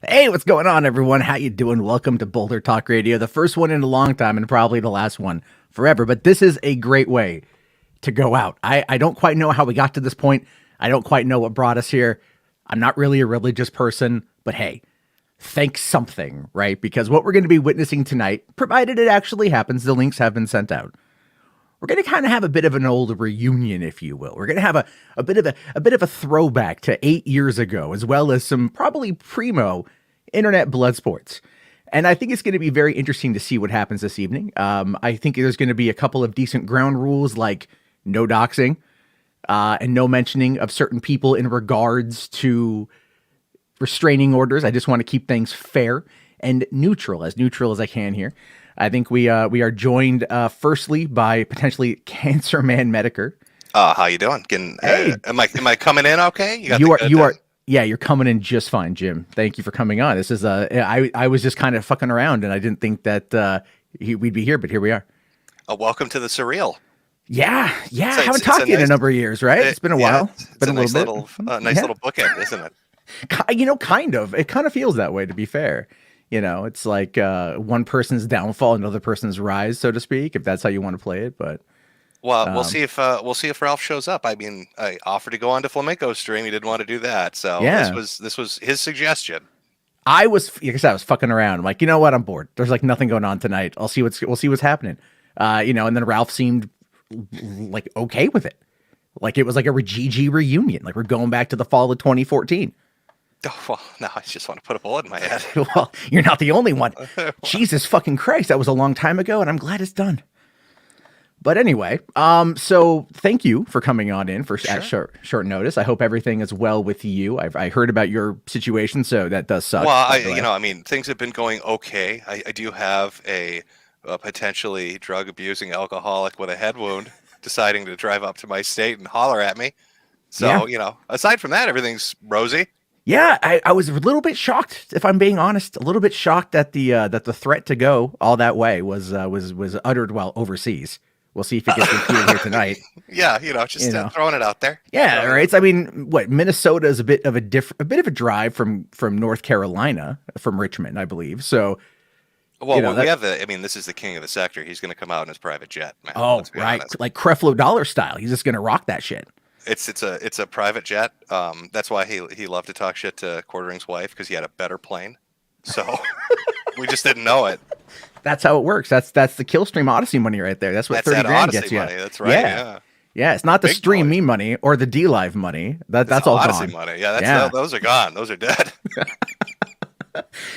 Hey, what's going on, everyone? How you doing? Welcome to Boulder Talk Radio, the first one in a long time and probably the last one forever. But this is a great way to go out. I don't quite know how we got to this point. I don't quite know what brought us here. I'm not really a religious person, but hey, thank something, right? Because what we're going to be witnessing tonight, provided it actually happens, the links have been sent out. We're going to kind of have a bit of an old reunion, if you will. We're going to have a bit of a throwback to 8 years ago, as well as some probably primo internet blood sports. And I think it's going to be very interesting to see what happens this evening. I think there's going to be a couple of decent ground rules, like no doxing and no mentioning of certain people in regards to restraining orders. I just want to keep things fair and neutral as I can here. I think we are joined firstly by potentially Cancer Man Metokur. How you doing? Hey. Am I coming in okay? You are. Yeah, you're coming in just fine, Jim. Thank you for coming on. This is I was just kind of fucking around, and I didn't think that we'd be here, but here we are. Welcome to the surreal. Yeah. I haven't talked to you in a number of years, right? It's been a while. It's been a a nice little bit. nice little bookend, isn't it? Kind of. It kind of feels that way, to be fair. You know, it's like one person's downfall, another person's rise, so to speak, if that's how you want to play it. But well, we'll see if Ralph shows up. I mean, I offered to go on to Flamenco stream. He didn't want to do that, so yeah. this was his suggestion. I was fucking around. I'm like, you know what? I'm bored. There's like nothing going on tonight. We'll see what's happening. And then Ralph seemed like okay with it. Like it was like a GG reunion. Like we're going back to the fall of 2014. Oh, well, no, I just want to put a bullet in my head. Well, you're not the only one. Jesus fucking Christ, that was a long time ago, and I'm glad it's done. But anyway, so thank you for coming on in at short notice. I hope everything is well with you. I heard about your situation, so that does suck. Well, things have been going okay. I do have a potentially drug abusing alcoholic with a head wound deciding to drive up to my state and holler at me. So, aside from that, everything's rosy. Yeah, I was a little bit shocked, if I'm being honest, a little bit shocked that the threat to go all that way was uttered while overseas. We'll see if it gets repeated here tonight. Yeah, throwing it out there. Yeah, right. So, I mean, Minnesota is a bit of a drive from North Carolina, from Richmond, I believe. So, well, this is the king of the sector. He's going to come out in his private jet, man. Oh, right, like Creflo Dollar style. He's just going to rock that shit. It's a private jet. That's why he loved to talk shit to Quartering's wife, because he had a better plane. So we just didn't know it. That's how it works. That's the Killstream Odyssey money right there. That's what 30 grand gets you. Money. That's right. Yeah. It's not the Stream Me money or the D Live money. That's all Odyssey gone. Money. Yeah, those are gone. Those are dead.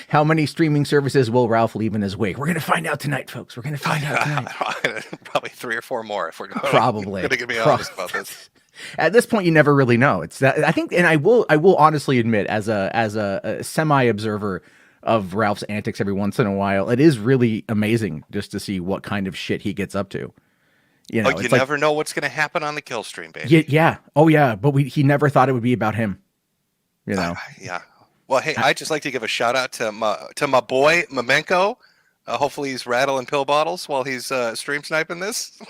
How many streaming services will Ralph leave in his wake? We're going to find out tonight, folks. We're going to find out tonight. Probably 3 or 4 more if we're going to be honest about this. At this point, you never really know. It's that I think, and I will honestly admit, as a semi observer of Ralph's antics every once in a while, it is really amazing just to see what kind of shit he gets up to. You never know what's going to happen on the kill stream, baby. Yeah. Oh yeah, but he never thought it would be about him. Yeah. Well, hey, I'd just like to give a shout out to my boy Flamenco. Hopefully he's rattling pill bottles while he's stream sniping this.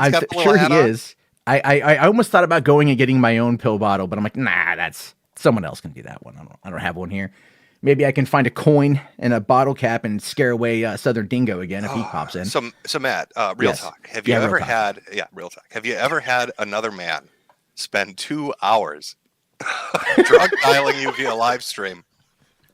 I'm sure he is. I almost thought about going and getting my own pill bottle, but I'm like, nah, that's someone else can do that one. I don't have one here. Maybe I can find a coin and a bottle cap and scare away Southern Dingo again if he pops in. So Matt, real talk. Have you ever had another man spend 2 hours drug dialing you via live stream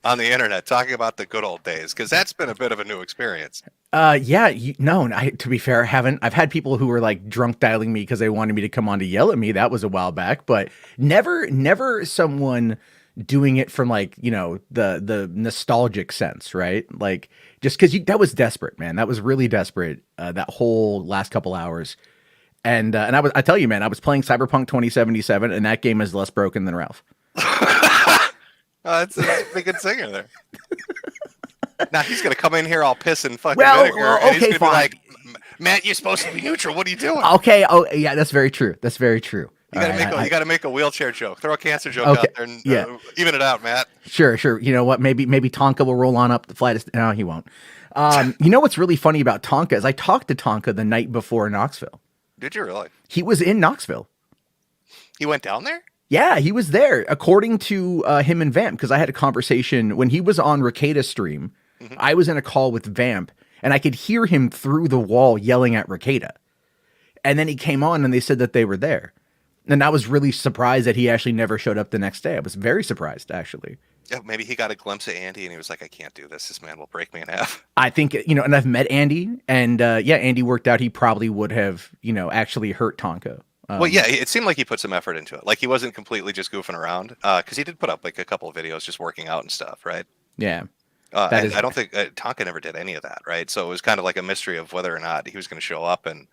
on the internet talking about the good old days? Because that's been a bit of a new experience. To be fair, I haven't. I've had people who were like drunk dialing me because they wanted me to come on to yell at me. That was a while back, but never someone doing it from like, the nostalgic sense, right? Like just because that was desperate, man. That was really desperate. That whole last couple hours. And I tell you, man, I was playing Cyberpunk 2077, and that game is less broken than Ralph. That's a pretty good singer there. Now he's gonna come in here all piss and fucking vinegar, and he's gonna be like, "Matt, you're supposed to be neutral. What are you doing?" Okay. Oh, yeah, that's very true. That's very true. You gotta make a wheelchair joke. Throw a cancer joke out there and even it out, Matt. Sure. You know what? Maybe Tonka will roll on up the flight. No, he won't. You know what's really funny about Tonka is I talked to Tonka the night before Knoxville. Did you really? He was in Knoxville. He went down there? Yeah, he was there, according to him and Vamp, because I had a conversation when he was on Rakata's stream. Mm-hmm. I was in a call with Vamp, and I could hear him through the wall yelling at Rakata. And then he came on, and they said that they were there. And I was really surprised that he actually never showed up the next day. I was very surprised, actually. Yeah, maybe he got a glimpse of Andy, and he was like, I can't do this. This man will break me in half. I think, and I've met Andy, and Andy worked out. He probably would have, actually hurt Tonka. Well, yeah, it seemed like he put some effort into it. Like he wasn't completely just goofing around, because he did put up like a couple of videos just working out and stuff, right? Yeah. I don't think Tonka never did any of that, right? So it was kind of like a mystery of whether or not he was going to show up and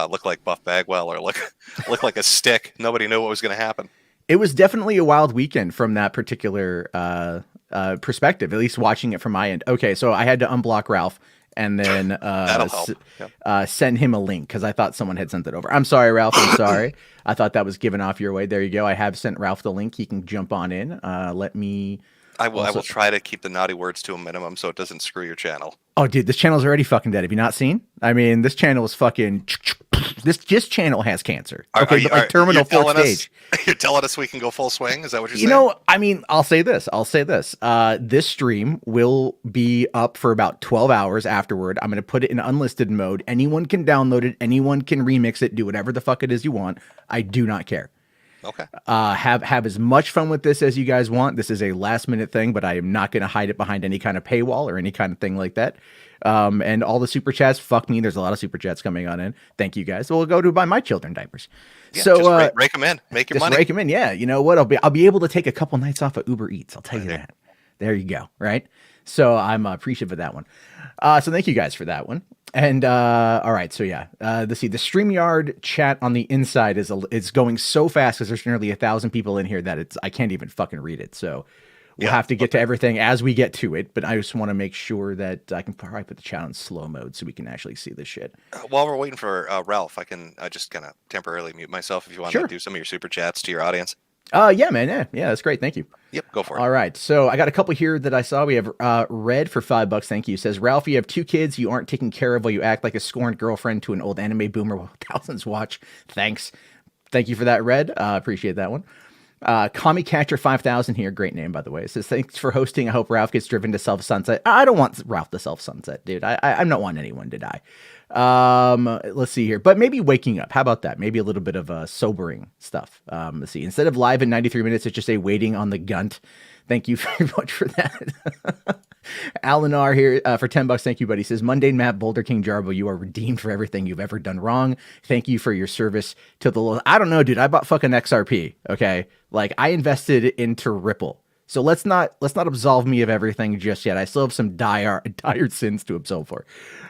look like Buff Bagwell or look like a stick. Nobody knew what was going to happen. It was definitely a wild weekend from that particular perspective, at least watching it from my end. Okay, so I had to unblock Ralph and then send him a link because I thought someone had sent it over. I'm sorry, Ralph. I'm sorry. I thought that was given off your way. There you go. I have sent Ralph the link. He can jump on in. Let me... I will try to keep the naughty words to a minimum so it doesn't screw your channel. Oh, dude, this channel's already fucking dead. Have you not seen? I mean, this channel is fucking... This channel has cancer. Okay, but like terminal fourth stage. You're telling us we can go full swing? Is that what you're saying? You know, I mean, I'll say this. This stream will be up for about 12 hours afterward. I'm going to put it in unlisted mode. Anyone can download it. Anyone can remix it. Do whatever the fuck it is you want. I do not care. Okay. Have as much fun with this as you guys want. This is a last minute thing, but I am not going to hide it behind any kind of paywall or any kind of thing like that. And all the super chats, fuck me. There's a lot of super chats coming on in. Thank you guys. We'll go to buy my children diapers. Yeah, so just rake them in, make your money. Rake them in. Yeah. You know what? I'll be able to take a couple nights off of Uber Eats. I'll tell you that. There you go. Right. So I'm appreciative of that one. So thank you guys for that one. And all right, so yeah, let's see. The StreamYard chat on the inside is going so fast because there's nearly 1,000 people in here that I can't even fucking read it. So we'll have to get to everything as we get to it. But I just want to make sure that I can probably put the chat on slow mode so we can actually see this shit. While we're waiting for Ralph, I can just kind of temporarily mute myself if you want to do some of your super chats to your audience. Yeah, man. Yeah, that's great. Thank you. Yep, go for it. All right. So I got a couple here that I saw. We have Red for $5. Thank you. Says, Ralph, you have 2 kids you aren't taking care of while you act like a scorned girlfriend to an old anime boomer while thousands watch. Thanks. Thank you for that, Red. Appreciate that one. Kami Catcher 5000 here. Great name, by the way. It says, thanks for hosting. I hope Ralph gets driven to self-sunset. I don't want Ralph to self-sunset, dude. I'm not wanting anyone to die. Let's see here, but maybe waking up. How about that? Maybe a little bit of sobering stuff. Let's see. Instead of live in 93 minutes, it's just a waiting on the gunt. Thank you very much for that. Alan R here for $10. Thank you, buddy. He says, Mundane Map, Boulder King Jarbo, you are redeemed for everything you've ever done wrong. Thank you for your service to the... I don't know, dude. I bought fucking XRP. Okay. Like I invested into Ripple. So let's not absolve me of everything just yet. I still have some dire sins to absolve for.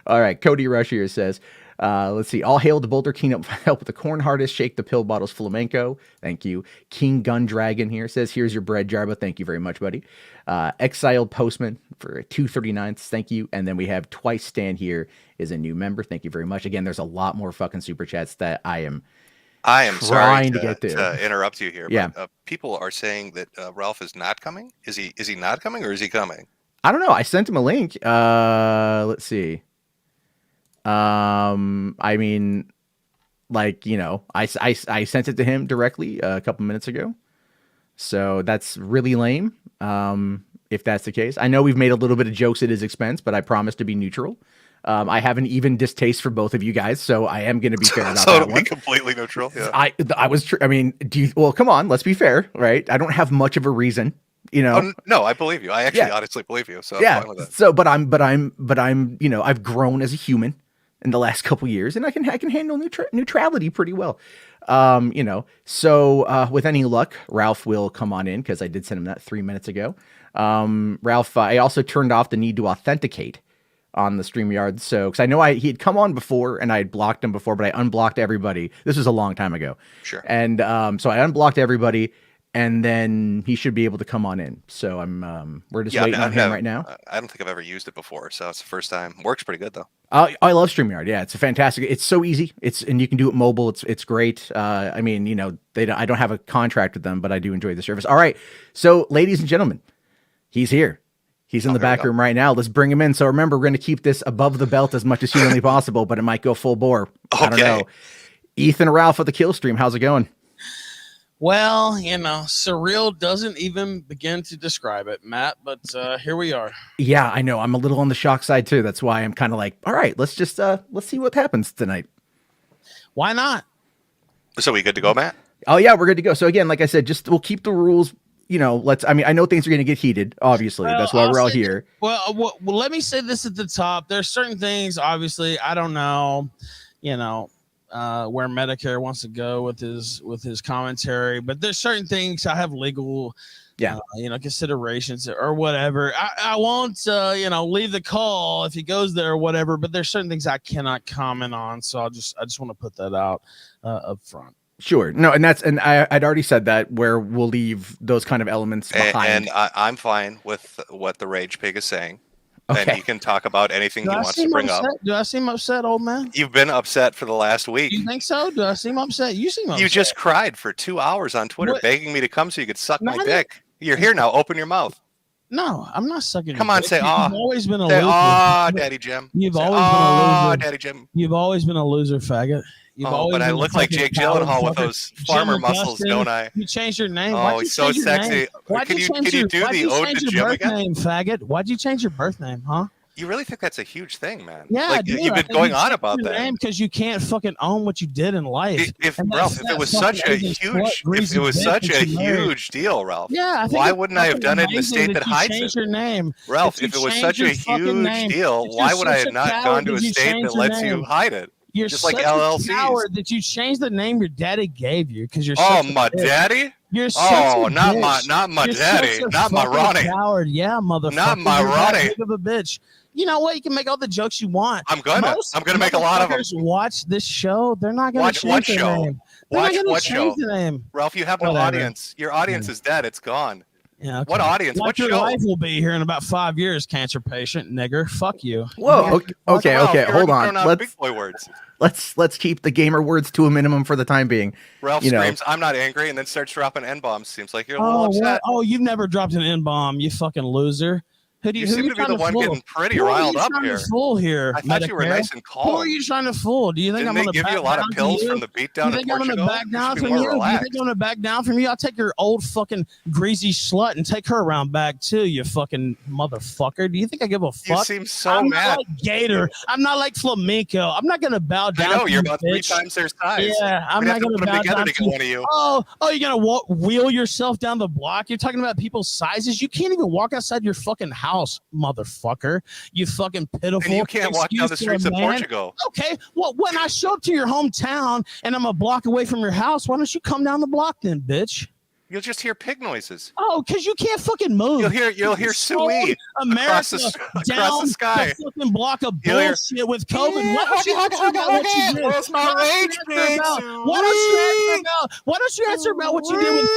All right, Cody Rush here says, let's see. All hail the Boulder King, help with the corn hardest, shake the pill bottles, Flamenco. Thank you. King Gun Dragon here says, here's your bread, Jarba. Thank you very much, buddy. Exiled Postman for 239. Thank you. And then we have Twice Stand here is a new member. Thank you very much. Again, there's a lot more fucking super chats that I am sorry to get to interrupt you here. Yeah. But, people are saying that Ralph is not coming. Is he not coming or is he coming? I don't know. I sent him a link. Let's see. I mean, like, I sent it to him directly a couple minutes ago. So that's really lame. If that's the case, I know we've made a little bit of jokes at his expense, but I promise to be neutral. I have an even distaste for both of you guys, so I am going to be fair about that one. Completely neutral. Yeah. I was. I mean, well, come on, let's be fair, right? I don't have much of a reason, Oh, no, I believe you. I actually honestly believe you. So yeah. I'm fine with that. So, but I'm. I've grown as a human in the last couple years, and I can handle neutrality pretty well. So with any luck, Ralph will come on in because I did send him that 3 minutes ago. Ralph, I also turned off the need to authenticate on the StreamYard. So, because I know he had come on before and I had blocked him before, but I unblocked everybody. This was a long time ago. Sure. And so I unblocked everybody and then he should be able to come on in. So we're just waiting on him right now. I don't think I've ever used it before. So it's the first time. Works pretty good though. I love StreamYard. Yeah, it's a fantastic. It's so easy. And you can do it mobile. It's great. I mean, I don't have a contract with them, but I do enjoy the service. All right. So ladies and gentlemen, he's here. He's in the back room right now. Let's bring him in. So remember, we're going to keep this above the belt as much as humanly possible, but it might go full bore. Okay. I don't know. Ethan Ralph of the Kill Stream. How's it going? Well, surreal doesn't even begin to describe it, Matt, but here we are. Yeah, I know. I'm a little on the shock side too. That's why I'm kind of like, all right, let's see what happens tonight. Why not? So we good to go, Matt? Oh yeah, we're good to go. So again, like I said, we'll keep the rules. I know things are going to get heated. Obviously, that's why we're all here. Well, let me say this at the top. There's certain things, obviously, I don't know, where Metokur wants to go with his commentary, but there's certain things I have legal, considerations or whatever. I won't, leave the call if he goes there or whatever. But there's certain things I cannot comment on, so I just want to put that out up front. Sure. No, and I'd already said that where we'll leave those kind of elements behind. And I'm fine with what the Rage Pig is saying. Okay. And he can talk about anything he wants to bring up. Do I seem upset, old man? You've been upset for the last week. You think so? Do I seem upset? You seem upset. You just cried for 2 hours on Twitter begging me to come so you could suck my dick. You're here now. Open your mouth. No, I'm not sucking. Come on, say "Augh." You've always been a loser. Augh, Daddy Jim. You've always been a loser. Daddy Jim. You've always been a loser, faggot. But I look like Jake Gyllenhaal with those farmer muscles, don't I? You changed your name. Oh, he's so sexy. Can you do the ode to Jim again? Name, faggot? Why'd you change your birth name, huh? You really think that's a huge thing, man? Yeah, you've been going on about that. Because you can't fucking own what you did in life. Ralph, if it was such a huge deal, Ralph, why wouldn't I have done it in a state that hides it? Your name, Ralph, if it was such a huge deal, why would I have not gone to a state that lets you hide it? You're just such like LLCs. A coward that you changed the name your daddy gave you because you're. My daddy. You're not my daddy, not my Ronnie. Coward, yeah, motherfucker. Not my Ronnie. Big of a bitch. You know what? You can make all the jokes you want. I'm gonna make a lot of them. Watch this show. They're not gonna change the name. Watch what show? The name. Ralph, you have no audience. Your audience is dead. It's gone. Yeah, okay. What audience? What your life will be here in about 5 years, cancer patient, nigger. Fuck you. Whoa. Okay. Hold on. Big boy words. Let's keep the gamer words to a minimum for the time being. Ralph screams, "I'm not angry," and then starts dropping N-bombs. Seems like you're a little upset. Oh, you've never dropped an N-bomb, you fucking loser. You seem to be the one getting pretty riled up here. I thought you were nice and calm. Who are you trying to fool? Do you think I'm going to give you a lot of pills from the beatdown in Portugal? I'm going to back down from you? Do you think I'm going to back down from you? I'll take your old fucking greasy slut and take her around back too, you fucking motherfucker. Do you think I give a fuck? You seem so I'm mad. Not like Gator. I'm not like Flamenco. I'm not going to bow down. I know, you're about bitch. 3 times their size. Yeah, I'm not going to bow down to one of you. Oh, you're going to wheel yourself down the block? You're talking about people's sizes? You can't even walk outside your fucking house, motherfucker. You fucking pitiful. And you can't walk down the streets of Portugal. Okay, well, when I show up to your hometown and I'm a block away from your house, why don't you come down the block then, bitch? You'll just hear pig noises. Oh, because you can't fucking move. You'll hear Sueyyyy across the sky. The fucking block of bullshit with COVID. Why don't you answer about what you did? Where's my rage, Why don't you answer about what you did with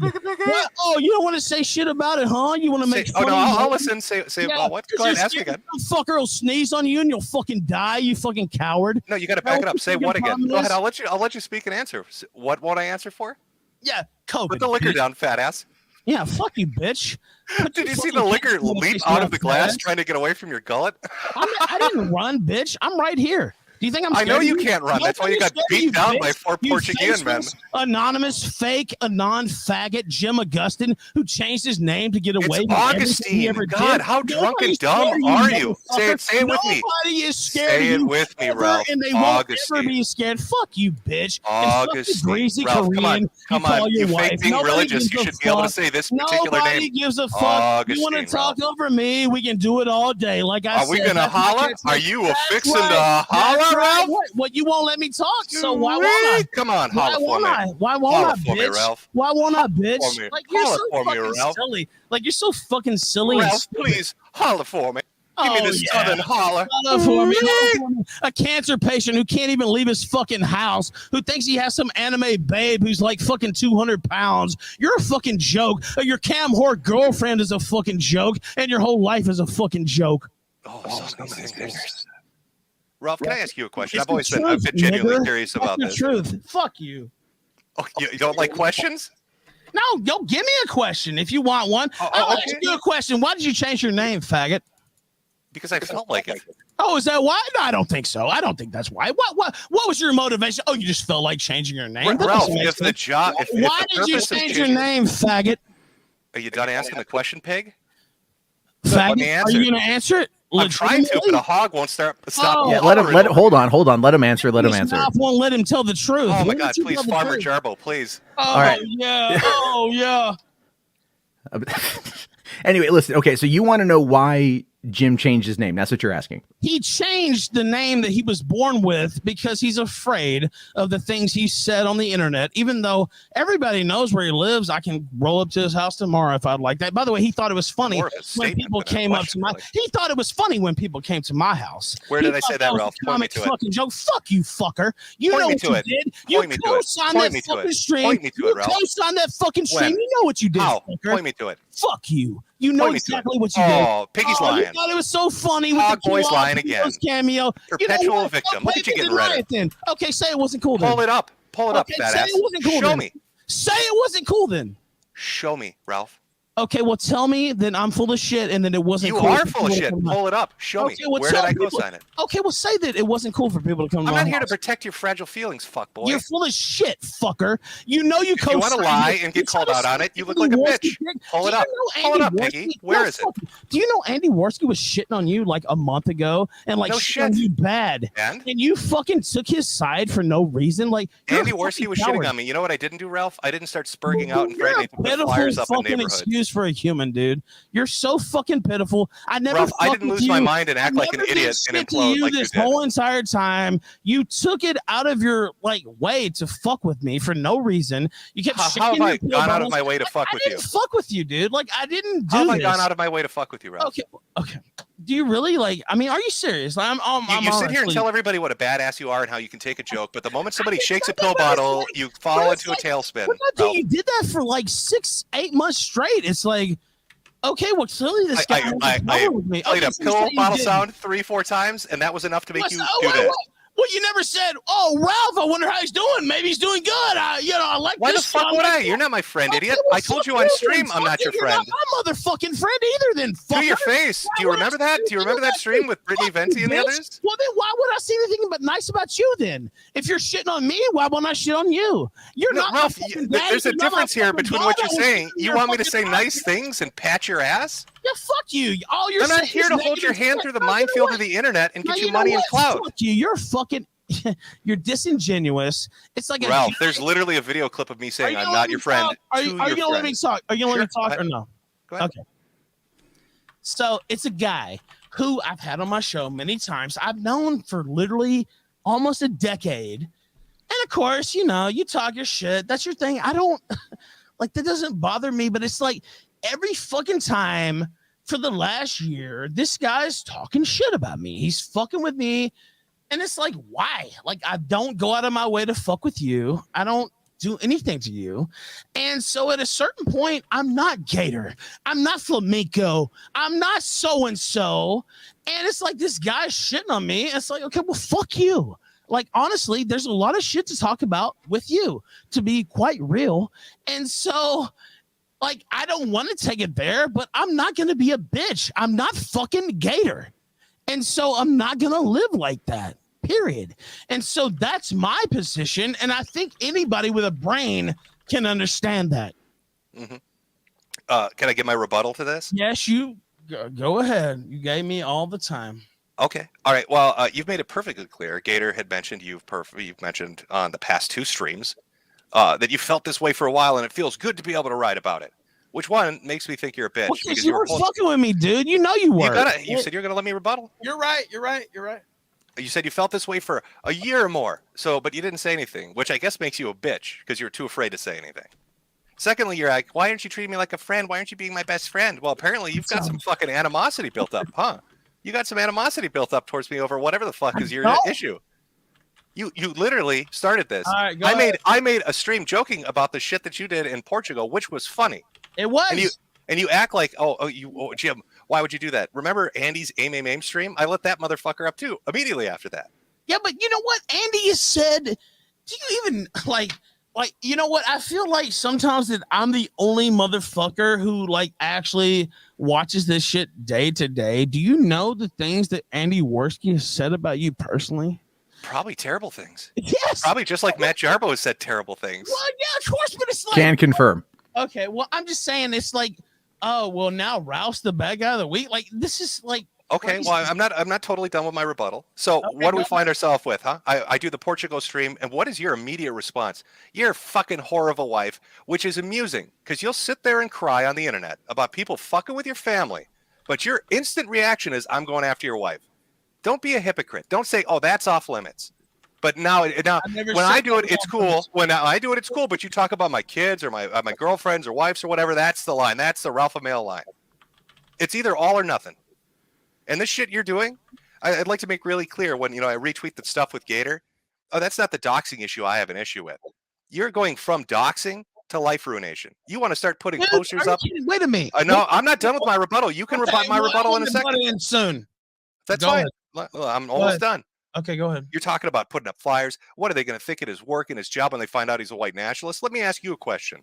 COVID? What? Oh, you don't want to say shit about it, huh? You want to make fun of I'll listen. Say about what? Go ahead, ask me again. Some fucker will sneeze on you and you'll fucking die, you fucking coward. No, you got to back it up. Say what again? Go ahead. I'll let you speak and answer. What won't I answer for? Yeah, COVID. Put the liquor down, fat ass. Yeah, fuck you, bitch. Did you see the liquor leap out of the glass trying to get away from your gullet? I didn't run, bitch. I'm right here. Do you think I'm scared? I know you can't run. That's why you got beat down by 4 Portuguese men. Anonymous, fake, faggot Jim Augustine who changed his name to get away from everything he ever did. God, how drunk and dumb are you? Say it with me. Nobody is scared. Say it with me, Ralph. And they won't ever be scared. Fuck you, bitch. Augustine. Ralph, come on. You fake being religious. You should be able to say this particular name. Nobody gives a fuck. You want to talk over me? We can do it all day. Like I said. Are we going to holler? Are you affixing to holler? Ralph? What you won't let me talk, so why won't I? Come on, holler for me. Why won't I, bitch? Me, Ralph. Why won't I, bitch? Like you're so fucking silly. Like you're so fucking silly. Ralph, please holler for me. Give me the southern holler. Holler for me. A cancer patient who can't even leave his fucking house, who thinks he has some anime babe who's like fucking 200 pounds. You're a fucking joke. Your cam whore girlfriend is a fucking joke, and your whole life is a fucking joke. Ralph, can I ask you a question? I've been genuinely curious about this. Truth. Fuck you. Oh, you don't like questions? No, go give me a question if you want one. I'll ask you a question. Why did you change your name, faggot? Because I felt like it. Oh, is that why? No, I don't think so. I don't think that's why. What was your motivation? Oh, you just felt like changing your name? Ralph, if the job... Why did you change your name, faggot? Are you done asking the question, pig? Faggot, are you going to answer it? I'm trying to, but a hog won't stop. Yeah, let him. Hold on. Let him answer. Let him answer. Mouth won't let him tell the truth. Oh my God! Please, Farmer Jarbo, please. Oh, all right. Yeah. Oh yeah. Anyway, listen. Okay, so you want to know why Jim changed his name? That's what you're asking. He changed the name that he was born with because he's afraid of the things he said on the internet. Even though everybody knows where he lives, I can roll up to his house tomorrow if I'd like that. By the way, he thought it was funny when people came up to my. He thought it was funny when people came to my house. Where did I say that, Ralph? Point me to fucking joke. Fuck you, fucker. You know what you did. You co-signed that fucking stream. You co-signed that fucking stream. You know what you did. Point me to it. Fuck you. You know exactly what you did. Oh, Piggy's lying. You thought it was so funny with Hog the Boy's lying again. Cameo. Perpetual victim. Look at you getting ready. Then. Okay, say it wasn't cool then. Pull it up. Pull it up, fat ass. Say it wasn't cool Show me. Say it wasn't cool then. Show me, Ralph. Okay, well, tell me that I'm full of shit and then it wasn't cool. You are full of shit. Pull it up. Show me. Where did I co-sign it? Okay, well, say that it wasn't cool for people to come to my house. I'm not here to protect your fragile feelings, fuckboy. You're full of shit, fucker. You know you co-signed. You want to lie and get called out on it? You look like a bitch. Pull it up. Pull it up, Piggy. Where is it? Do you know Andy Warski was shitting on you like a month ago and like shitting on you bad? And you fucking took his side for no reason? Like Andy Warski was shitting on me. You know what I didn't do, Ralph? I didn't start spurging out and threatening to put flyers up in neighborhoods. Excuse for a human, dude. You're so fucking pitiful. I didn't lose my mind and act like an idiot and implode like you did. This whole entire time, you took it out of your way to fuck with me for no reason. You kept how have I gone out of my way to fuck with you? I didn't fuck with you, dude. Like I didn't do this. How have I gone out of my way to fuck with you, Ralph? Okay. Do you really I mean, are you serious? You sit here and tell everybody what a badass you are and how you can take a joke, but the moment somebody shakes a pill bottle, you fall into a tailspin. You did that for like 6-8 months straight. It's like. Okay, well, clearly this guy with me. Played a pill bottle sound 3-4 times, and that was enough to make you do this. Well, you never said, "Oh, Ralph, I wonder how he's doing. Maybe he's doing good." I like. Why the fuck would I? You're not my friend, idiot. I told you on stream I'm not your friend. Not my motherfucking friend either. Then to your face. Do you remember that? Do you remember that stream with Brittany Venti and the others? Well, then why would I say anything but nice about you? Then, if you're shitting on me, why won't I shit on you? You're not Ralph. There's a difference here between what you're saying. You want me to say nice things and pat your ass? Yeah, fuck you. I'm not here to hold your hand through the minefield of the internet and get you money and clout. Fuck you. You're fucking. You're disingenuous. It's like Ralph. There's literally a video clip of me saying I'm not your friend. Are you gonna let me talk? Are you gonna let me talk or no? Go ahead. Okay. So it's a guy who I've had on my show many times. I've known for literally almost a decade, and of course, you talk your shit. That's your thing. I don't that doesn't bother me, but it's like every fucking time for the last year, this guy's talking shit about me. He's fucking with me. And it's like, why? Like, I don't go out of my way to fuck with you. I don't do anything to you. And so at a certain point, I'm not Gator. I'm not Flamenco. I'm not so-and-so. And it's like, this guy's shitting on me. It's like, okay, well, fuck you. Like, honestly, there's a lot of shit to talk about with you, to be quite real. And so, I don't want to take it there, but I'm not going to be a bitch. I'm not fucking Gator. And so I'm not going to live like that, period. And so that's my position. And I think anybody with a brain can understand that. Mm-hmm. Can I get my rebuttal to this? Yes, you go ahead. You gave me all the time. Okay. All right. Well, you've made it perfectly clear. Gator had mentioned, you've mentioned on the past 2 streams that you felt this way for a while and it feels good to be able to write about it. Which one makes me think you're a bitch? Well, because you were fucking with me, dude. You know you were. You said you're going to let me rebuttal? You're right. You said you felt this way for a year or more. But you didn't say anything, which I guess makes you a bitch because you were too afraid to say anything. Secondly, you're like, why aren't you treating me like a friend? Why aren't you being my best friend? Well, apparently you've got some fucking animosity built up, huh? You got some animosity built up towards me over whatever the fuck is your issue. You literally started this. All right, I made a stream joking about the shit that you did in Portugal, which was funny. It was. And you act like, Jim, why would you do that? Remember Andy's aim stream? I let that motherfucker up too immediately after that. Yeah, but you know what? Andy has said, do you even like, you know what? I feel like sometimes that I'm the only motherfucker who like actually watches this shit day to day. Do you know the things that Andy Warski has said about you personally? Probably terrible things. Yes. Probably just like Matt Jarbo has said terrible things. Well, yeah, of course, but it's like Can confirm. Okay, well, I'm just saying it's like, oh, well, now Ralph's the bad guy of the week. Like, this is like okay. Well, I'm not totally done with my rebuttal. So okay, what do we find ourselves with, huh? I do the Portugal stream, and what is your immediate response? You're a fucking whore of a wife, which is amusing because you'll sit there and cry on the internet about people fucking with your family, but your instant reaction is, I'm going after your wife. Don't be a hypocrite. Don't say, oh, that's off limits. But now when I do it, it's cool. When I do it, it's cool. But you talk about my kids or my girlfriends or wives or whatever, that's the line. That's the Ralph Mail line. It's either all or nothing. And this shit you're doing, I'd like to make really clear when, I retweet the stuff with Gator. Oh, that's not the doxing issue I have an issue with. You're going from doxing to life ruination. You want to start putting posters up. Wait a minute. No, I'm not done with my rebuttal. You can rebut my rebuttal in a second. Soon. That's fine. I'm almost done. Okay, go ahead. You're talking about putting up flyers. What are they going to think it is work in his job when they find out he's a white nationalist? Let me ask you a question.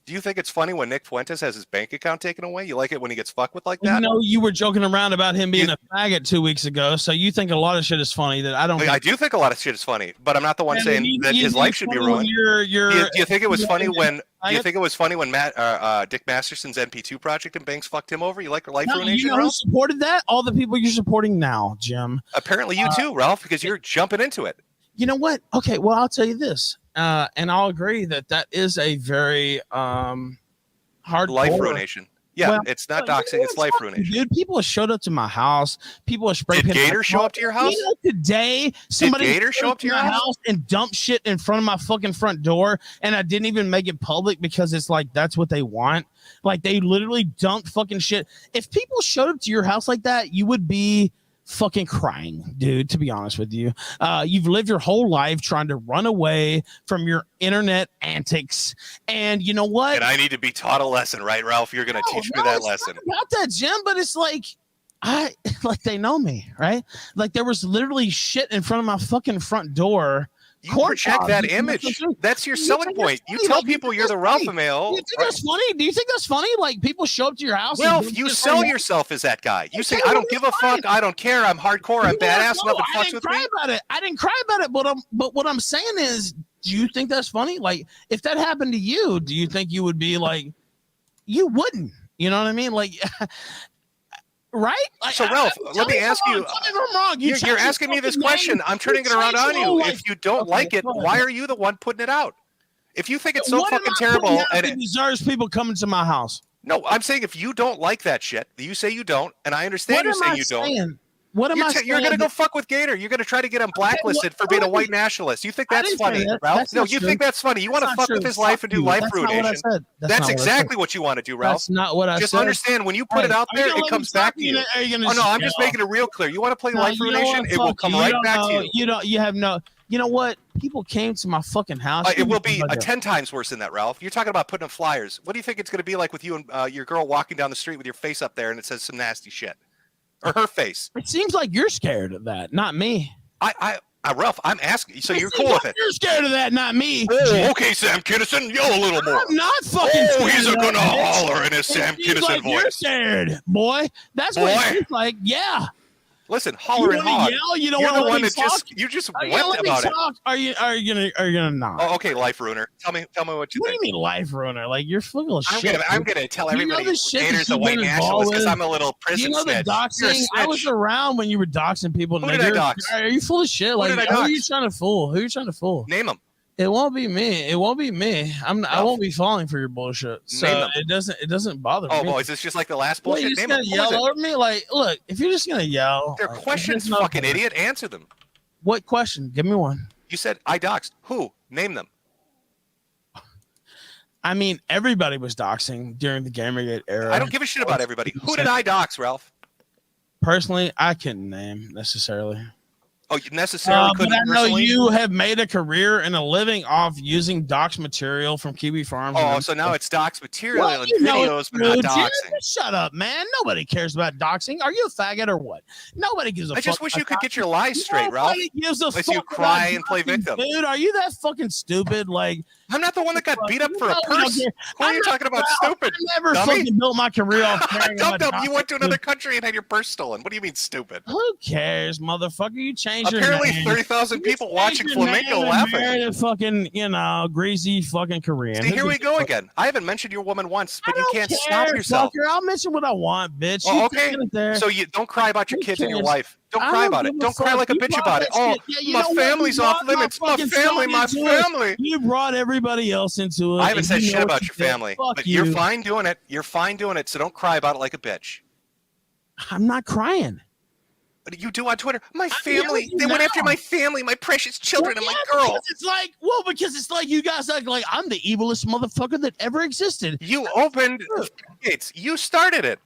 Do you think it's funny when Nick Fuentes has his bank account taken away? You like it when he gets fucked with like that? No, you were joking around about him being a faggot 2 weeks ago, so you think a lot of shit is funny that I don't. I do think a lot of shit is funny, but I'm not the one saying that his life should be ruined. Do you think it was funny when? Do you think it was funny when Dick Masterson's NP2 project and banks fucked him over? You like life ruination? You know who supported that? All the people you're supporting now, Jim. Apparently, you too, Ralph, because you're jumping into it. You know what? Okay, well, I'll tell you this, and I'll agree that is a very hard life ruination. Yeah, well, it's not doxing, it's life ruination. Dude, people have showed up to my house. People have sprayed. Did Gator show up to your house? Today, somebody Did Gator show up to your house and dump shit in front of my fucking front door, and I didn't even make it public because it's like that's what they want. Like they literally dumped fucking shit. If people showed up to your house like that, you would be fucking crying, dude, to be honest with you. You've lived your whole life trying to run away from your internet antics, and you know what? And I need to be taught a lesson, right, Ralph? You're gonna teach me that lesson. Not that, Jim, but it's like they know me, right? Like there was literally shit in front of my fucking front door. You project that image. That's your selling point. You tell people you're the Ralph Mail. Do you think that's funny? Do you think that's funny? Like people show up to your house. Well, you sell yourself as that guy. You say, I don't give a fuck. I don't care. I'm hardcore. I'm badass. Nothing fucks with me. I didn't cry about it. But what I'm saying is, do you think that's funny? Like if that happened to you, do you think you would be like, you wouldn't? You know what I mean? Like. Right? Like, so, Ralph, let me ask you. You're asking me this question. I'm turning it around on you. If you don't like it, why are you the one putting it out? If you think it's so fucking terrible, and it deserves people coming to my house. No, I'm saying if you don't like that shit, you say you don't, and I understand you're saying you don't. What am I saying? You're gonna go fuck with Gator. You're gonna try to get him blacklisted for being a white nationalist. You think that's funny, Ralph? No, you think that's funny. You want to fuck with his life and do life ruination. That's exactly what you want to do, Ralph. That's not what I said. Just understand when you put it out there, it comes back to you. Oh no, I'm just making it real clear. You want to play life ruination, it will come right back to you. You have no. You know what? People came to my fucking house. It will be 10 times worse than that, Ralph. You're talking about putting up flyers. What do you think it's going to be like with you and your girl walking down the street with your face up there and it says some nasty shit? Or her face. It seems like you're scared of that, not me. Ralph, I'm asking. So you're cool with it. You're scared of that, not me. Oh, okay, Sam Kinison, yell a little more. I'm not fucking. Oh, he's gonna holler in his Sam Kinison voice. You're scared, boy. That's what it seems like. Yeah. Listen, holler and hog. Yell? You don't You're want the to one that just wept about it. Are you gonna not? Oh, okay, life ruiner. Tell me what you think. What do you mean life ruiner? Like you're full of shit. I'm gonna tell everybody Gator's a white nationalist because I'm a little prison snitch. The doxing. I was around when you were doxing people. Who did I dox? Are you full of shit? Like who are you trying to fool? Who are you trying to fool? Name them. It won't be me. It won't be me. I won't be falling for your bullshit. So it doesn't bother me. Oh, boy, is this just like the last bullshit? You're just gonna yell over me? Like, look, if you're just gonna yell, they're questions, fucking idiot. Answer them. What question? Give me one. You said I doxed. Who? Name them. I mean, everybody was doxing during the Gamergate era. I don't give a shit about everybody. Who did I dox, Ralph? Personally, I couldn't name necessarily. Oh, you necessarily couldn't. But I know you have made a career and a living off using dox material from Kiwi Farms. Oh, so now it's dox material and videos, but not doxing. Shut up, man. Nobody cares about doxing. Are you a faggot or what? Nobody gives a fuck. I just wish you could get your lies straight, Ralph. Nobody gives a fuck. You cry and play victim. Dude, are you that fucking stupid? Like, I'm not the one that got beat up for a purse. Who are you talking about, stupid? I never fucking built my career off carrying you went to another country and had your purse stolen. What do you mean, stupid? Who cares, motherfucker? You changed Apparently your name. 30,000 people watching Flamenco laughing. Married a fucking, greasy fucking Korean. See, here we go again. I haven't mentioned your woman once, but you can't stop yourself. Fucker. I'll mention what I want, bitch. Oh, okay. So you don't cry about your kids and your wife. Don't cry about it. Don't cry like a bitch about it. Oh, my family's off limits. My family. You brought everybody else into it. I haven't said shit about your family, but you're fine doing it. You're fine doing it, so don't cry about it like a bitch. I'm not crying. What do you do on Twitter? My family. They went after my family, my precious children, and my girl. Because it's like you guys act like I'm the evilest motherfucker that ever existed. You opened gates. You started it.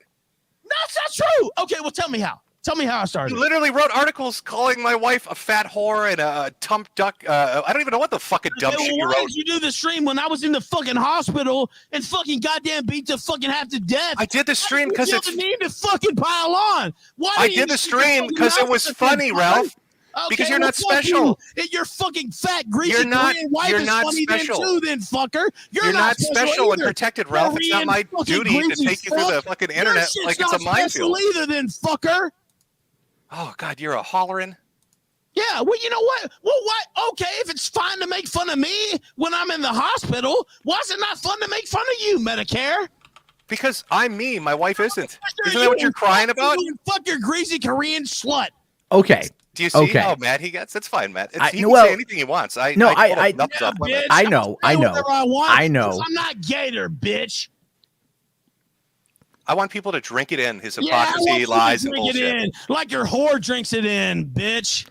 That's not true. Okay, well, tell me how. Tell me how I started. You literally wrote articles calling my wife a fat whore and a tump duck. I don't even know what the fucking dumb shit you wrote. Why did you do the stream when I was in the fucking hospital and fucking goddamn beat to fucking half to death? I did the stream because it's need to fucking pile on. Why? I did the stream because it was funny, Ralph. Okay, because you're not special. You're fucking fat, greasy Korean wife is funny special. Then fucker. You're not special and protected, Ralph. It's not my duty to take you through the fucking internet like it's a minefield. Either then, fucker. Oh God, you're a hollering. Yeah, well, you know what? Well, what? Okay, if it's fine to make fun of me when I'm in the hospital, why is it not fun to make fun of you, Medicare? Because I'm me. My wife isn't. Isn't that what you're crying about? Fuck your greasy Korean slut. Okay. Do you see how mad he gets? It's fine, Matt. He can say anything he wants. I know. I'm not Gator, bitch. I want people to drink it in, his hypocrisy, lies, and bullshit. It in, like your whore drinks it in, bitch.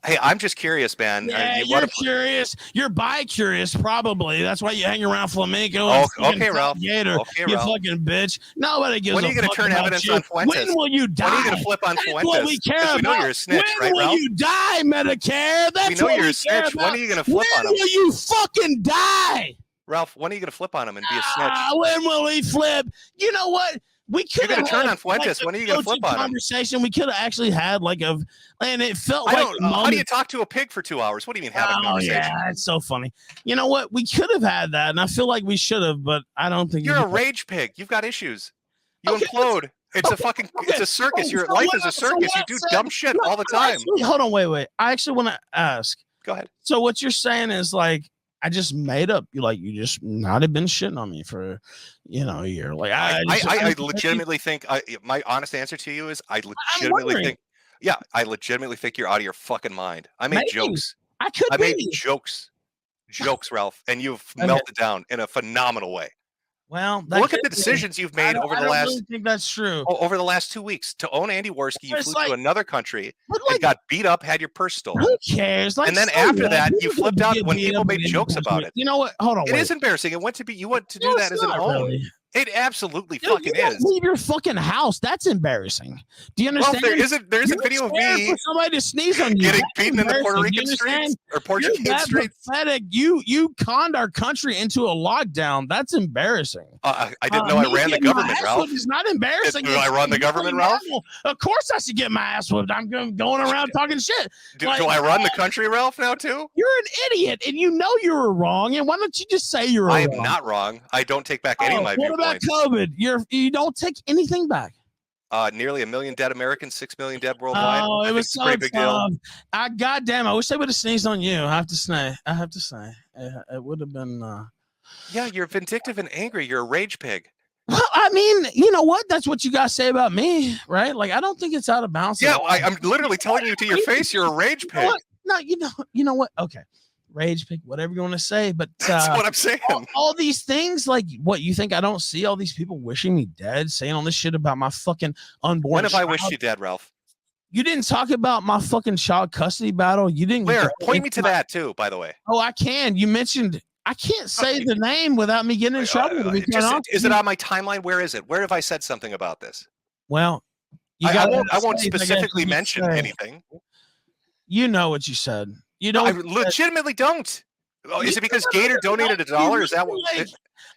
Hey, I'm just curious, man. Yeah, you're curious. You're bi-curious, probably. That's why you hang around Flamenco. Oh, okay, Ralph. Gator, okay, you Ralph. Fucking bitch. Nobody gives a fuck. When are you going to turn evidence on Fuentes? When will you die? When are you going to flip on Fuentes? What we care about. We know you're a snitch, right, Ralph? When will you die, Medicare? That's we know you're a snitch. When are you going to flip on him? When will you fucking die? Ralph, when are you going to flip on him and be a snitch? When will he flip? You know what? We could have turn on Fuentes. When are you going to flip on him? Conversation. We could have actually had and it felt how do you talk to a pig for 2 hours? What do you mean have a conversation? Yeah, it's so funny. You know what? We could have had that, and I feel like we should have, but I don't think you're a rage pig. You've got issues. You implode. It's a fucking. It's a circus. Your life is a circus. You do dumb shit all the time. Actually, hold on, wait. I actually want to ask. Go ahead. So what you're saying is I just made up. You just not have been shitting on me for, a year. I legitimately think. My honest answer to you is I legitimately think. Yeah, I legitimately think you're out of your fucking mind. I made jokes. I made jokes, Ralph, and you've melted down in a phenomenal way. Well, look at the decisions you've made over the last. I really think that's true. Over the last 2 weeks to own Andy Warski, you flew to another country and got beat up, had your purse stolen. Who cares? And then after that, you flipped out when people made jokes about it. You know what? Hold on. It is embarrassing. It went to be. You want to do that as an own. Really. It absolutely fucking is. Leave your fucking house. That's embarrassing. Do you understand? Well, there's a video of me for somebody to sneeze on you. Getting beaten in the Puerto Rican streets or Portuguese streets. Pathetic. You conned our country into a lockdown. That's embarrassing. I didn't know I ran the government, Ralph. It's not embarrassing. Did I run the government, Ralph? Of course I should get my ass whipped. I'm going around talking shit. Do I run the country, Ralph, now too? You're an idiot, and you know you were wrong. And why don't you just say you're wrong? I am not wrong. I don't take back any of my viewpoints. What about COVID? You don't take anything back. Nearly 1 million dead Americans, 6 million dead worldwide. Oh, it was so a big deal. Goddamn, I wish they would have sneezed on you. I have to say, it would have been. Yeah, you're vindictive and angry. You're a rage pig. Well, I mean, you know what? That's what you guys say about me, right? I don't think it's out of bounds. Yeah, I'm literally telling you to your face, you're a rage pig. No, you know what? Okay. Rage pig, whatever you want to say, but that's what I'm saying. All these things, what you think I don't see? All these people wishing me dead, saying all this shit about my fucking unborn. When have I wished you dead, Ralph? You didn't talk about my fucking child custody battle. You didn't. Where? Point me to that too, by the way. Oh, I can. You mentioned. I can't say the name without me getting in trouble. Is it on my timeline? Where is it? Where have I said something about this? Well, I won't specifically mention anything. You know what you said. You don't. I legitimately don't. Oh, is it because Gator donated $1? Is that what?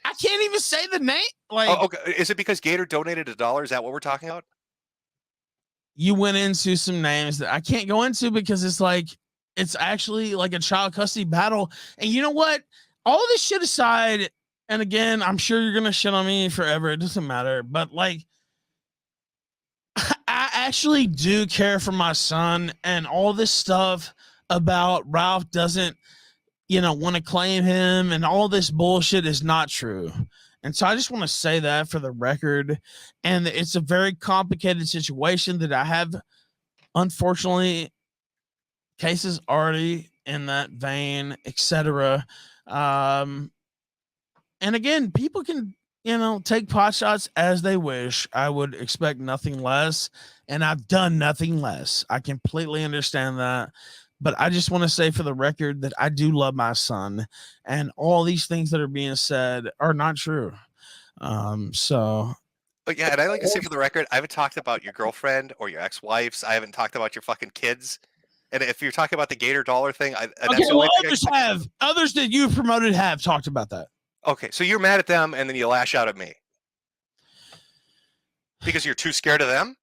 I can't even say the name. Okay. Is it because Gator donated $1? Is that what we're talking about? You went into some names that I can't go into because it's actually like a child custody battle. And you know what? all this shit aside, and again, I'm sure you're gonna shit on me forever. It doesn't matter, but like, I actually do care for my son, and all this stuff about Ralph doesn't, want to claim him, and all this bullshit is not true. And so I just want to say that for the record. And it's a very complicated situation that I have, unfortunately, cases already in that vein, etc. And again, people can, take pot shots as they wish. I would expect nothing less, and I've done nothing less. I completely understand that. But I just want to say for the record that I do love my son, and all these things that are being said are not true. But yeah, and I like to say for the record, I haven't talked about your girlfriend or your ex-wives. I haven't talked about your fucking kids. And if you're talking about the Gator dollar thing, others that you've promoted have talked about that. Okay, so you're mad at them, and then you lash out at me because you're too scared of them.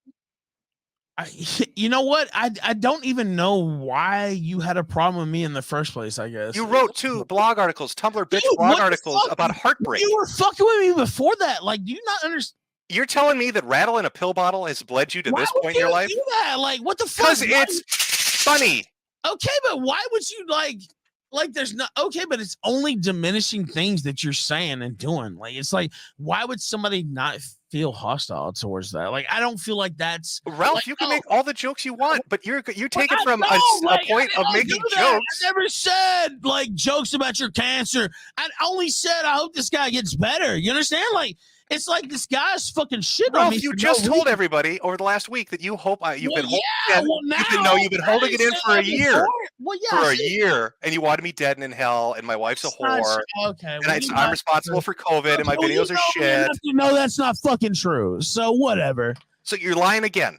You know what? I don't even know why you had a problem with me in the first place. I guess you wrote 2 blog articles, Tumblr bitch blog articles about heartbreak. You were fucking with me before that. Like, do you not understand? You're telling me that rattling a pill bottle has led you to this point in your life? Do that? Like, what the fuck? Because it's funny. Okay, but why would you like there's not okay, but it's only diminishing things that you're saying and doing. Like, it's like, why would somebody not feel hostile towards that? Like, I don't feel like that's Ralph. like, you can make all the jokes you want, but you take it from a point of making jokes. I never said like jokes about your cancer. I only said I hope this guy gets better. You understand? Like, it's like this guy's fucking shit on me. You just told everybody over the last week that you hope you've been holding it in for a year. Well, yeah, for a year, and you wanted me dead and in hell, and my wife's a whore. Okay, and I'm responsible for COVID, and my videos are shit. You know that's not fucking true. So whatever. So you're lying again.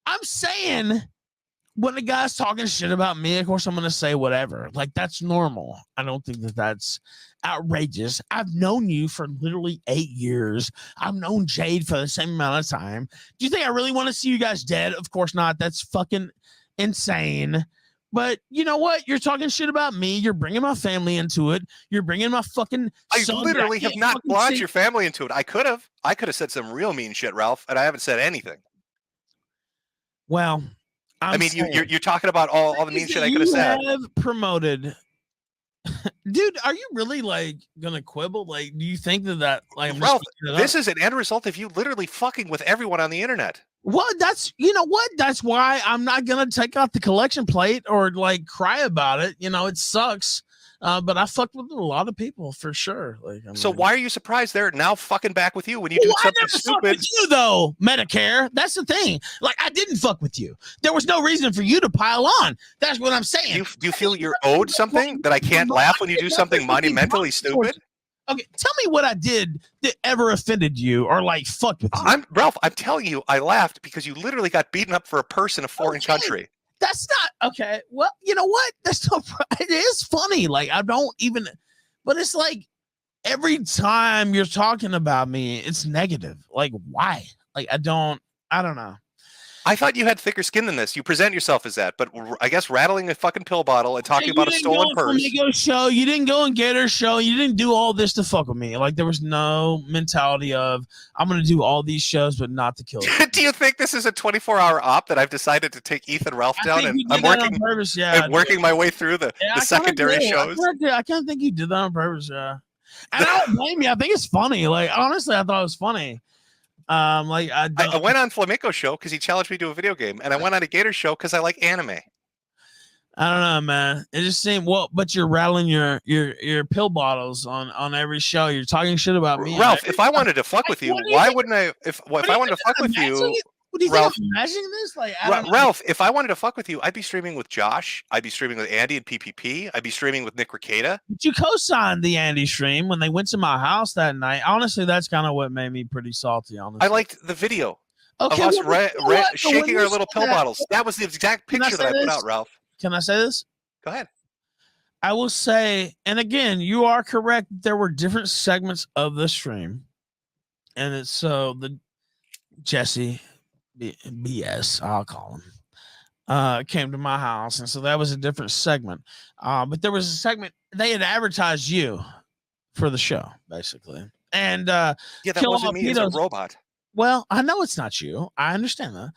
I'm saying when the guy's talking shit about me, of course I'm gonna say whatever. Like, that's normal. I don't think that that's outrageous. I've known you for literally 8 years. I've known Jade for the same amount of time. Do you think I really want to see you guys dead? Of course not. That's fucking insane. But you know what? You're talking shit about me. You're bringing my family into it. You're bringing my fucking. I literally have not brought your family into it. I could have said some real mean shit, Ralph, and I haven't said anything. Well, you're talking about all the mean shit I could have said. You have promoted. Dude, are you really like gonna quibble? Like, do you think that like Ralph, this is an end result of you literally fucking with everyone on the internet? Well, that's that's why I'm not gonna take out the collection plate or like cry about it. It sucks. But I fucked with a lot of people for sure. Like, why are you surprised they're now fucking back with you when you do something stupid? Fuck with you though, Metokur. That's the thing. Like, I didn't fuck with you. There was no reason for you to pile on. That's what I'm saying. Do you feel you're owed something, that I can't laugh when you do something monumentally stupid? Okay, tell me what I did that ever offended you or like fucked with you. Ralph, I'm telling you, I laughed because you literally got beaten up for a purse in a foreign country. That's not okay. Well, you know what? That's not. It is funny. Like, I don't even. But it's like every time you're talking about me, it's negative. Like, why? Like, I don't know. I thought you had thicker skin than this. You present yourself as that, but I guess rattling a fucking pill bottle and talking about a stolen purse. Show. You didn't go and Gator show. You didn't do all this to fuck with me. Like, there was no mentality of I'm going to do all these shows, but not to kill you. Do you think this is a 24-hour op that I've decided to take Ethan Ralph down and I'm working my way through the secondary shows? I kind of think you did that on purpose. Yeah, and I don't blame you. I think it's funny. Like, honestly, I thought it was funny. I went on Flamenco show because he challenged me to a video game, and I went on a Gator show because I like anime. I don't know, man. It just seemed but you're rattling your pill bottles on every show. You're talking shit about me. Ralph, if I wanted to fuck with you, why wouldn't I? If I wanted to fuck with you, what do you think I'm imagining this? Like, Ralph, if I wanted to fuck with you, I'd be streaming with Josh. I'd be streaming with Andy and PPP. I'd be streaming with Nick Ricada. But you co-signed the Andy stream when they went to my house that night. Honestly, that's kind of what made me pretty salty. Honestly, I liked the video of us shaking our little pill bottles. That was the exact picture that I put out, Ralph. Can I say this? Go ahead. I will say, and again, you are correct. There were different segments of the stream, and it's the Jesse BS, I'll call him. came to my house, and so that was a different segment. But there was a segment they had advertised you for the show, basically. And yeah, that wasn't me. It's a robot. Well, I know it's not you. I understand that.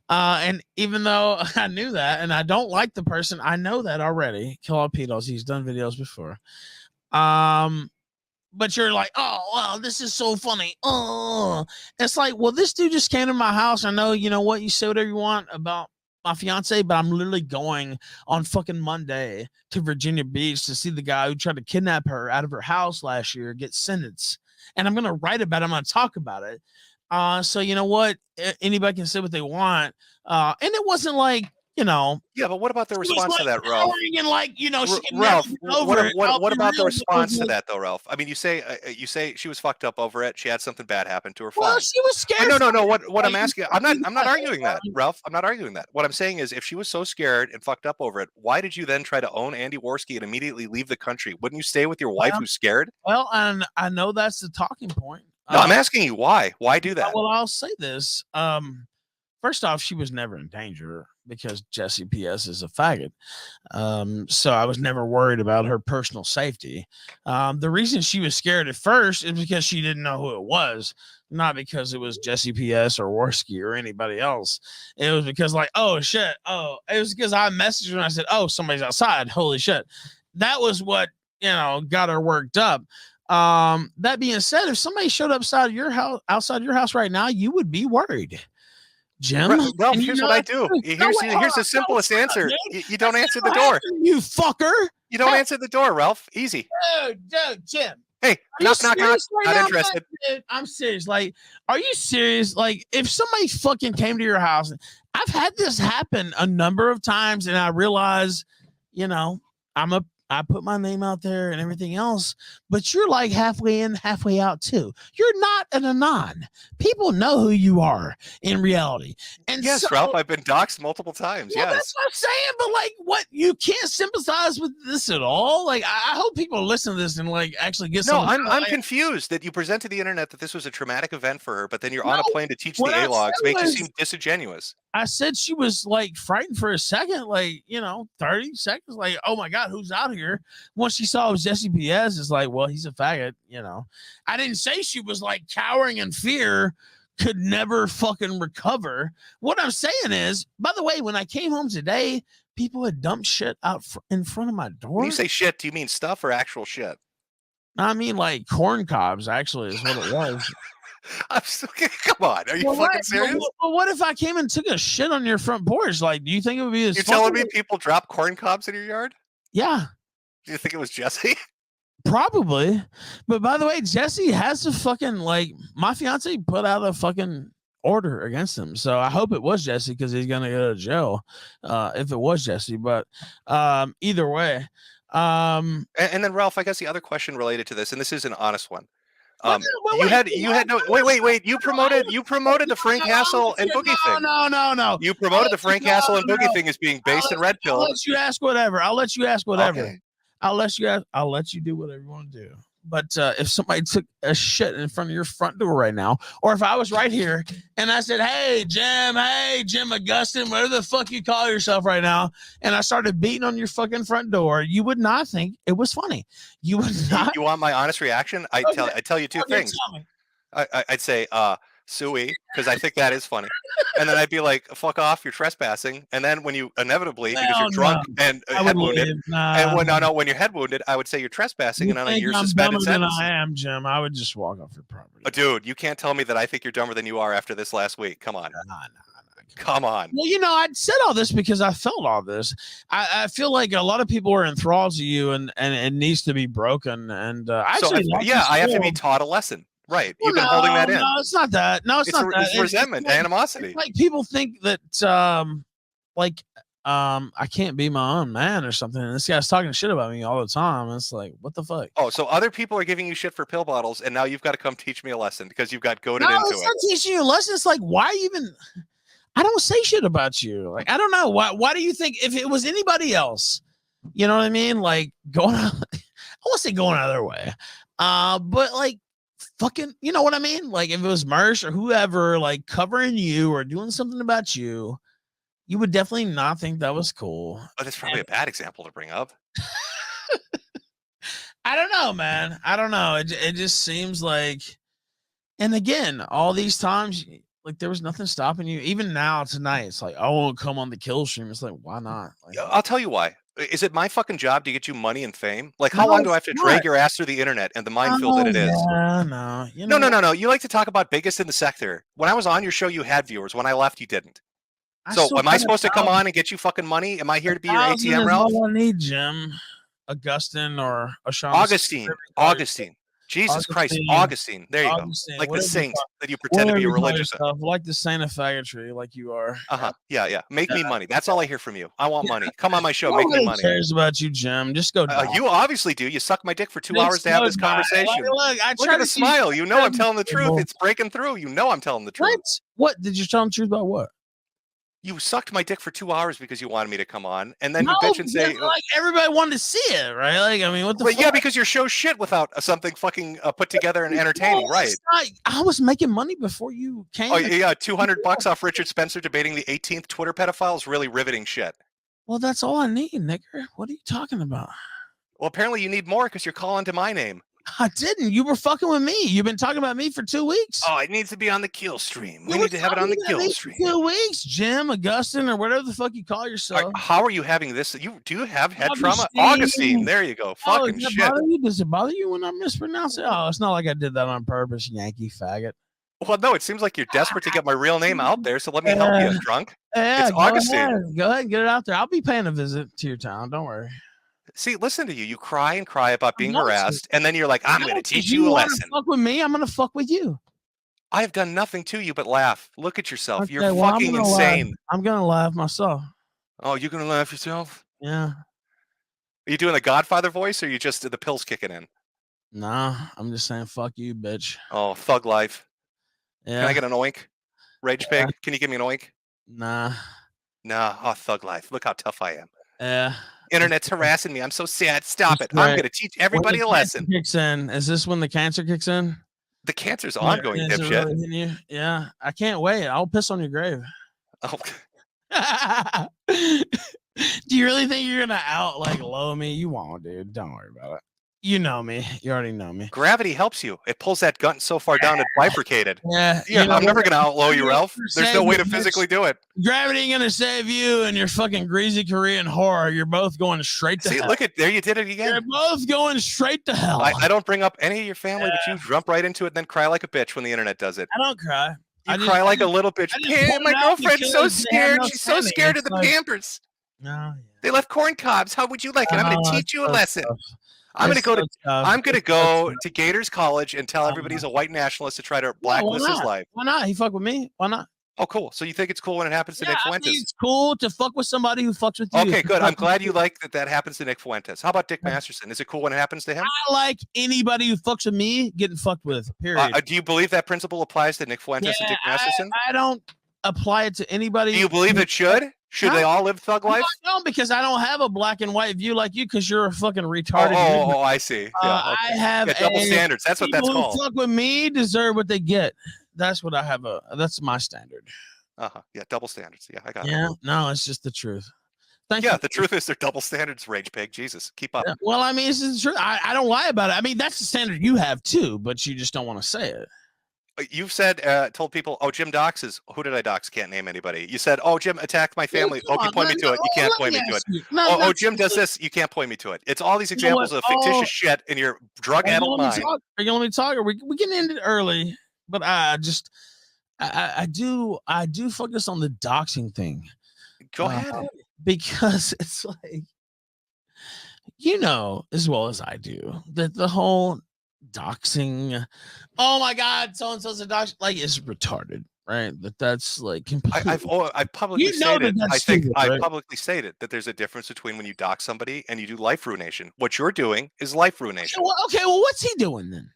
And even though I knew that, and I don't like the person, I know that already. Kill All Pedos. He's done videos before. But you're like, oh, wow, this is so funny. Oh, it's like, well, this dude just came to my house. I know, you know what? You say whatever you want about my fiance, but I'm literally going on fucking Monday to Virginia Beach to see the guy who tried to kidnap her out of her house last year get sentenced. And I'm going to write about it. I'm going to talk about it. So you know what? Anybody can say what they want. And it wasn't like, you know. Yeah, but what about the response to that, Ralph? And like, you know, Ralph, what about the response to that, though, Ralph? I mean, you say she was fucked up over it. She had something bad happen to her. Well, fine. she was scared. No. What I'm asking, I'm not arguing that, Ralph. I'm not arguing that. What I'm saying is, if she was so scared and fucked up over it, why did you then try to own Andy Warski and immediately leave the country? Wouldn't you stay with your wife who's scared? Well, and I know that's the talking point. No, I'm asking you why. Why do that? Well, I'll say this. First off, she was never in danger because Jesse PS is a faggot. So I was never worried about her personal safety. The reason she was scared at first is because she didn't know who it was, not because it was Jesse PS or Warski or anybody else. It was because like, oh shit. Oh, it was because I messaged her and I said, oh, somebody's outside. Holy shit. That was what, you know, got her worked up. That being said, if somebody showed up outside your house right now, you would be worried. Jim, well, here's what I do. Here's the simplest answer. You don't answer the door. You fucker. You don't answer the door, Ralph. Easy. Dude, Jim. Hey, knock. Not interested. Dude, I'm serious. Like, are you serious? Like, if somebody fucking came to your house, I've had this happen a number of times, and I realize, you know, I put my name out there and everything else, but you're like halfway in, halfway out too. You're not an anon. People know who you are in reality. And yes, so, Ralph, I've been doxed multiple times. Well, yes, that's what I'm saying. But like, what, you can't sympathize with this at all? Like, I hope people listen to this and like actually get some. No, I'm confused that you present to the internet that this was a traumatic event for her, but then you're on a plane to teach the A-logs. Makes you seem disingenuous. I said she was like frightened for a second, like, you know, 30 seconds, like, oh my God, who's out here? Once she saw it was Jesse PS, it's like, well, he's a faggot, you know. I didn't say she was like cowering in fear, could never fucking recover. What I'm saying is, by the way, when I came home today, people had dumped shit out in front of my door. When you say shit, do you mean stuff or actual shit? I mean, like corn cobs, actually, is what it was. Come on, are you fucking serious? Well, what if I came and took a shit on your front porch? Like, do you think it would be as? You're telling me people drop corn cobs in your yard? Yeah. Do you think it was Jesse? Probably. But by the way, Jesse has to fucking, like, my fiance put out a fucking order against him. So I hope it was Jesse because he's gonna go to jail if it was Jesse. But either way. And then Ralph, I guess the other question related to this, and this is an honest one. You had no wait. You promoted the Frank Castle and Boogie thing. No. You promoted the Frank Castle and Boogie thing as being based in Red Pill. I'll let you ask whatever. Okay. I'll let you do whatever you want to do. But if somebody took a shit in front of your front door right now, or if I was right here and I said, hey, Jim Augustine, whatever the fuck you call yourself right now, and I started beating on your fucking front door, you would not think it was funny. You would not. You want my honest reaction? I tell you two things. I'd say, Sueyyyy, because I think that is funny. And then I'd be like, fuck off, you're trespassing. And then when you inevitably, because you're drunk and head wounded, and when you're head wounded, I would say you're trespassing, and on a year's suspended sentence. I am, Jim. I would just walk off your property. Dude, you can't tell me that I think you're dumber than you are after this last week. Come on. No. Come on. Well, you know, I said all this because I felt all this. I feel like a lot of people are enthralled to you, and it needs to be broken. And I have to be taught a lesson. Right. You've been holding that in. No, it's not that. No, it's not that. It's resentment, animosity. Like people think that I can't be my own man or something. And this guy's talking shit about me all the time. It's like, what the fuck? Oh, so other people are giving you shit for pill bottles, and now you've got to come teach me a lesson because you've got goaded into it. No, it's not teaching you a lesson. It's like, why even? I don't say shit about you. Like, I don't know. Why do you think if it was anybody else, you know what I mean? Like going, I won't say going out of their way. But like, fucking, you know what I mean? Like if it was Mersh or whoever, like covering you or doing something about you, You would definitely not think that was cool. But it's probably a bad example to bring up. I don't know, man. I don't know. It just seems like, and again, all these times, like there was nothing stopping you. Even now, tonight, it's like, I won't come on the kill stream. It's like, why not? Like, I'll tell you why. Is it my fucking job to get you money and fame? Like, how long do I have to drag your ass through the internet and the minefield that it is? No. No. You like to talk about biggest in the sector. When I was on your show, you had viewers. When I left, you didn't. So am I supposed to come on and get you fucking money? Am I here to be your ATM, Ralph? I need Jim, Augustine, or Augustine. Jesus Christ, Augustine. There you go. Like the saint that you pretend to be religious of. Like the saint of faggotry, like you are. Yeah. Make me money. That's all I hear from you. I want money. Come on my show. Make me money. Who cares about you, Jim? Just go. You obviously do. You suck my dick for 2 hours to have this conversation. Look at the smile. You know I'm telling the truth. It's breaking through. You know I'm telling the truth. What? Did you tell the truth about what? You sucked my dick for 2 hours because you wanted me to come on, and then you bitch and say, like everybody wanted to see it, right? Like, I mean, what the fuck? Yeah, because your show's shit without something fucking put together and entertaining, right? I was making money before you came. Oh, yeah, $200 off Richard Spencer debating the 18th Twitter pedophile is really riveting shit. Well, that's all I need, nigger. What are you talking about? Well, apparently you need more because you're calling to my name. I didn't. You were fucking with me. You've been talking about me for 2 weeks. Oh, it needs to be on the kill stream. We need to have it on the kill stream. 2 weeks, Jim, Augustine, or whatever the fuck you call yourself. How are you having this? Do you have head trauma? Augustine. There you go. Fucking shit. Does it bother you when I mispronounce it? Oh, it's not like I did that on purpose, Yankee faggot. Well, no, it seems like you're desperate to get my real name out there, so let me help you, drunk. Yeah, it's Augustine. Go ahead and get it out there. I'll be paying a visit to your town. Don't worry. See, listen to you. You cry and cry about being harassed, and then you're like, I'm going to teach you a lesson. Fuck with me, I'm going to fuck with you. I have done nothing to you but laugh. Look at yourself. Okay, you're fucking insane. I'm going to laugh myself. Oh, you're going to laugh yourself? Yeah. Are you doing the Godfather voice, or are you just the pills kicking in? Nah, I'm just saying, fuck you, bitch. Oh, thug life. Yeah. Can I get an oink? Rage pig, can you give me an oink? Nah. Oh, thug life. Look how tough I am. Yeah. Internet's harassing me. I'm so sad. Stop it. I'm going to teach everybody a lesson. Kicks in. Is this when the cancer kicks in? The cancer's ongoing, dipshit. Really yeah. I can't wait. I'll piss on your grave. Oh. Do you really think you're going to low me? You won't, dude. Don't worry about it. You know me. You already know me. Gravity helps you. It pulls that gun so far down it's bifurcated. Yeah. I'm never going to outlaw you, Ralph. There's no way to physically do it. Gravity ain't going to save you and your fucking greasy Korean horror. You're both going straight to hell. Look at there. You did it again. You're both going straight to hell. I don't bring up any of your family, but you jump right into it and then cry like a bitch when the internet does it. I don't cry. You cry like a little bitch. My girlfriend's so scared. She's so scared of the Pampers. No. They left corn cobs. How would you like it? I'm going to teach you a lesson. I'm going to go to Gators College and tell everybody he's a white nationalist to try to blacklist his life. Why not? He fuck with me. Why not? Oh, cool. So you think it's cool when it happens to Nick Fuentes? I think it's cool to fuck with somebody who fucks with you. Okay, good. I'm glad you like that happens to Nick Fuentes. How about Dick Masterson? Is it cool when it happens to him? I like anybody who fucks with me getting fucked with, period. Do you believe that principle applies to Nick Fuentes and Dick Masterson? I don't apply it to anybody. Do you believe it should? Should they all live thug life? No, because I don't have a black and white view like you because you're a fucking retarded. Oh, I see. Yeah, okay. I have double standards. That's what that's called. People who fuck with me deserve what they get. That's what I have. That's my standard. Yeah, double standards. Yeah, I got it. Yeah, no, it's just the truth. Thank you. The truth is they're double standards, Rage Pig. Jesus, keep up. Yeah, well, I mean, this is true. I don't lie about it. I mean, that's the standard you have too, but you just don't want to say it. You've said, told people, oh, Jim doxes. Who did I dox? Can't name anybody. You said, oh, Jim attacked my family. You point me to it. You can't point me to it. Oh, Jim does this. You can't point me to it. It's all these examples of fictitious shit in your drug-addled mind. Are you going to let me talk? Or we can end it early, but I do focus on the doxing thing. Go ahead. Because it's like, you know, as well as I do, that the whole doxing, oh my God, so and so's a dox, like, it's retarded, right? That's like completely. I've publicly stated. I publicly stated that there's a difference between when you dox somebody and you do life ruination. What you're doing is life ruination. Okay, well, what's he doing then?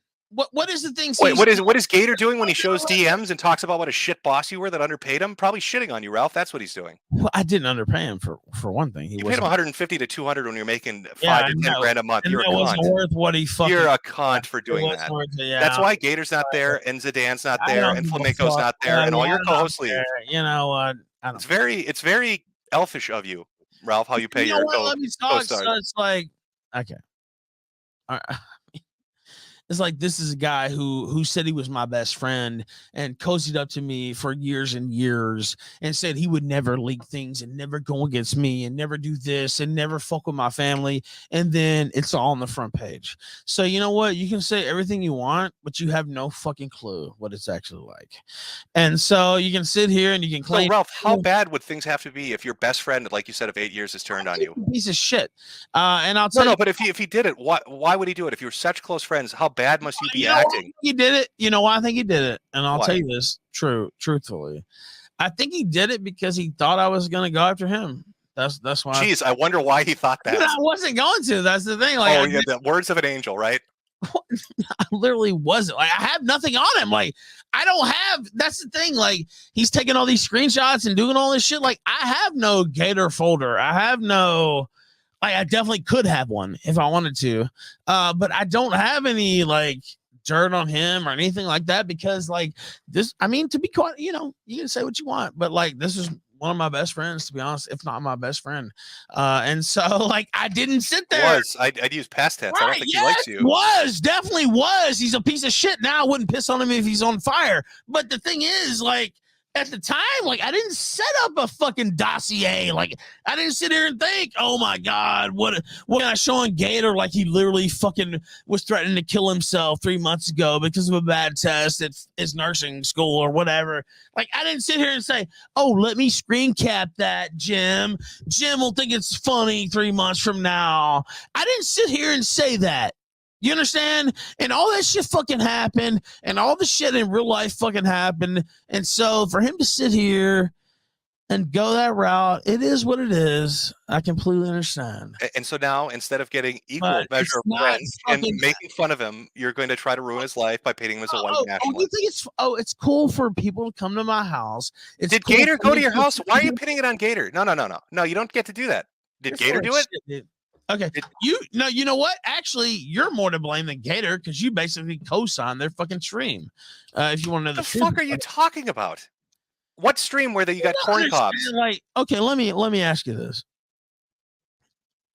What is the thing? Wait, what is Gator doing when he shows DMs and talks about what a shit boss you were that underpaid him? Probably shitting on you, Ralph. That's what he's doing. Well, I didn't underpay him for one thing. You paid him 150 to 200 when you're making 5 to 10 grand a month. You're a cunt. Worth what he fucking. You're a cunt for doing that. That's why Gator's not there, and Zidan's not there, and Flamenco's not there, and all your co-hosts leave. You know, It's very elfish of you, Ralph, how you pay your co-stars. So it's like, okay. All right. It's like, this is a guy who said he was my best friend and cozied up to me for years and years and said he would never leak things and never go against me and never do this and never fuck with my family. And then it's all on the front page. So you know what? You can say everything you want, but you have no fucking clue what it's actually like. And so you can sit here and you can claim. So Ralph, how bad would things have to be if your best friend, like you said, of 8 years has turned on you? Piece of shit. And I'll tell you. No, but if he did it, why would he do it? If you're such close friends, how bad must you be acting? He did it. You know why I think he did it? And I'll tell you this truthfully. I think he did it because he thought I was going to go after him. That's why. Jeez, I wonder why he thought that. I wasn't going to. That's the thing. Like, the words of an angel, right? I literally wasn't. Like, I have nothing on him. Like, I don't have. That's the thing. Like, he's taking all these screenshots and doing all this shit. Like, I have no Gator folder. I have no. Like, I definitely could have one if I wanted to, but I don't have any like dirt on him or anything like that because like this. I mean, to be quite, you can say what you want, but like this is one of my best friends, to be honest, if not my best friend. And so like I didn't sit there. I'd use past tense. Right, I don't think he likes you. Definitely was. He's a piece of shit. Now I wouldn't piss on him if he's on fire. But the thing is, like, at the time, like, I didn't set up a fucking dossier. Like, I didn't sit here and think, oh my God, what can I show on Gator? Like, he literally fucking was threatening to kill himself 3 months ago because of a bad test at his nursing school or whatever. Like, I didn't sit here and say, oh, let me screen cap that, Jim. Jim will think it's funny 3 months from now. I didn't sit here and say that. You understand? And all that shit fucking happened, and all the shit in real life fucking happened. And so for him to sit here and go that route, it is what it is. I completely understand. And so now, instead of getting equal measure of friends and making fun of him, you're going to try to ruin his life by painting him as a white nationalist. You think it's cool for people to come to my house? Did Gator go to your house? Why are you pinning it on Gator? No, you don't get to do that. Did Gator do it? Shit, okay, you know what? Actually, you're more to blame than Gator because you basically co-signed their fucking stream. If you want to know the fuck are you talking about? What stream where you got corn cobs? Like, okay, let me ask you this.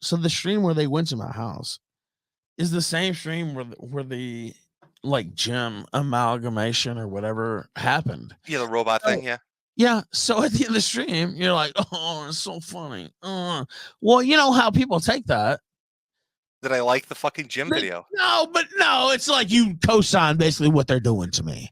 So the stream where they went to my house is the same stream where the like Jim amalgamation or whatever happened. Yeah, the robot thing. Yeah. Yeah, so at the end of the stream, you're like, oh, it's so funny. Well, you know how people take that. Did I like the fucking Jim video? No, it's like you co-sign basically what they're doing to me.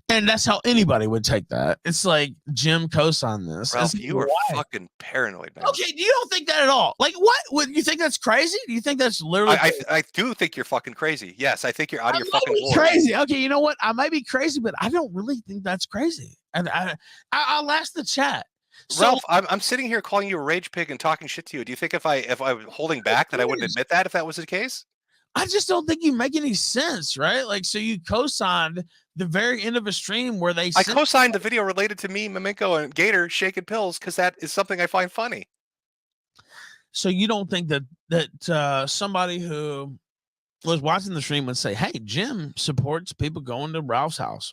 And that's how anybody would take that. It's like Jim co-signed this. Ralph, you are fucking paranoid, man. Okay, you don't think that at all. Like, what? Would you think that's crazy? Do you think that's literally I do think you're fucking crazy. Yes, I think you're out of your fucking world. Crazy. Okay, you know what? I might be crazy, but I don't really think that's crazy. And I'll ask the chat. So, Ralph, I'm sitting here calling you a rage pig and talking shit to you. Do you think if I was holding back that I wouldn't admit that if that was the case? I just don't think you make any sense, right? Like, so you co-signed the very end of a stream where they I co-signed the video related to me, Flamenco, and Gator shaking pills because that is something I find funny. So you don't think that somebody who was watching the stream would say, hey, Jim supports people going to Ralph's house?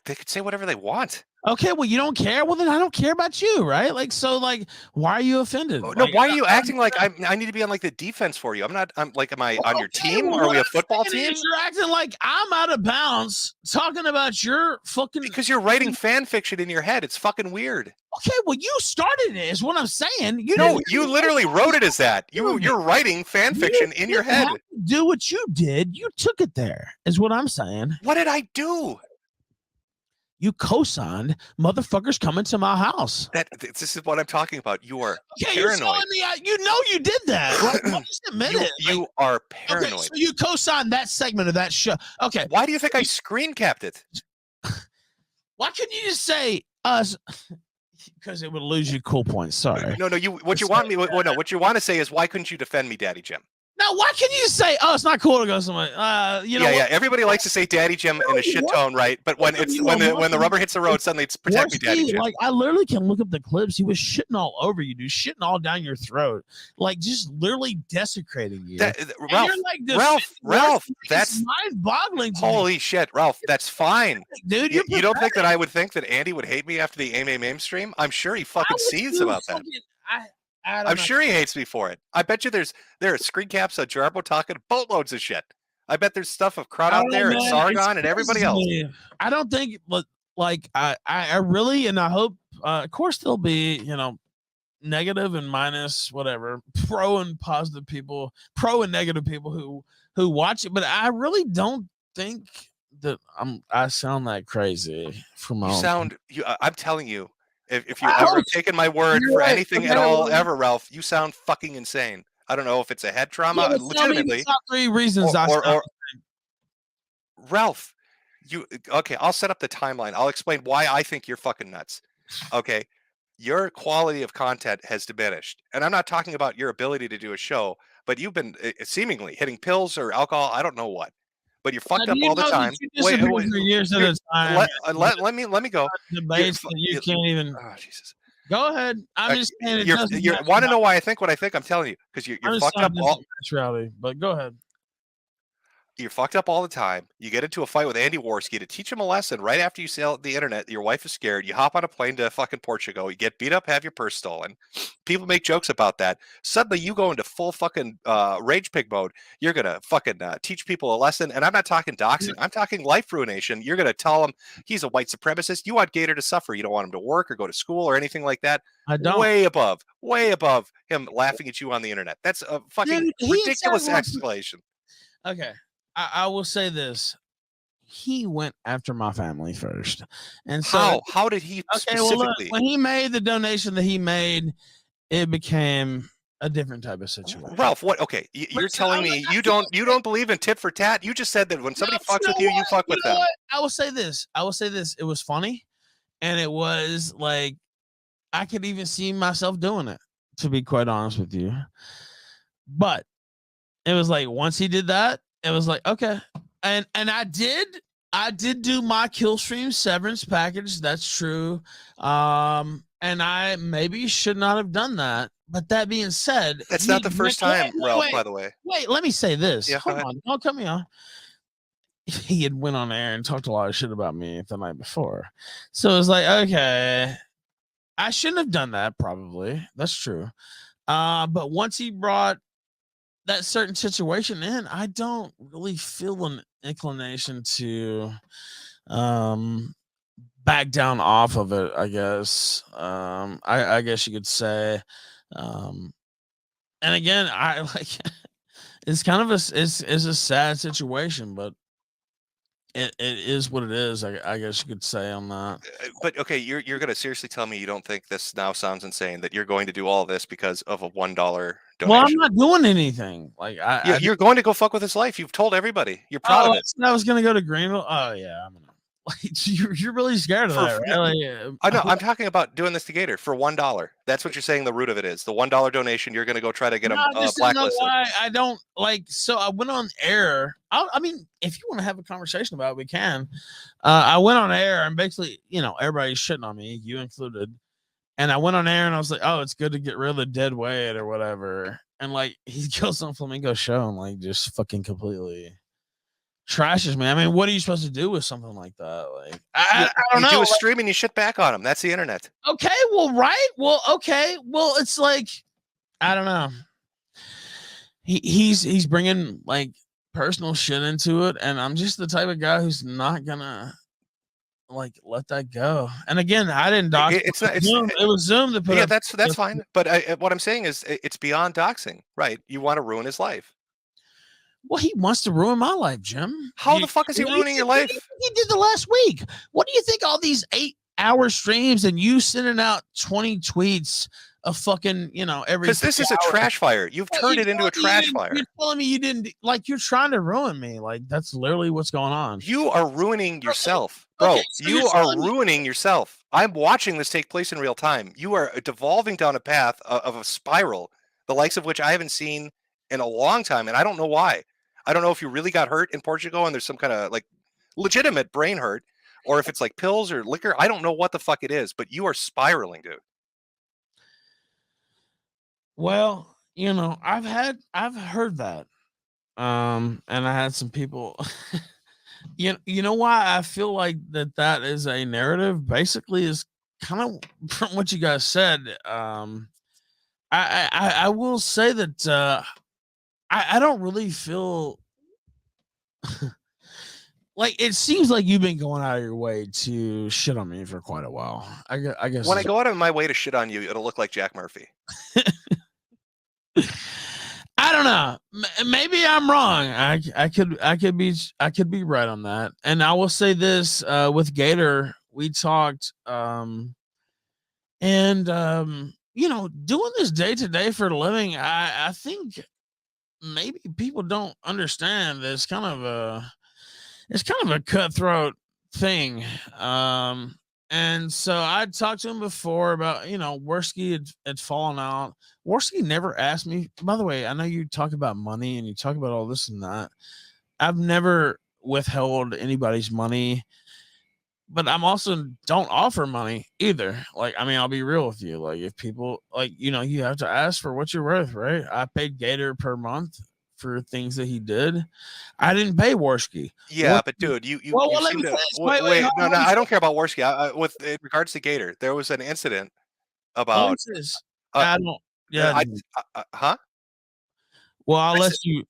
They could say whatever they want. Okay, well, you don't care. Well, then I don't care about you, right? Like, so, like, why are you offended? No, why are you acting like I need to be on like the defense for you? I'm not. I'm like, am I on your team? Well, are we a football team? You're acting like I'm out of bounds talking about your fucking. Because you're writing fan fiction in your head. It's fucking weird. Okay, well, you started it, is what I'm saying. You literally wrote it as that. You're writing fan fiction in your head. Do what you did. You took it there, is what I'm saying. What did I do? You co-signed motherfuckers coming to my house. This is what I'm talking about. You are paranoid. You're telling me you did that. Right? Just admit it. You are paranoid. Okay, so you co-signed that segment of that show. Okay. Why do you think I screen capped it? Why couldn't you just say us? Because it would lose you cool points. Sorry. No. What you want to say is why couldn't you defend me, Daddy Jim? Now, why can you say, "Oh, it's not cool to go somewhere"? You know, yeah. Everybody likes to say "Daddy Jim" in a shit tone, right? But when the rubber hits the road, suddenly it's "Protect me, Daddy Jim." Like, I literally can look up the clips. He was shitting all over you, dude. Shitting all down your throat, like just literally desecrating you. Ralph, that's mind-boggling. Holy shit, Ralph, that's fine, dude. You don't think that I would think that Andy would hate me after the AIM stream? I'm sure he fucking seethes about that. I'm sure he hates me for it. I bet you there are screen caps of Jarbo talking boatloads of shit. I bet there's stuff of Crowd out there and Sargon and everybody else. I don't think, like, I really, and I hope, of course, there'll be, you know, negative and minus, whatever, pro and positive people, pro and negative people who watch it, but I really don't think that I sound that crazy from my I'm telling you. If you ever taken my word for anything at all, ever, Ralph, you sound fucking insane. I don't know if it's a head trauma, legitimately. Top 3 reasons Ralph, okay? I'll set up the timeline. I'll explain why I think you're fucking nuts. Okay, your quality of content has diminished, and I'm not talking about your ability to do a show, but you've been seemingly hitting pills or alcohol. I don't know what. But you're fucked up all the time. Wait, for years at a time. Let me go. Debates that you can't even. Oh, Jesus. Go ahead. I'm just saying. You want to know why I think what I think? I'm telling you, because you're fucked up all. But go ahead. You're fucked up all the time. You get into a fight with Andy Warski to teach him a lesson right after you sell the internet. Your wife is scared. You hop on a plane to fucking Portugal. You get beat up, have your purse stolen. People make jokes about that. Suddenly you go into full fucking rage pig mode. You're going to fucking teach people a lesson. And I'm not talking doxing. I'm talking life ruination. You're going to tell him he's a white supremacist. You want Gator to suffer. You don't want him to work or go to school or anything like that. I don't. Way above him laughing at you on the internet. That's a fucking ridiculous escalation. Okay. I will say this. He went after my family first. And so how did he specifically? Well, look, when he made the donation that he made, it became a different type of situation. Ralph, what? Okay, you're telling me you don't believe in tit for tat? You just said that when somebody fucks with you, you fuck with them. I will say this. It was funny, and it was like I could even see myself doing it, to be quite honest with you. But it was like once he did that, it was like, okay. And I did do my kill stream severance package. That's true. And I maybe should not have done that. But that being said, that's not the first time, Ralph, by the way. Wait, let me say this. Yeah, hold on. Don't cut me off. He had went on air and talked a lot of shit about me the night before. So it was like, okay, I shouldn't have done that, probably. That's true. But once he brought that certain situation in, I don't really feel an inclination to back down off of it, I guess. I guess you could say. And again, I like it's kind of it's a sad situation, but it is what it is. I guess you could say on that. But okay, you're gonna seriously tell me you don't think this now sounds insane that you're going to do all this because of a $1 donation? Well, I'm not doing anything. Like you're going to go fuck with his life. You've told everybody. You're proud of it. I was gonna go to Greenville. Oh yeah, I'm gonna. Like, you're really scared of that, right? Like, I know. I'm talking about doing this to Gator for $1. That's what you're saying. The root of it is the $1 donation. You're going to go try to get him blacklisted. Why I don't like. So I went on air. I mean, if you want to have a conversation about it, we can. I went on air and basically, you know, everybody's shitting on me, you included. And I went on air and I was like, oh, it's good to get rid of the dead weight or whatever. And like he goes on Flamenco show and like just fucking completely trashes me. I mean, what are you supposed to do with something like that? Like, I don't know. You do a stream and you shit back on him. That's the internet. Okay, well, right. Well, okay. Well, it's like, I don't know. He's bringing like personal shit into it, and I'm just the type of guy who's not gonna like let that go. And again, I didn't dox. It was Zoom that put. Yeah, that's fine. But what I'm saying is, it's beyond doxing, right? You want to ruin his life. Well, he wants to ruin my life, Jim. How the fuck is he ruining your life? He did the last week. What do you think all these 8-hour streams and you sending out 20 tweets of fucking, you know, every because this is a trash fire. You've turned it into a trash fire. You're telling me you didn't, like, you're trying to ruin me. Like, that's literally what's going on. You are ruining yourself, bro. Okay, so you are ruining yourself. I'm watching this take place in real time. You are devolving down a path of a spiral, the likes of which I haven't seen in a long time, and I don't know why. I don't know if you really got hurt in Portugal and there's some kind of like legitimate brain hurt, or if it's like pills or liquor. I don't know what the fuck it is, but you are spiraling, dude. Well, I've heard that. And I had some people you know why I feel like that is a narrative basically is kind of from what you guys said. I will say that I don't really feel like it seems like you've been going out of your way to shit on me for quite a while. I guess when I go out of my way to shit on you, it'll look like Jack Murphy. I don't know. Maybe I'm wrong. I could be right on that. And I will say this: with Gator, we talked, doing this day to day for a living. I think maybe people don't understand that it's kind of a cutthroat thing. And so I talked to him before about, Warski had fallen out. Warski never asked me. By the way, I know you talk about money and you talk about all this and that. I've never withheld anybody's money, but I'm also don't offer money either. Like, I mean, I'll be real with you. Like, if people you have to ask for what you're worth, right? I paid Gator per month for things that he did. I didn't pay Warski. Yeah, but dude, you seem to wait. No, I don't care about Warski. With in regards to Gator, there was an incident about. I don't. Yeah. Huh? Well, I'll let you.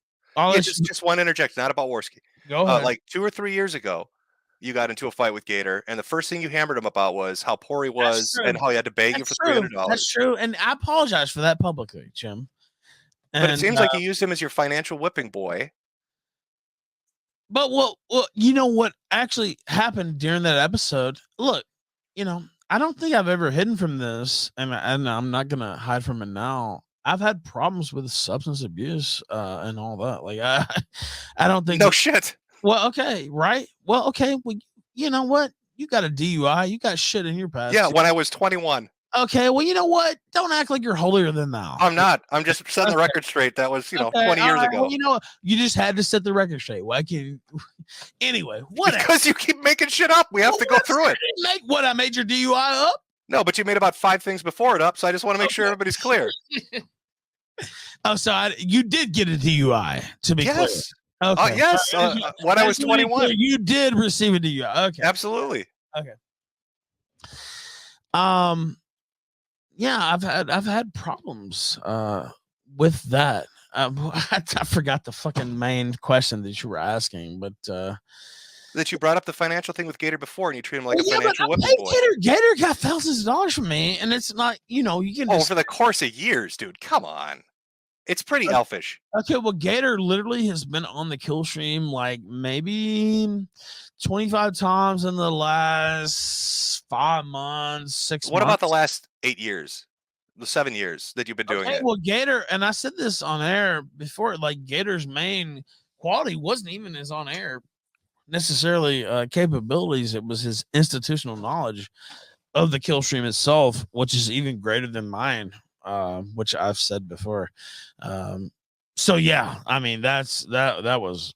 Just one interject, not about Warski. Go ahead. Like 2 or 3 years ago, you got into a fight with Gator, and the first thing you hammered him about was how poor he was and how he had to beg you for $300. That's true, and I apologize for that publicly, Jim. But it seems like you used him as your financial whipping boy. But well, you know what actually happened during that episode? Look, I don't think I've ever hidden from this, and I'm not gonna hide from it now. I've had problems with substance abuse and all that. Like I don't think shit. Well, okay, right? Well, okay. Well, you know what? You got a DUI. You got shit in your past. Yeah, when I was 21. Okay, well, you know what? Don't act like you're holier than thou. I'm not. I'm just setting the record straight. That was, 20 years ago. Well, you just had to set the record straight. Why can't you? Anyway, whatever. Because you keep making shit up. We have to go through it. I made your DUI up? No, but you made about 5 things before it up, so I just want to make sure everybody's clear. Oh, so you did get a DUI, to be clear. Okay. Yes. When I was 21. You did receive a DUI. Okay. Absolutely. Okay. Yeah, I've had problems with that. I forgot the fucking main question that you were asking, but that you brought up the financial thing with Gator before, and you treat him like a financial whipping boy. Gator got thousands of dollars from me, and it's not, you can. Over the course of years, dude. Come on, it's pretty elfish. Okay, well, Gator literally has been on the kill stream like maybe 25 times in the last 5 months, 6 months. What about the last 8 years? The 7 years that you've been doing it? Well, Gator, and I said this on air before, like Gator's main quality wasn't even his on air necessarily capabilities. It was his institutional knowledge of the kill stream itself, which is even greater than mine, which I've said before. So yeah, I mean, that was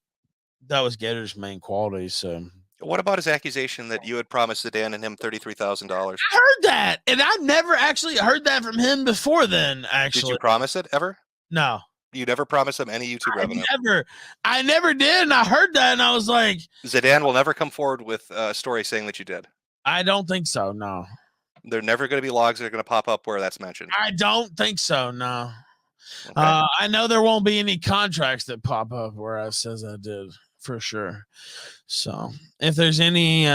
Gator's main quality. So what about his accusation that you had promised Zidan and him $33,000? I heard that, and I never actually heard that from him before then. Actually, did you promise it ever? No. You never promised him any YouTube revenue? I never did, and I heard that, and I was like, Zidan will never come forward with a story saying that you did. I don't think so. No. There are never going to be logs that are going to pop up where that's mentioned. I don't think so. No. Okay. I know there won't be any contracts that pop up where it says I did, for sure. So if there's any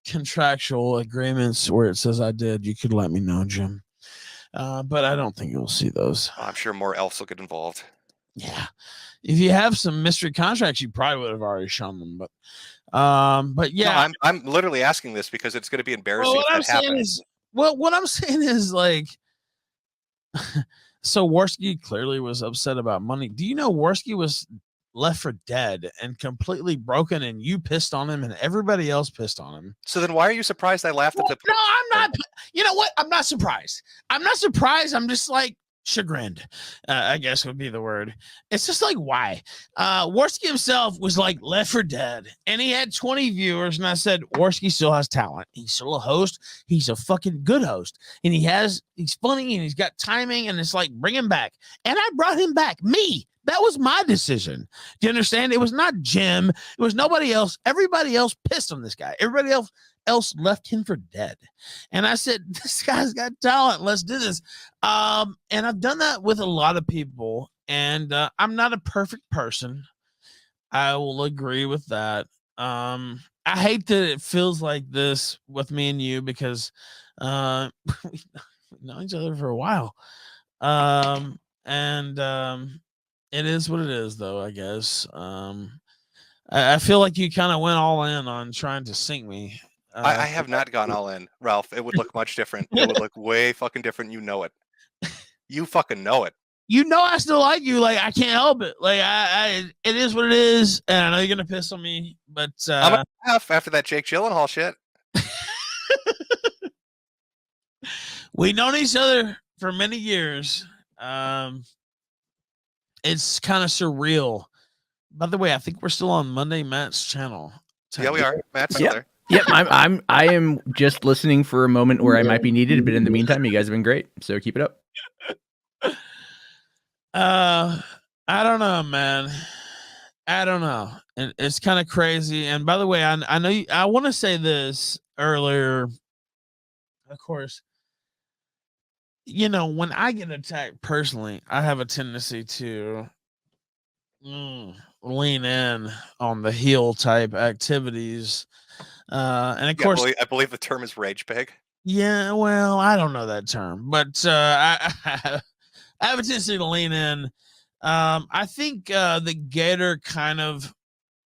contractual agreements where it says I did, you could let me know, Jim. But I don't think you'll see those. I'm sure more elves will get involved. Yeah. If you have some mystery contracts, you probably would have already shown them. But yeah. No, I'm literally asking this because it's going to be embarrassing if that happens. What I'm saying is, like, so Warski clearly was upset about money. Do you know Warski was left for dead and completely broken, and you pissed on him and everybody else pissed on him? So then why are you surprised I laughed at the... No, I'm not. You know what? I'm not surprised. I'm just like, chagrined, I guess would be the word. It's just like, why? Warski himself was like Left for Dead, and he had 20 viewers, and I said, Warski still has talent. He's still a host. He's a fucking good host, and he's funny, and he's got timing, and it's like, bring him back. And I brought him back. Me. That was my decision. Do you understand? It was not Jim. It was nobody else. Everybody else pissed on this guy. Everybody else left him for dead. And I said, this guy's got talent. Let's do this. And I've done that with a lot of people. And I'm not a perfect person. I will agree with that. I hate that it feels like this with me and you because we've known each other for a while. It is what it is, though, I guess. I feel like you kind of went all in on trying to sink me. I have not gone all in, Ralph. It would look much different. It would look way fucking different. You know it. You fucking know it. You know I still like you. Like, I can't help it. Like, it is what it is, and I know you're gonna piss on me, but I'm a laugh after that Jake Gyllenhaal shit. We've known each other for many years. It's kind of surreal. By the way, I think we're still on Monday Matt's channel. Yeah, we are. Matt's still there. Yep, I am just listening for a moment where I might be needed, but in the meantime, you guys have been great. So keep it up. I don't know, man. I don't know. And it's kind of crazy. And by the way, I know I want to say this earlier. Of course, you know, when I get attacked personally, I have a tendency to lean in on the heel type activities. And of course, I believe the term is rage pig. Yeah, well, I don't know that term, but I have a tendency to lean in. I think the Gator kind of,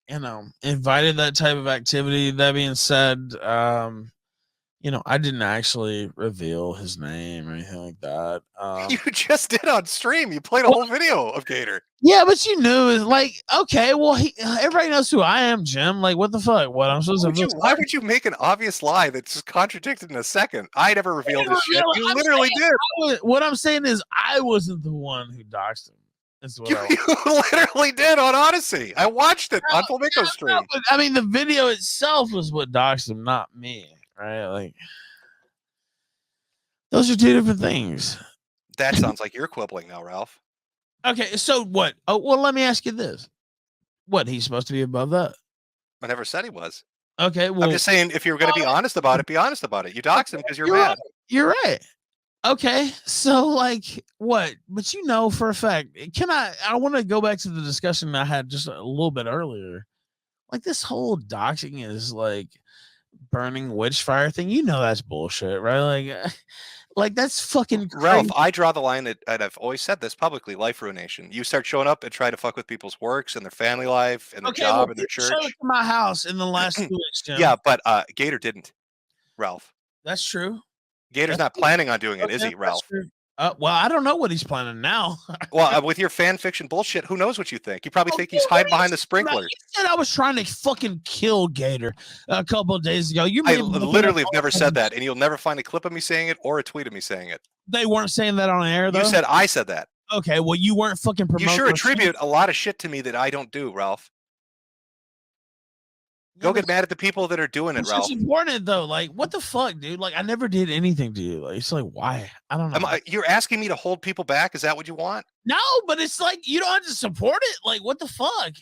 invited that type of activity. That being said, I didn't actually reveal his name or anything like that. You just did on stream. You played a whole video of Gator. Yeah, but you knew is like, okay, well, everybody knows who I am, Jim. Like, what the fuck? What I'm supposed to? Why would you make an obvious lie that's contradicted in a second? I never revealed this shit. You literally did. What I'm saying is, I wasn't the one who doxed him. That's what you literally did on Odyssey. I watched it on Flamenco stream. But, I mean, the video itself was what doxed him, not me. Right? Like, those are two different things. That sounds like you're quibbling now, Ralph. Okay, so what? Oh, well, let me ask you this. What, he's supposed to be above that? I never said he was. Okay, well, I'm just saying, if you're going to be honest about it, be honest about it. You doxed him because you're mad. Right. You're right. Okay, so like what? But for a fact, I want to go back to the discussion I had just a little bit earlier. Like, this whole doxing is like burning witch fire thing. That's bullshit, right? Like that's fucking crazy. Ralph, I draw the line at, and I've always said this publicly, life ruination. You start showing up and try to fuck with people's works and their family life and their job and their church. Showed up to my house in the last 2 weeks, Jim. Yeah, but Gator didn't, Ralph. That's true. Gator's not planning on doing it, is he, Ralph? Well, I don't know what he's planning now. Well, with your fan fiction bullshit, who knows what you think? You probably think he's hiding behind the sprinkler. You said I was trying to fucking kill Gator a couple of days ago. I literally have never said that, and you'll never find a clip of me saying it or a tweet of me saying it. They weren't saying that on air, though? You said I said that. Okay, well, you weren't fucking promoting. You sure attribute a lot of shit to me that I don't do, Ralph. Go get mad at the people that are doing it, Ralph. It's important, though. Like, what the fuck, dude? Like, I never did anything to you. Like, it's like, why? I don't know. You're asking me to hold people back? Is that what you want? No, but it's like, you don't have to support it. Like, what the fuck?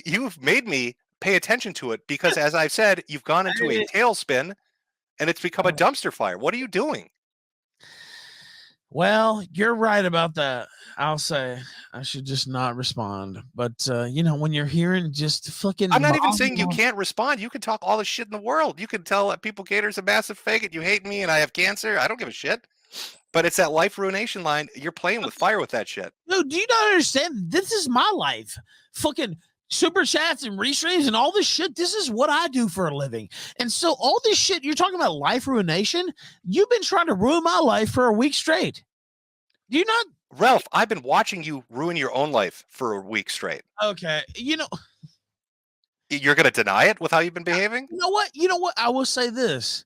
You've made me pay attention to it because, as I've said, you've gone into a tailspin and it's become a dumpster fire. What are you doing? Well, you're right about that. I'll say I should just not respond. But, when you're hearing just fucking... I'm not even saying you can't respond. You can talk all the shit in the world. You can tell people Gator's a massive faggot. You hate me and I have cancer. I don't give a shit. But it's that life ruination line. You're playing with fire with that shit. No, do you not understand? This is my life. Fucking super chats and restreams and all this shit. This is what I do for a living. And so all this shit, you're talking about life ruination. You've been trying to ruin my life for a week straight. Do you not? Ralph, I've been watching you ruin your own life for a week straight. Okay. You're going to deny it with how you've been behaving? You know what? I will say this.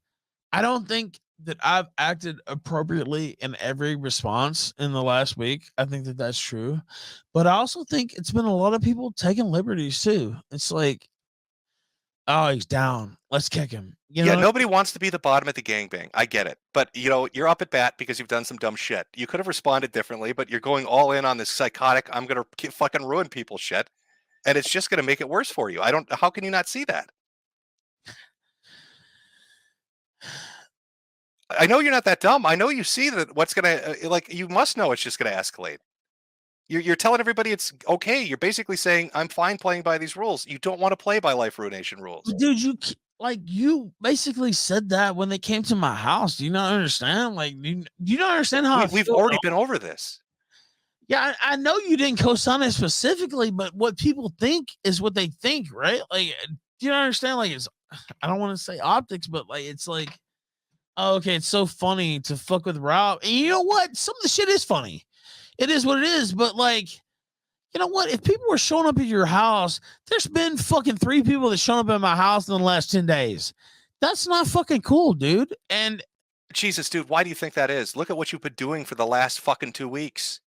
I don't think that I've acted appropriately in every response in the last week. I think that that's true, but I also think it's been a lot of people taking liberties too. It's like, oh, he's down, let's kick him. You know, nobody wants to be the bottom at the gangbang. I get it, but you're up at bat because you've done some dumb shit. You could have responded differently, but you're going all in on this psychotic, I'm gonna fucking ruin people shit, and it's just gonna make it worse for you. How can you not see that? I know you're not that dumb. I know you see that what's gonna you must know it's just gonna escalate. You're telling everybody it's okay. You're basically saying I'm fine playing by these rules. You don't want to play by life ruination rules, dude. You basically said that when they came to my house. Do you not understand? Like, do you not understand how we've already been over this? Yeah, I know you didn't co-sign it specifically, but what people think is what they think, right? Like, do you understand? Like, I don't want to say optics, but like, it's like, oh, okay, it's so funny to fuck with Rob. And you know what? Some of the shit is funny. It is what it is. But like, you know what? If people were showing up at your house, there's been fucking 3 people that shown up at my house in the last 10 days. That's not fucking cool, dude. And Jesus, dude, why do you think that is? Look at what you've been doing for the last fucking 2 weeks.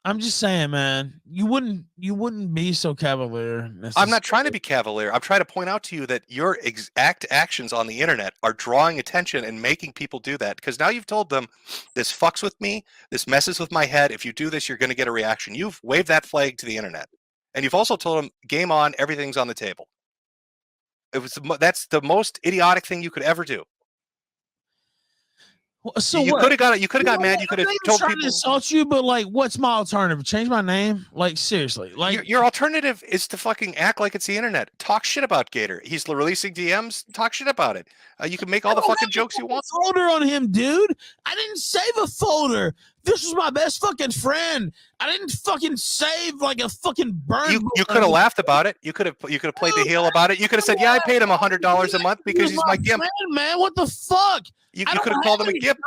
I'm just saying, man, you wouldn't be so cavalier. I'm not trying to be cavalier. I'm trying to point out to you that your exact actions on the internet are drawing attention and making people do that. Because now you've told them, this fucks with me, this messes with my head. If you do this, you're going to get a reaction. You've waved that flag to the internet. And you've also told them, game on, everything's on the table. That's the most idiotic thing you could ever do. So you could have got it. You could have got mad. You could have told people to insult you, but like, what's my alternative? Change my name? Like, seriously? Like, your alternative is to fucking act like it's the internet. Talk shit about Gator. He's releasing DMs. Talk shit about it. You can make all the fucking jokes you want. Folder on him, dude. I didn't save a folder. This was my best fucking friend. I didn't fucking save like a fucking burn. You could have laughed about it. You could have played the heel about it. You could have said, "Yeah, I paid him $100 a month because he's my gimp." Man, what the fuck? You could have called him a gimp.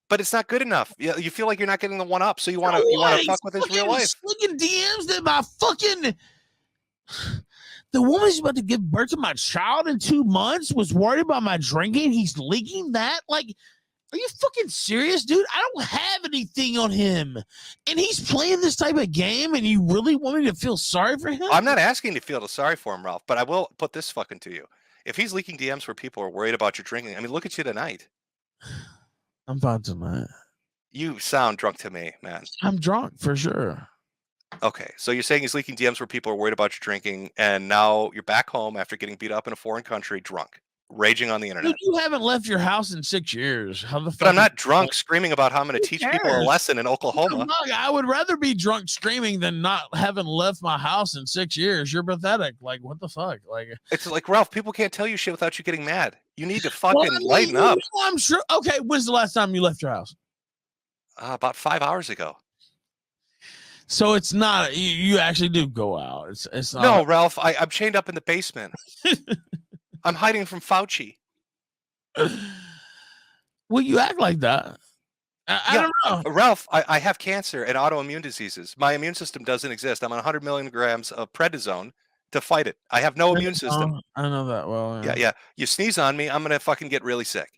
But it's not good enough. You feel like you're not getting the one up, so you want to fuck with his real life. Fucking DMs that my fucking the woman's about to give birth to my child in 2 months was worried about my drinking. He's leaking that. Like, are you fucking serious, dude? I don't have anything on him, and he's playing this type of game. And you really want me to feel sorry for him? I'm not asking you to feel sorry for him, Ralph. But I will put this fucking to you. If he's leaking DMs where people are worried about your drinking, I mean, look at you tonight. I'm fine tonight. You sound drunk to me, man. I'm drunk for sure. Okay, so you're saying he's leaking DMs where people are worried about your drinking, and now you're back home after getting beat up in a foreign country, drunk, raging on the internet. Dude, you haven't left your house in 6 years. How the fuck? But I'm not drunk screaming about how I'm going to teach people a lesson in Oklahoma. I would rather be drunk screaming than not having left my house in 6 years. You're pathetic. Like, what the fuck? Like, it's like, Ralph, people can't tell you shit without you getting mad. You need to fucking lighten up. I'm sure. Okay, when's the last time you left your house? About 5 hours ago. So it's not, you actually do go out. It's not. No, Ralph, I'm chained up in the basement. I'm hiding from Fauci. Well, you act like that. I don't know. Ralph, I have cancer and autoimmune diseases. My immune system doesn't exist. I'm on 100 milligrams of prednisone to fight it. I have no immune system. I know that well. Yeah. You sneeze on me, I'm going to fucking get really sick.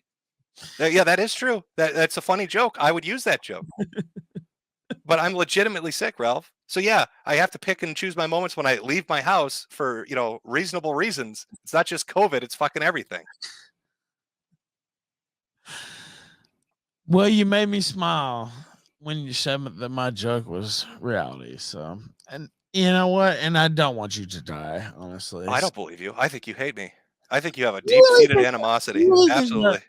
Yeah, that is true. That's a funny joke. I would use that joke. But I'm legitimately sick, Ralph. So yeah, I have to pick and choose my moments when I leave my house for, reasonable reasons. It's not just COVID, it's fucking everything. Well, you made me smile when you said that my joke was reality. So, and you know what? And I don't want you to die, honestly. I don't believe you. I think you hate me. I think you have a deep-seated animosity. Absolutely.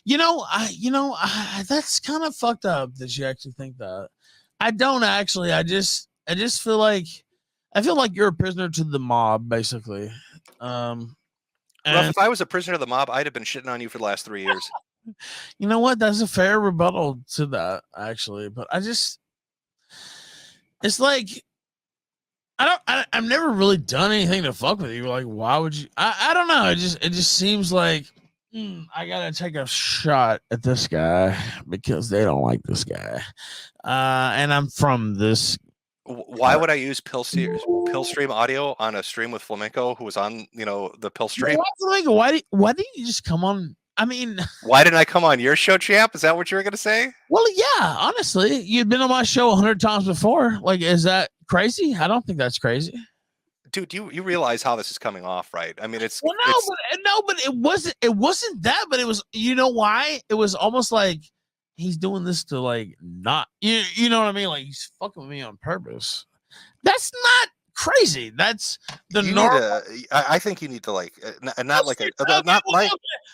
That's kind of fucked up that you actually think that. I don't actually. I just feel like you're a prisoner to the mob, basically. Ralph, if I was a prisoner of the mob, I'd have been shitting on you for the last 3 years. You know what? That's a fair rebuttal to that, actually. But it's like, I've never really done anything to fuck with you. Like, why would you? I don't know. It just seems like I gotta take a shot at this guy because they don't like this guy. And I'm from this. Why would I use pill stream audio on a stream with Flamenco, who was on, the pill stream? Flamenco, why didn't you just come on? I mean, why didn't I come on your show, champ? Is that what you were gonna say? Well, yeah. Honestly, you've been on my show 100 times before. Like, is that crazy? I don't think that's crazy. Dude, you realize how this is coming off, right? I mean, it's Well, but it wasn't that. But it was. You know why? It was almost like he's doing this to like not. You know what I mean? Like he's fucking with me on purpose. That's not crazy. That's the normal. I think you need to like not like a not like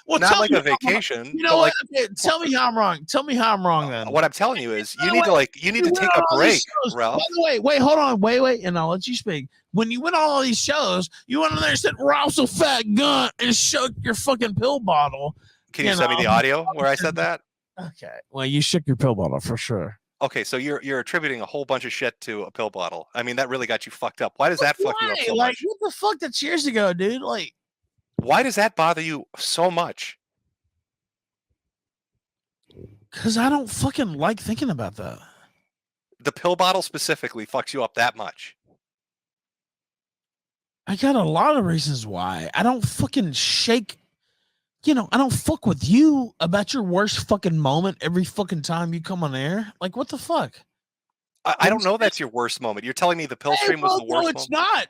not like a vacation. You know what? Like, okay, tell me how I'm wrong. Tell me how I'm wrong. Then what I'm telling you is you need to take a break, Ralph. By the way, wait, hold on, wait, and I'll let you speak. When you went on all these shows, you went on there and said Ralph's a fat gun and shook your fucking pill bottle. Can you send me the audio where I said that? Okay. Well, you shook your pill bottle for sure. Okay, so you're attributing a whole bunch of shit to a pill bottle. I mean, that really got you fucked up. Why does that fuck you up so much? What the fuck? That's years ago, dude. Like, why does that bother you so much? Because I don't fucking like thinking about that. The pill bottle specifically fucks you up that much. I got a lot of reasons why. I don't fucking shake. I don't fuck with you about your worst fucking moment every fucking time you come on air. Like, what the fuck? I don't know that's your worst moment. You're telling me the pill stream was the worst moment? No, it's not.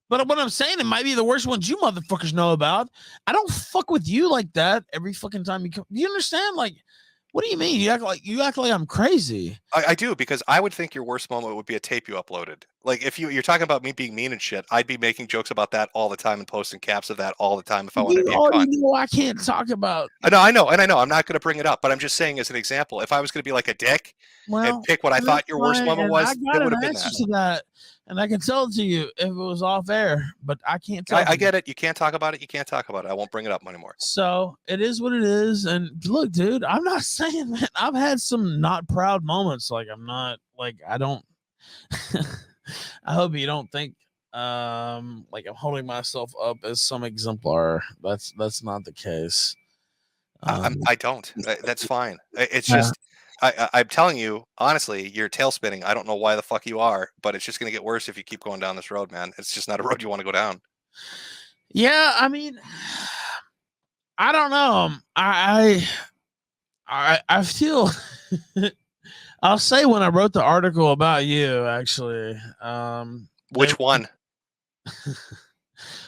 But what I'm saying, it might be the worst ones you motherfuckers know about. I don't fuck with you like that every fucking time you come. Do you understand? Like, what do you mean? You act like I'm crazy. I do, because I would think your worst moment would be a tape you uploaded. Like if you're talking about me being mean and shit, I'd be making jokes about that all the time and posting caps of that all the time if I wanted to be a cunt. You know I can't talk about. I know. I'm not going to bring it up, but I'm just saying as an example, if I was going to be like a dick and pick what I thought your worst moment was, it would have been that. And I can tell it to you if it was off air, but I can't tell. I get it. You can't talk about it. I won't bring it up anymore. So it is what it is. And look, dude, I'm not saying that I've had some not proud moments. Like I'm not like I don't. I hope you don't think like I'm holding myself up as some exemplar. That's not the case. I don't. That's fine. It's just. I'm telling you, honestly, you're tail spinning. I don't know why the fuck you are, but it's just going to get worse if you keep going down this road, man. It's just not a road you want to go down. Yeah, I mean, I don't know. I feel. I'll say when I wrote the article about you, actually. Which one?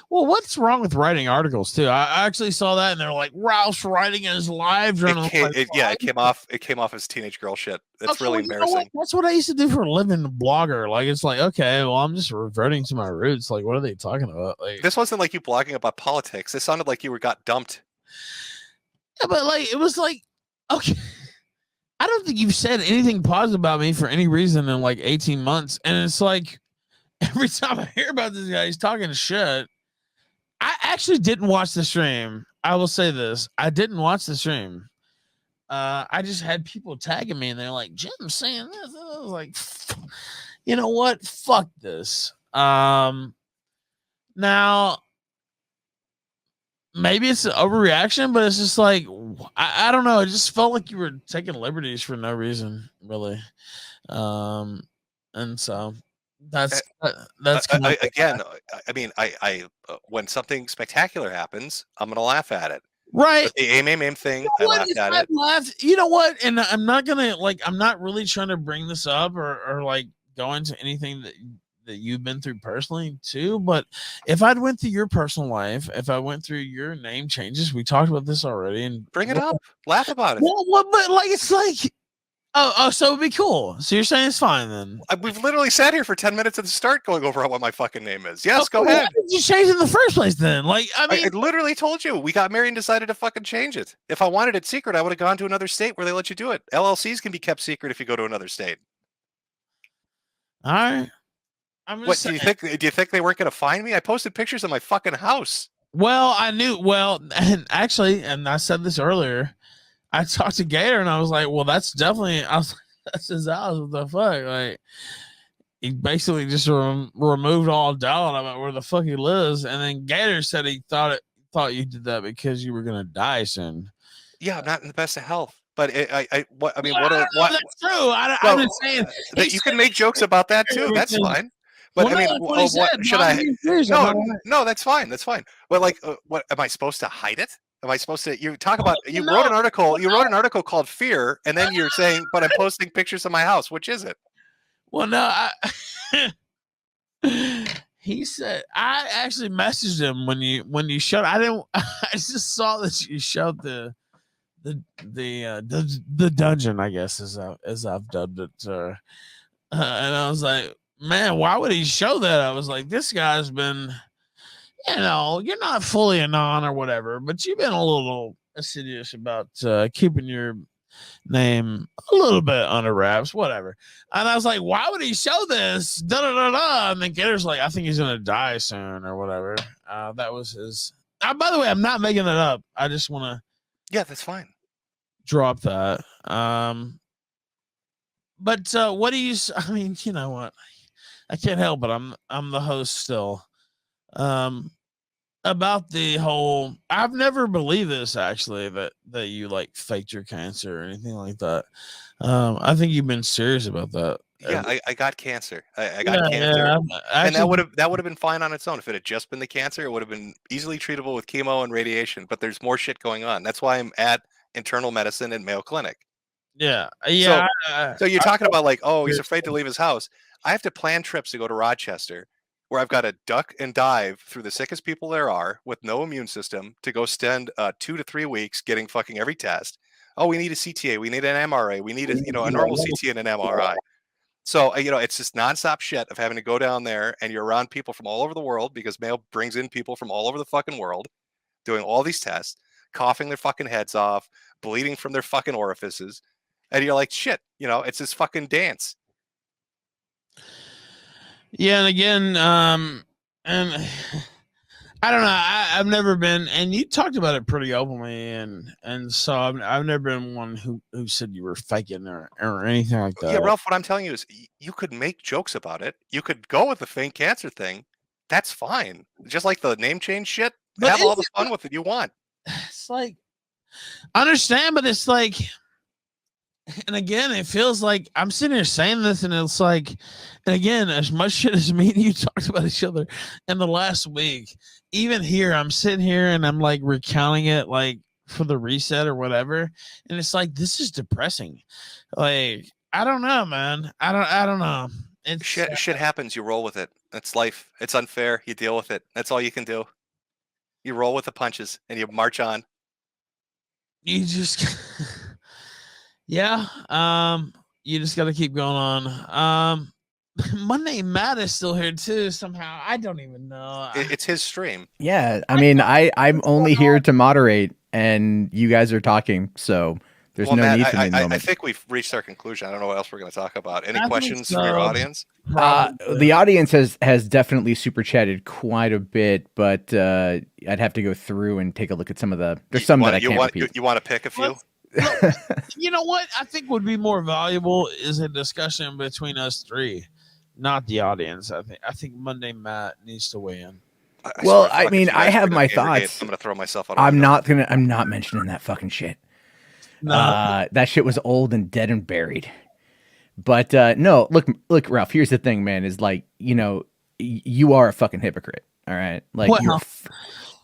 Well, what's wrong with writing articles too? I actually saw that, and they're like, Ralph's writing in his live journal. It came off as teenage girl shit. It's really embarrassing. That's what I used to do for a living, blogger. Like, it's like, okay, well, I'm just reverting to my roots. Like, what are they talking about? Like, this wasn't like you blogging about politics. It sounded like you got dumped. Yeah, but like, it was like, okay. I don't think you've said anything positive about me for any reason in like 18 months, and it's like every time I hear about this guy, he's talking shit. I actually didn't watch the stream. I will say this. I didn't watch the stream. I just had people tagging me and they're like, Jim's saying this. I was like, you know what? Fuck this. Now, maybe it's an overreaction, but it's just like, I don't know. It just felt like you were taking liberties for no reason, really. And so that's again. I mean, I when something spectacular happens, I'm gonna laugh at it. Right. But the aim thing, I laughed at it. You know what? And I'm not gonna I'm not really trying to bring this up or like go into anything that you've been through personally too. But if I'd went through your personal life, if I went through your name changes, we talked about this already, and bring it up, laugh about it. Well, but like it's like. Oh, so it'd be cool. So you're saying it's fine then? We've literally sat here for 10 minutes at the start going over what my fucking name is. Yes, go ahead. Why did you change it in the first place then? Like, I mean, I literally told you we got married and decided to fucking change it. If I wanted it secret, I would have gone to another state where they let you do it. LLCs can be kept secret if you go to another state. All right. Do you think they weren't going to find me? I posted pictures of my fucking house. Well, I knew. Well, and actually, and I said this earlier. I talked to Gator and I was like, well, that's definitely, that's his house. What the fuck? Like, he basically just removed all doubt about where the fuck he lives. And then Gator said he thought you did that because you were going to die soon. Yeah, I'm not in the best of health. But that's true. I'm just saying that you can make jokes about that too. That's fine. But I mean, what should I? No, that's fine. That's fine. But like, what am I supposed to hide it? Am I supposed to? You talk about you wrote an article. You wrote an article called "Fear," and then you're saying, "But I'm posting pictures of my house." Which is it? Well, no, he said I actually messaged him when you showed. I didn't. I just saw that you showed the dungeon, I guess, as I've dubbed it, and I was like, man, why would he show that? I was like, this guy's been, you're not fully anon or whatever, but you've been a little assiduous about keeping your name a little bit under wraps, whatever. And I was like, why would he show this? Da da da da. And then Gator's like, I think he's gonna die soon or whatever. That was his. By the way, I'm not making that up. I just want to. Yeah, that's fine. Drop that. But what do you? I mean, you know what? I can't help it. I'm the host still. About the whole, I've never believed this actually that you like faked your cancer or anything like that. I think you've been serious about that. Yeah, I got cancer. I got cancer, and that would have been fine on its own if it had just been the cancer. It would have been easily treatable with chemo and radiation. But there's more shit going on. That's why I'm at internal medicine and Mayo Clinic. Yeah. So you're talking about like, oh, he's afraid to leave his house. I have to plan trips to go to Rochester, where I've got to duck and dive through the sickest people there are with no immune system to go spend 2 to 3 weeks getting fucking every test. Oh, we need a CTA, we need an MRA, we need a normal CT and an MRI. So it's just nonstop shit of having to go down there, and you're around people from all over the world because Mayo brings in people from all over the fucking world, doing all these tests, coughing their fucking heads off, bleeding from their fucking orifices, and you're like, shit, it's this fucking dance. Yeah, and again, and I don't know. I've never been, and you talked about it pretty openly, and so I've never been one who said you were faking or anything like that. Yeah, Ralph, what I'm telling you is you could make jokes about it. You could go with the fake cancer thing. That's fine. Just like the name change shit. But have all the fun with it you want. It's like, I understand, but it's like, and again, it feels like I'm sitting here saying this, and it's like, and again, as much shit as me and you talked about each other in the last week, even here, I'm sitting here and I'm like recounting it, like for the reset or whatever, and it's like, this is depressing. Like, I don't know, man. I don't know. It's shit happens. You roll with it. That's life. It's unfair. You deal with it. That's all you can do. You roll with the punches and you march on. You just. Yeah, you just got to keep going on. Mundane Matt is still here too. Somehow, I don't even know. It's his stream. Yeah, I mean, I'm only here to moderate, and you guys are talking, so there's no Matt, need for me. I think we've reached our conclude. I don't know what else we're going to talk about. Any questions from your audience? The audience has definitely super chatted quite a bit, but I'd have to go through and take a look at some of the. There's some that I can't repeat. You want to pick a few? Well, you know what I think would be more valuable is a discussion between us three, not the audience. I think Mundane Matt needs to weigh in. Well, I mean, I have my thoughts. I'm gonna throw myself out. I'm not mentioning that fucking shit. No. That shit was old and dead and buried. But no, look, Ralph. Here's the thing, man. Is like, you are a fucking hypocrite. All right, like and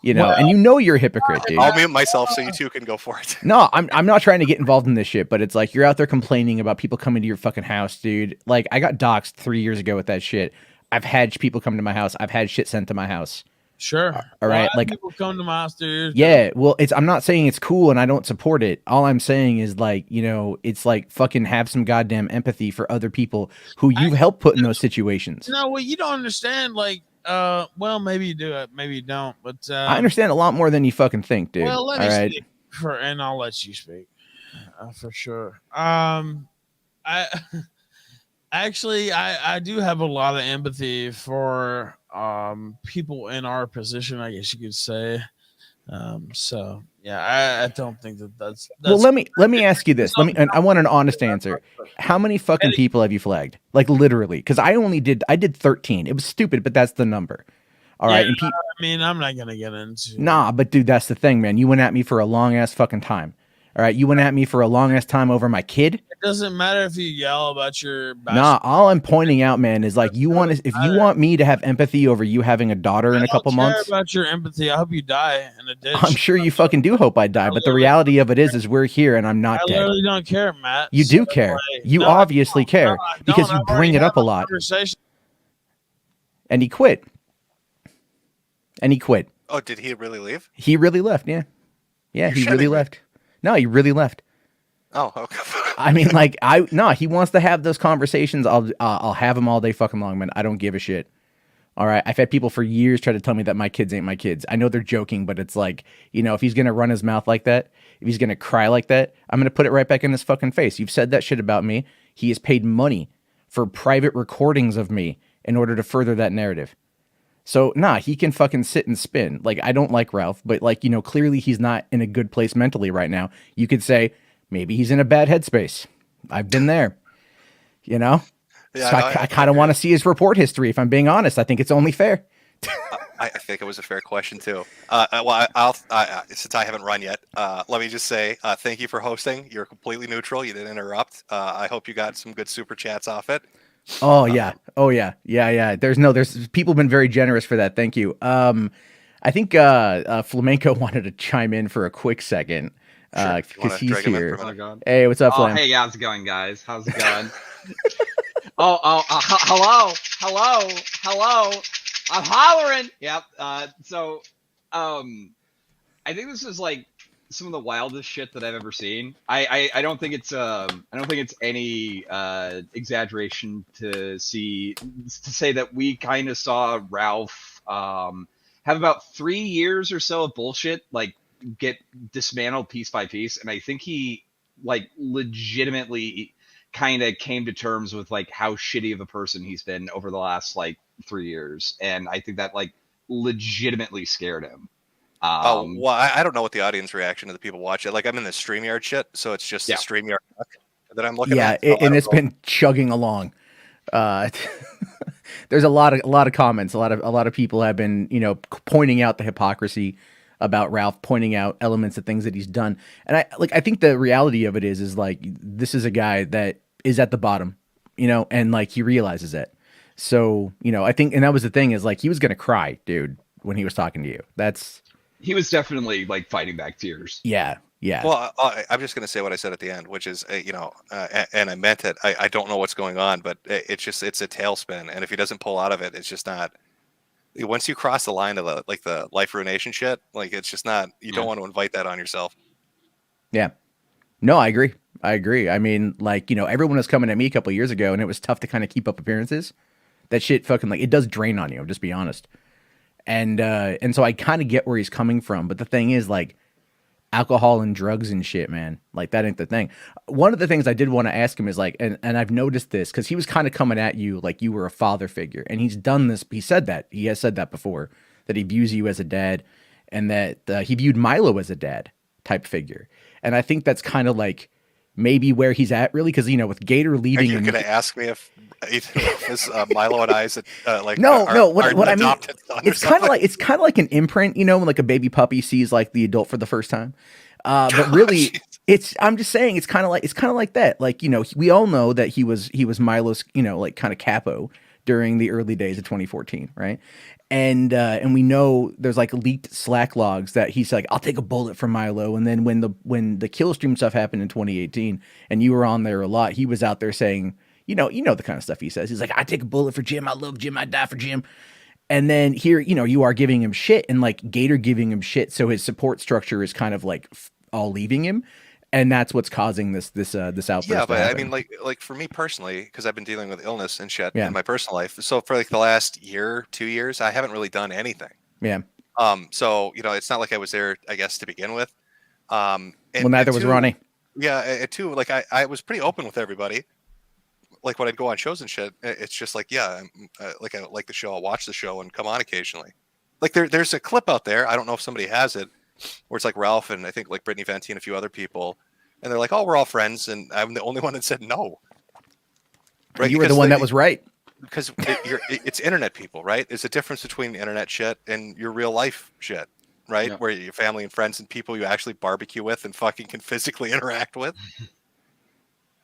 you're a hypocrite, dude. I'll mute myself so you two can go for it. No, I'm not trying to get involved in this shit, but it's like you're out there complaining about people coming to your fucking house, dude. Like, I got doxed 3 years ago with that shit. I've had people come to my house. I've had shit sent to my house. Sure. All right. Like, people come to my house, dude. Yeah. Well, I'm not saying it's cool and I don't support it. All I'm saying is, like, it's like fucking have some goddamn empathy for other people who you've helped put in those situations. No, well, you don't understand. Like, well, maybe you do it, maybe you don't. But I understand a lot more than you fucking think, dude. Well, let me speak and I'll let you speak for sure. I do have a lot of empathy for people in our position, I guess you could say. So yeah, I don't think that's well. Let me ask you this. I want an honest answer. How many fucking people have you flagged? Like, literally, because I did 13. It was stupid, but that's the number. All right. And I mean, I'm not gonna get into. Nah, but dude, that's the thing, man. You went at me for a long ass fucking time. All right, you went at me for a long ass time over my kid. doesn't matter if you yell about your. Nah, all I'm pointing out, man, is like if you want me to have empathy over you having a daughter in a couple months. About your empathy, I hope you die in a ditch. I'm sure you fucking do hope I die, but the reality of it is we're here and I'm not dead. I literally don't care, Matt. You do care. You obviously care because you bring it up a lot. And he quit. Oh, did he really leave? He really left. Yeah, he really left. No, he really left. Oh, okay. I mean, like, he wants to have those conversations. I'll have them all day fucking long, man. I don't give a shit. All right. I've had people for years try to tell me that my kids ain't my kids. I know they're joking, but it's like, if he's going to run his mouth like that, if he's going to cry like that, I'm going to put it right back in his fucking face. You've said that shit about me. He has paid money for private recordings of me in order to further that narrative. So, he can fucking sit and spin. Like, I don't like Ralph, but like, clearly he's not in a good place mentally right now. You could say, maybe he's in a bad headspace. I've been there, Yeah, so I kind of want to see his report history. If I'm being honest, I think it's only fair. I think it was a fair question too. I'll since I haven't run yet, let me just say thank you for hosting. You're completely neutral. You didn't interrupt. I hope you got some good super chats off it. Oh yeah. There's people been very generous for that. Thank you. I think Flamenco wanted to chime in for a quick second. Because he's here. Hey, what's up, Flam? Hey, how's it going, guys? How's it going? hello. I'm hollering. Yep. So, I think this is like some of the wildest shit that I've ever seen. I don't think it's any exaggeration to say that we kind of saw Ralph have about 3 years or so of bullshit like get dismantled piece by piece, and I think he like legitimately kind of came to terms with like how shitty of a person he's been over the last like 3 years, and I think that like legitimately scared him. Well, I don't know what the audience reaction to the people watch it. Like, I'm in the StreamYard shit, so it's just the StreamYard that I'm looking at. Yeah, and it's been chugging along. There's a lot of comments. A lot of people have been, pointing out the hypocrisy about Ralph, pointing out elements of things that he's done. And I think the reality of it is like, this is a guy that is at the bottom, and like he realizes it. So, I think, and that was the thing, is like, he was going to cry, dude, when he was talking to you. He was definitely like fighting back tears. Yeah. Well, I'm just going to say what I said at the end, which is, and I meant it. I don't know what's going on, but it's a tailspin. And if he doesn't pull out of it, it's just not. Once you cross the line of the life ruination shit, like, it's just not. You don't want to invite that on yourself. Yeah. No, I agree. I mean, like, everyone was coming at me a couple of years ago, and it was tough to kind of keep up appearances. That shit fucking, like, it does drain on you. Just be honest. And so I kind of get where he's coming from, but the thing is, like, alcohol and drugs and shit, man, like, that ain't the thing. One of the things I did want to ask him is like, and I've noticed this because he was kind of coming at you like you were a father figure, and he's done this. He has said that before, that he views you as a dad, and that he viewed Milo as a dad type figure. And I think that's kind of like maybe where he's at, really, because with Gator leaving, you're going to ask me if Milo and I is like no. What I mean, it's kind of like an imprint, when like a baby puppy sees like the adult for the first time. But really, I'm just saying it's kind of like that. Like, we all know that he was Milo's, like kind of capo during the early days of 2014, right? And we know there's like leaked Slack logs that he's like, I'll take a bullet for Milo. And then when the kill stream stuff happened in 2018, and you were on there a lot, he was out there saying, you know the kind of stuff he says. He's like, I take a bullet for Jim. I love Jim. I die for Jim. And then here, you are giving him shit, and like Gator giving him shit. So his support structure is kind of like all leaving him. And that's what's causing this outburst. Yeah, but I mean, like for me personally, because I've been dealing with illness and shit in my personal life. So for like the last 2 years, I haven't really done anything. Yeah. So it's not like I was there, I guess, to begin with. Well, neither was Ronnie. Yeah, and two, like I was pretty open with everybody. Like when I'd go on shows and shit, it's just like, yeah, I like the show. I'll watch the show and come on occasionally. Like there's a clip out there. I don't know if somebody has it, where it's like Ralph and I think like Brittany Venti and a few other people, and they're like, "Oh, we're all friends," and I'm the only one that said no. Right? You were the one that was right. Because it's internet people, right? There's a difference between internet shit and your real life shit, right? Yeah. Where your family and friends and people you actually barbecue with and fucking can physically interact with.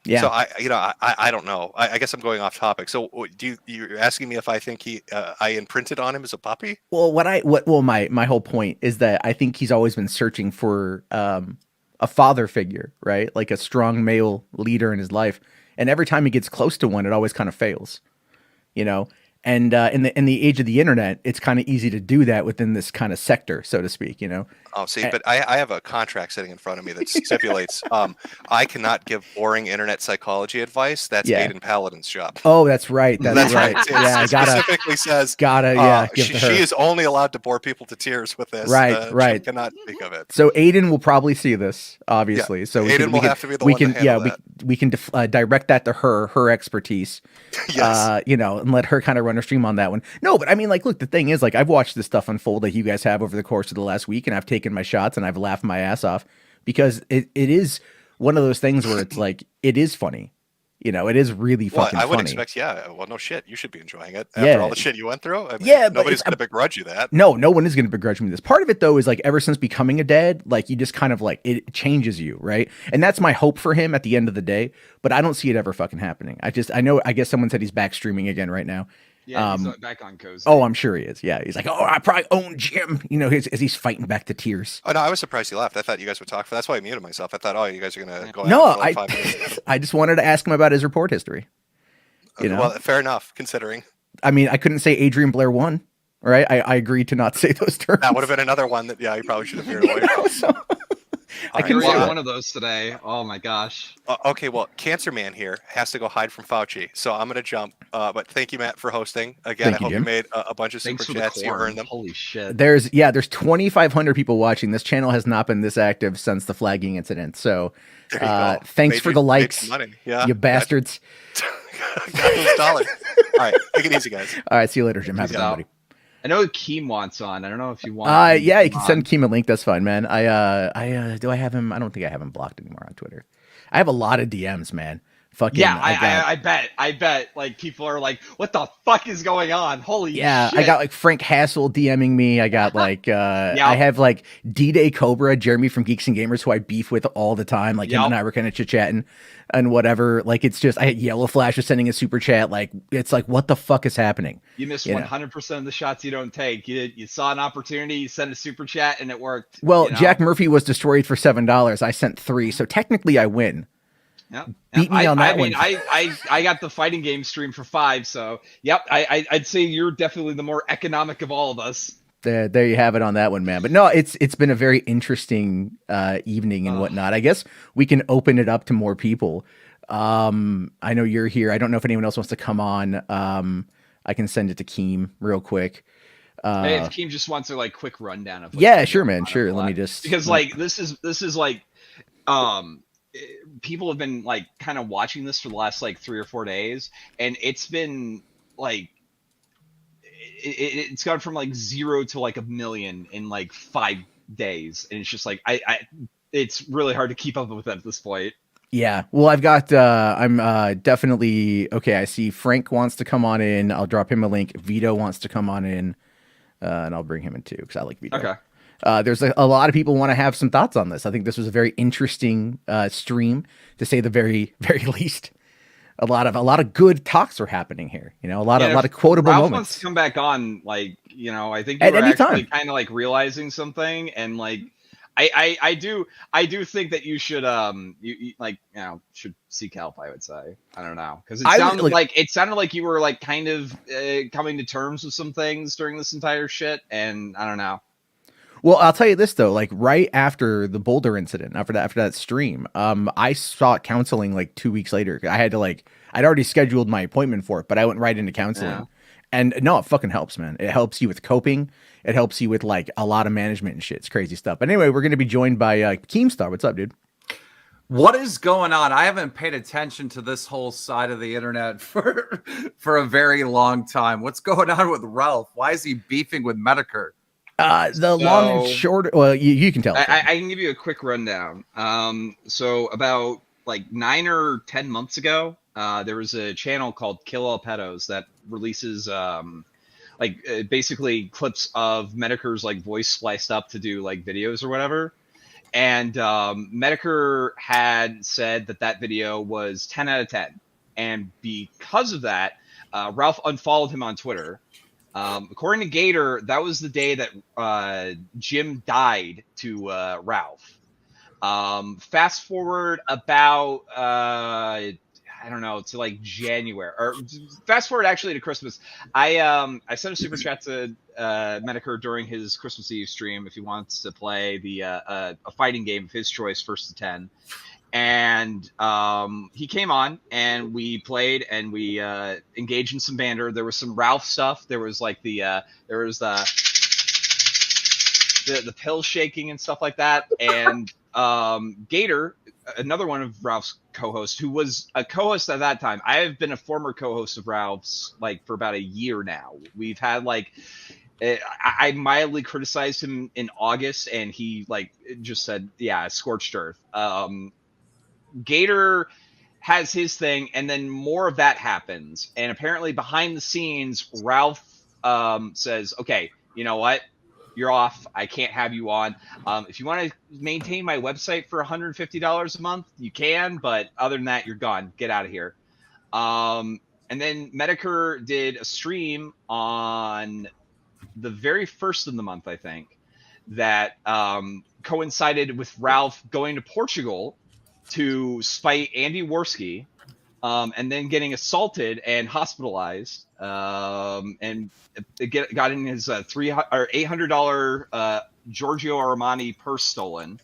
Yeah. So I don't know. I guess I'm going off topic. So you're asking me if I think I imprinted on him as a puppy? Well, my whole point is that I think he's always been searching for a father figure, right? Like a strong male leader in his life. And every time he gets close to one, it always kind of fails, you know? And in the age of the internet, it's kind of easy to do that within this kind of sector, so to speak, you know? Oh, see, but I have a contract sitting in front of me that stipulates I cannot give boring internet psychology advice. That's Aiden Paladin's job. Oh, that's right. That's right. It specifically says she is only allowed to bore people to tears with this. Right. She cannot speak of it. So Aiden will probably see this, obviously. Yeah. So Aiden will have to be the one to handle that. We can direct that to her expertise. Yes. And let her kind of run her stream on that one. No, but I mean, like, look, the thing is, like, I've watched this stuff unfold like you guys have over the course of the last week, and I've taken my shots and I've laughed my ass off because it is one of those things where it's like, it is funny. You know, it is really fucking funny. I would expect, well, no shit. You should be enjoying it after all the shit you went through. I mean, nobody's going to begrudge you that. No one is going to begrudge me this. Part of it, though, is like ever since becoming a dad, like you just kind of like, it changes you, right? And that's my hope for him at the end of the day. But I don't see it ever fucking happening. I guess someone said he's back streaming again right now. Yeah, he's back on Cozy. Oh, I'm sure he is. Yeah, he's like, I probably own Jim. You know, as he's fighting back to tears. Oh no, I was surprised he left. I thought you guys would talk. That's why I muted myself. I thought, you guys are gonna go. No, out for like 5 minutes. I just wanted to ask him about his report history. You know? Well, fair enough, considering. I mean, I couldn't say Adrian Blair won. Right? I agreed to not say those terms. That would have been another one that you probably should have veered away from. I can read one of those today. Oh my gosh. Okay, well, Cancer Man here has to go hide from Fauci, so I'm gonna jump. But thank you, Matt, for hosting again. I hope you made a bunch of super chats. You earned them. Holy shit. There's 2,500 people watching. This channel has not been this active since the flagging incident. So thanks for the likes, you bastards. Got those dollars. All right, take it easy, guys. All right, see you later, Jim. Have a good one, buddy. I know Keem wants on. I don't know if you want. Yeah, you can send Keem a link. That's fine, man. Do I have him? I don't think I have him blocked anymore on Twitter. I have a lot of DMs, man. Fucking yeah, I bet. Like people are like, "What the fuck is going on?" Holy shit. I got like Frank Hassel DMing me. I got like I have like D-Day Cobra, Jeremy from Geeks and Gamers, who I beef with all the time. Like him and I were kind of chit-chatting and whatever. Like it's just I had Yellow Flash was sending a super chat. Like it's like, what the fuck is happening? You missed 100% of the shots you don't take. You saw an opportunity, you sent a super chat, and it worked. Well, Jack Murphy was destroyed for $7. I sent 3, so technically I win. Yep. Beat me on that one. I got the fighting game stream for 5, so yep. I'd say you're definitely the more economic of all of us. There you have it on that one, man. But no, it's been a very interesting evening and whatnot. I guess we can open it up to more people. I know you're here. I don't know if anyone else wants to come on. I can send it to Keem real quick. Hey, if Keem just wants a like quick rundown of sure, man, sure. Let me just because like this is like people have been like kind of watching this for the last like 3 or 4 days, and it's been like it's gone from like 0 to like 1 million in like 5 days, and it's just like it's really hard to keep up with at this point. Yeah, well, I've got I'm definitely okay. I see Frank wants to come on in. I'll drop him a link. Vito wants to come on in, and I'll bring him in too because I like Vito. Okay. There's a lot of people want to have some thoughts on this. I think this was a very interesting stream, to say the very, very least. A lot of good talks are happening here. You know, a lot of quotable Ralph moments. Wants to come back on, like, you know, I think you at were any actually time kind of like realizing something, and like I do think that you should you like, you know, should seek help. I would say, I don't know, because it sounded like you were like kind of coming to terms with some things during this entire shit, and I don't know. Well, I'll tell you this though, like right after the Boulder incident, after that stream, I sought counseling like 2 weeks later. I had to I'd already scheduled my appointment for it, but I went right into counseling. Yeah. And no, it fucking helps, man. It helps you with coping. It helps you with like a lot of management and shit. It's crazy stuff. But anyway, we're going to be joined by Keemstar. What's up, dude? What is going on? I haven't paid attention to this whole side of the internet for a very long time. What's going on with Ralph? Why is he beefing with Metokur? Long and short. Well, you can tell. I can give you a quick rundown. So about like 9 or 10 months ago, there was a channel called Kill All Pedos that releases basically clips of Metokur's like voice spliced up to do like videos or whatever. And Metokur had said that video was 10 out of 10. And because of that, Ralph unfollowed him on Twitter. According to Gator, that was the day that Jim died to Ralph. Fast forward about I don't know, to like January, or fast forward actually to Christmas. I sent a super chat to Metokur during his Christmas Eve stream if he wants to play a fighting game of his choice, 1st to 10. And he came on and we played and we engaged in some banter. There was some Ralph stuff. There was like the pill shaking and stuff like that. And Gator, another one of Ralph's co-hosts, who was a co-host at that time. I have been a former co-host of Ralph's like for about a year now. We've had like I mildly criticized him in August, and he like just said, "Yeah, scorched earth." Gator has his thing, and then more of that happens. And apparently, behind the scenes, Ralph says, "Okay, you know what? You're off. I can't have you on. If you want to maintain my website for $150 a month, you can. But other than that, you're gone. Get out of here." And then Metokur did a stream on the very first of the month, I think, that coincided with Ralph going to Portugal to spite Andy Warski, and then getting assaulted and hospitalized, and got in his $800 Giorgio Armani purse stolen.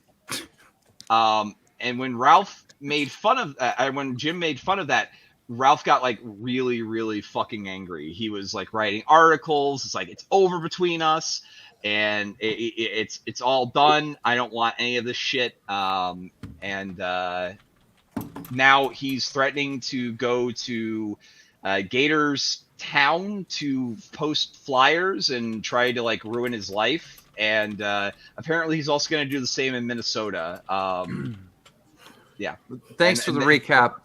And when Ralph made fun of when Jim made fun of that, Ralph got like really, really fucking angry. He was like writing articles. It's like, it's over between us, and it's all done. I don't want any of this shit. And now he's threatening to go to Gator's town to post flyers and try to like ruin his life. And apparently he's also going to do the same in Minnesota. Yeah. Thanks for the recap.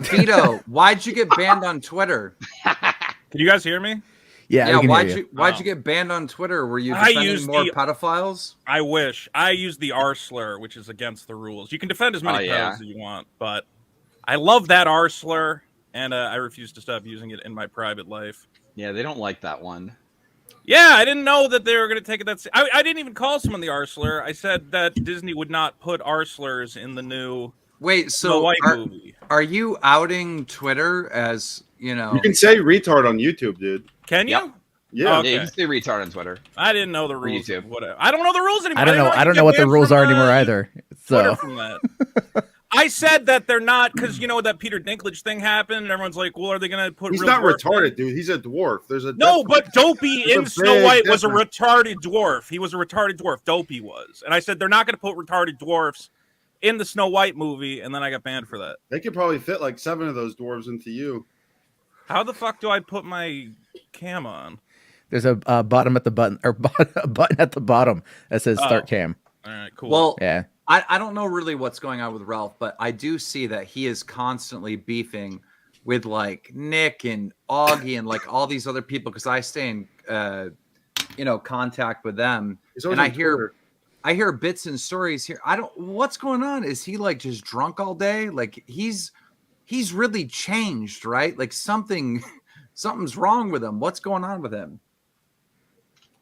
Vito, why'd you get banned on Twitter? Can you guys hear me? Yeah. Why'd you get banned on Twitter? Were you defending more pedophiles? I wish. I used the R slur, which is against the rules. You can defend as many pedals as you want, but I love that R slur, and I refuse to stop using it in my private life. Yeah, they don't like that one. Yeah, I didn't know that they were going to take it. I didn't even call someone the R slur. I said that Disney would not put R slurs in the new Snow White movie. Are you outing Twitter as, you know? You can say retard on YouTube, dude. Can you? Yep. Yeah. Okay. You can say retard on Twitter. I didn't know the rules. Whatever. I don't know the rules anymore. I don't know what the rules are anymore either. So from that. I said that they're not, because you know that Peter Dinklage thing happened, and everyone's like, "Well, are they going to put?" He's not retarded, dude. He's a dwarf. There's a but Dopey in Snow White was a retarded dwarf. He was a retarded dwarf. Dopey was, and I said they're not going to put retarded dwarfs in the Snow White movie, and then I got banned for that. They could probably fit like 7 of those dwarves into you. How the fuck do I put my cam on? There's a button at the bottom that says start cam. All right, cool. Well, yeah. I don't know really what's going on with Ralph, but I do see that he is constantly beefing with like Nick and Augie and like all these other people, because I stay in contact with them, and I hear bits and stories here. What's going on? Is he like just drunk all day? Like he's really changed, right? Like something's wrong with him. What's going on with him?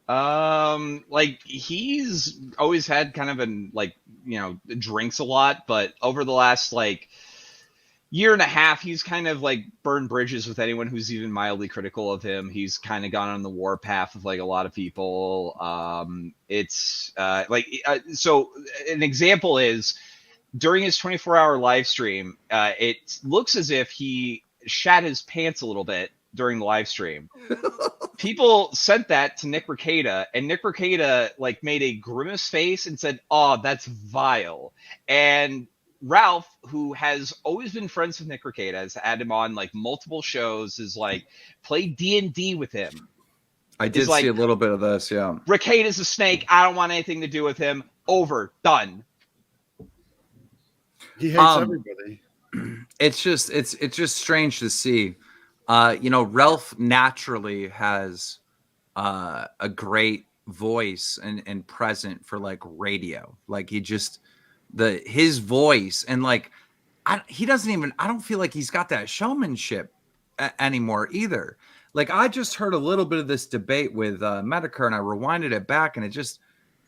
Like he's always had kind of drinks a lot, but over the last like year and a half, he's kind of like burned bridges with anyone who's even mildly critical of him. He's kind of gone on the warpath with like a lot of people. So an example is during his 24-hour live stream, it looks as if he shat his pants a little bit during the live stream. People sent that to Nick Rekieta, and Nick Rekieta like made a grimace face and said, "Oh, that's vile." And Ralph, who has always been friends with Nick Rekieta, has had him on like multiple shows, is like played D&D with him. I did see a little bit of this, yeah. Rekieta's a snake. I don't want anything to do with him. Over. Done. He hates everybody. It's just strange to see. Ralph naturally has a great voice and present for like radio. Like he just his voice, and like he doesn't even, I don't feel like he's got that showmanship anymore either. Like I just heard a little bit of this debate with Metokur, and I rewinded it back, and it just,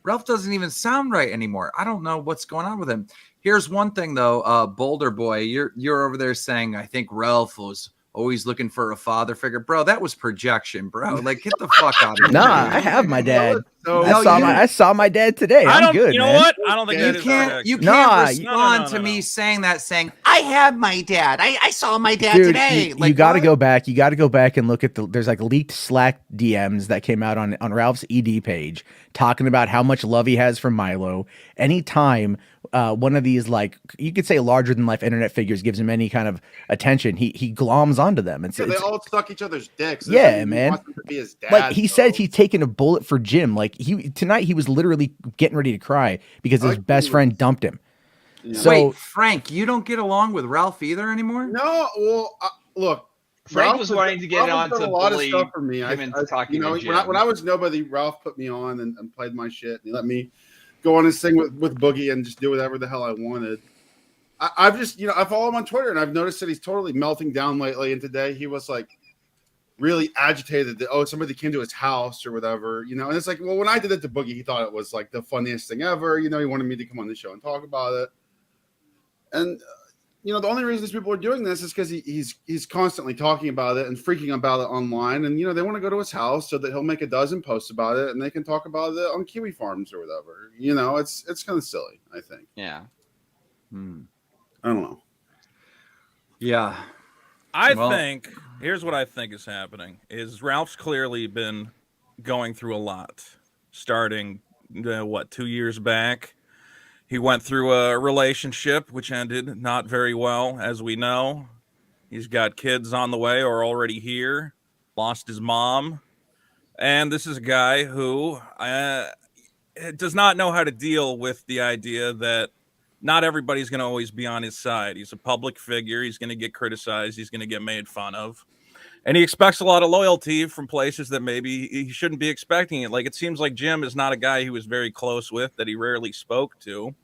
Ralph doesn't even sound right anymore. I don't know what's going on with him. Here's one thing though, Boulder boy, you're over there saying, I think Ralph was always looking for a father figure. Bro, that was projection, bro. Like, get the fuck out of here. Nah, I have my dad. So, I saw my dad today. I'm good, you know man. what? I don't think that is you projection. can't respond to me saying that, saying, I have my dad. I saw my dad today. You got to go back. You got to go back and look at there's like leaked Slack DMs that came out on Ralph's ED page talking about how much love he has for Milo. Anytime one of these, like, you could say larger than life internet figures gives him any kind of attention, he gloms onto them. They all suck each other's dicks. Yeah, man. Wants him to be his dad, like he said, he's taking a bullet for Jim. Like tonight he was literally getting ready to cry because his best friend dumped him. Yeah. So wait, Frank, you don't get along with Ralph either anymore? No, well, look, Frank Ralph was wanting to get on to a lot bully of stuff for me. him into talking to Jim. when I was nobody, Ralph put me on and played my shit. And he let me go on and sing with Boogie and just do whatever the hell I wanted. I've just, I follow him on Twitter, and I've noticed that he's totally melting down lately. And today he was like really agitated that, somebody came to his house or whatever, and it's like, well, when I did it to Boogie, he thought it was like the funniest thing ever. He wanted me to come on the show and talk about it. And the only reason these people are doing this is because he's constantly talking about it and freaking about it online. And they want to go to his house so that he'll make a dozen posts about it and they can talk about it on Kiwi farms or whatever. It's kind of silly, I think. Yeah. I don't know. Yeah. I think here's what I think is happening is Ralph's clearly been going through a lot starting 2 years back. He went through a relationship which ended not very well, as we know. He's got kids on the way or already here, lost his mom. And this is a guy who does not know how to deal with the idea that not everybody's going to always be on his side. He's a public figure. He's going to get criticized. He's going to get made fun of. And he expects a lot of loyalty from places that maybe he shouldn't be expecting it. Like, it seems like Jim is not a guy he was very close with, that he rarely spoke to.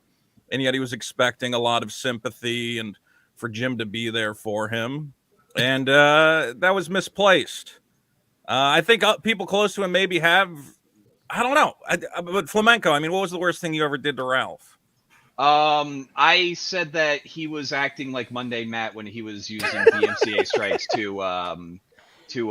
And yet he was expecting a lot of sympathy and for Jim to be there for him. And that was misplaced. I think people close to him maybe have, I don't know. But Flamenco, what was the worst thing you ever did to Ralph? I said that he was acting like Mundane Matt when he was using DMCA strikes so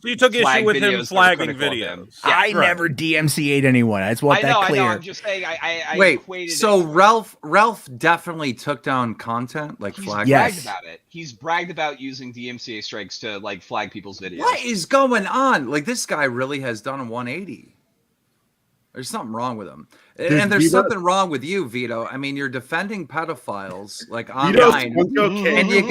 you took issue with him flagging videos. Yeah, I never DMCA'd anyone. I just want that clear. I know. I'm just saying. I wait. Equated so it. Ralph definitely took down content like flag. Bragged about it. He's bragged about using DMCA strikes to like flag people's videos. What is going on? Like, this guy really has done a 180. There's something wrong with him. And there's something wrong with you, Vito. You're defending pedophiles like online, and you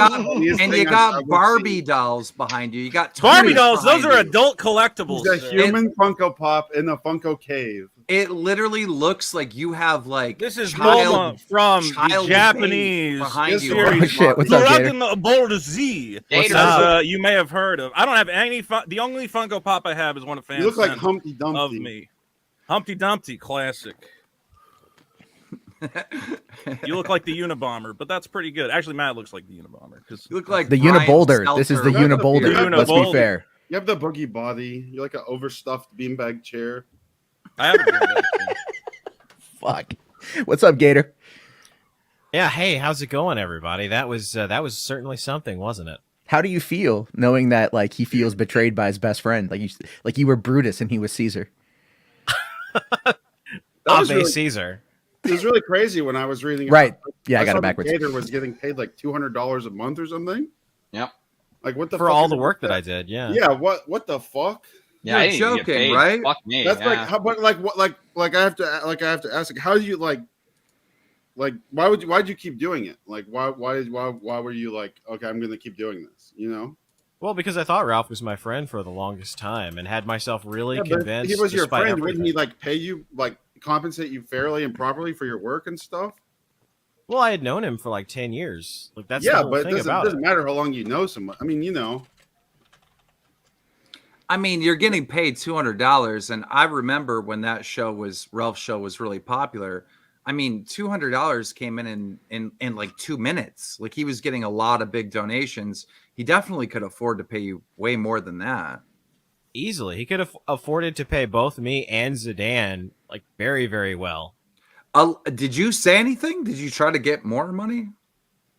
got Barbie dolls behind you. You got Barbie dolls. Those are adult collectibles. He's a human Funko Pop in a Funko cave. It literally looks like you have like this is Bulma from the Japanese behind you. Oh, shit. What's up, Gator? Boulder Z. You may have heard of. I don't have any. The only Funko Pop I have is one of fans. You look like Humpty Dumpty of me. Humpty Dumpty, classic. You look like the Unabomber, but that's pretty good. Actually, Matt looks like the Unabomber because you look like the Uniboulder. This is the Uniboulder. Let's be fair. You have the boogie body. You're like an overstuffed beanbag chair. I have a beanbag chair. Fuck. What's up, Gator? Yeah. Hey, how's it going, everybody? That was certainly something, wasn't it? How do you feel knowing that like he feels betrayed by his best friend? Like you were Brutus and he was Caesar. Caesar. It was really crazy when I was reading. Right. Yeah, I got it backwards. Gator was getting paid like $200 a month or something. Yep. Like what the for fuck all the work that I did? Yeah. Yeah. What the fuck? Yeah, you're joking, right? Fuck me. That's like how, but like what like I have to ask like how do you like why'd you keep doing it? Like why were you like, okay, I'm gonna keep doing this? Well, because I thought Ralph was my friend for the longest time and had myself really convinced. If he was your friend, everything. wouldn't he like pay you, like compensate you fairly and properly for your work and stuff? Well, I had known him for like 10 years. Like that's yeah, the whole but thing it doesn't matter how long you know someone. You're getting paid $200, and I remember when that Ralph's show was really popular. I mean, $200 came in like 2 minutes. Like he was getting a lot of big donations. He definitely could afford to pay you way more than that. Easily. He could have afforded to pay both me and Zidan like very, very well. Did you say anything? Did you try to get more money?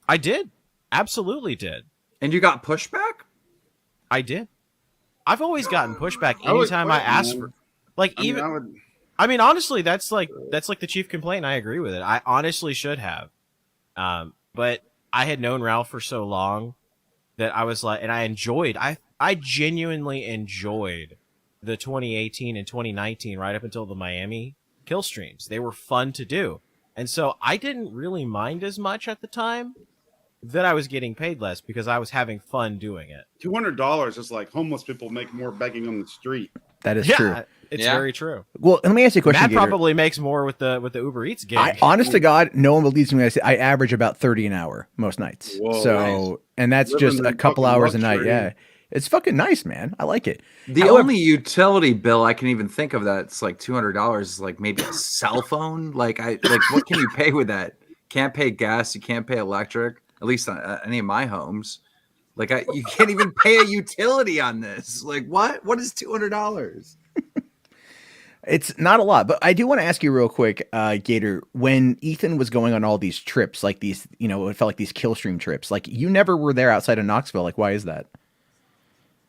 I did. Absolutely did. And you got pushback? I did. I've always gotten pushback anytime I ask for, like, I mean, honestly, that's like the chief complaint. I agree with it. I honestly should have. But I had known Ralph for so long that I was like, and I genuinely enjoyed the 2018 and 2019 right up until the Miami kill streams. They were fun to do. And so I didn't really mind as much at the time that I was getting paid less because I was having fun doing it. $200 is like homeless people make more begging on the street. That is true. It's very true. Well, let me ask you a question. Matt Gator. probably makes more with the Uber Eats gig. Honest to God, no one believes me when I say I average about 30 an hour most nights. Whoa, so, nice. And that's Living just in a couple fucking hours a night. luxury. Yeah. It's fucking nice, man. I like it. The only utility bill I can even think of that's like $200 is like maybe a cell phone. Like what can you pay with that? Can't pay gas. You can't pay electric. At least on any of my homes. Like you can't even pay a utility on this. Like what? What is $200? It's not a lot, but I do want to ask you real quick, Gator, when Ethan was going on all these trips, like these, it felt like these kill stream trips, like you never were there outside of Knoxville. Like, why is that?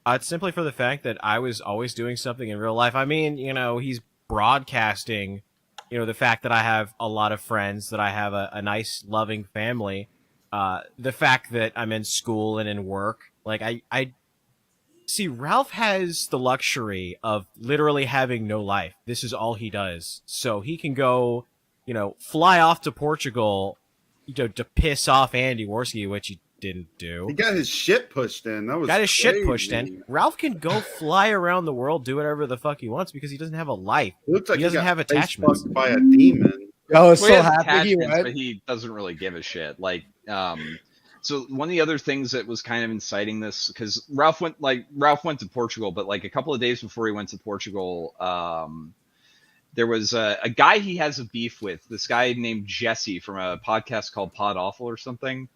It's simply for the fact that I was always doing something in real life. I mean, he's broadcasting, the fact that I have a lot of friends, that I have a nice, loving family, the fact that I'm in school and in work. Like, I see, Ralph has the luxury of literally having no life. This is all he does. So he can go, fly off to Portugal, to piss off Andy Warski, which he didn't do. He got his shit pushed in. That was got his crazy. Shit pushed in. Ralph can go fly around the world, do whatever the fuck he wants because he doesn't have a life. It looks like he doesn't have attachments. By a demon. I was Well, he so has happy he attachments, went. but he doesn't really give a shit. Like, so one of the other things that was kind of inciting this, because Ralph went to Portugal, but like a couple of days before he went to Portugal, there was a guy he has a beef with. This guy named Jesse from a podcast called Pod Awful or something.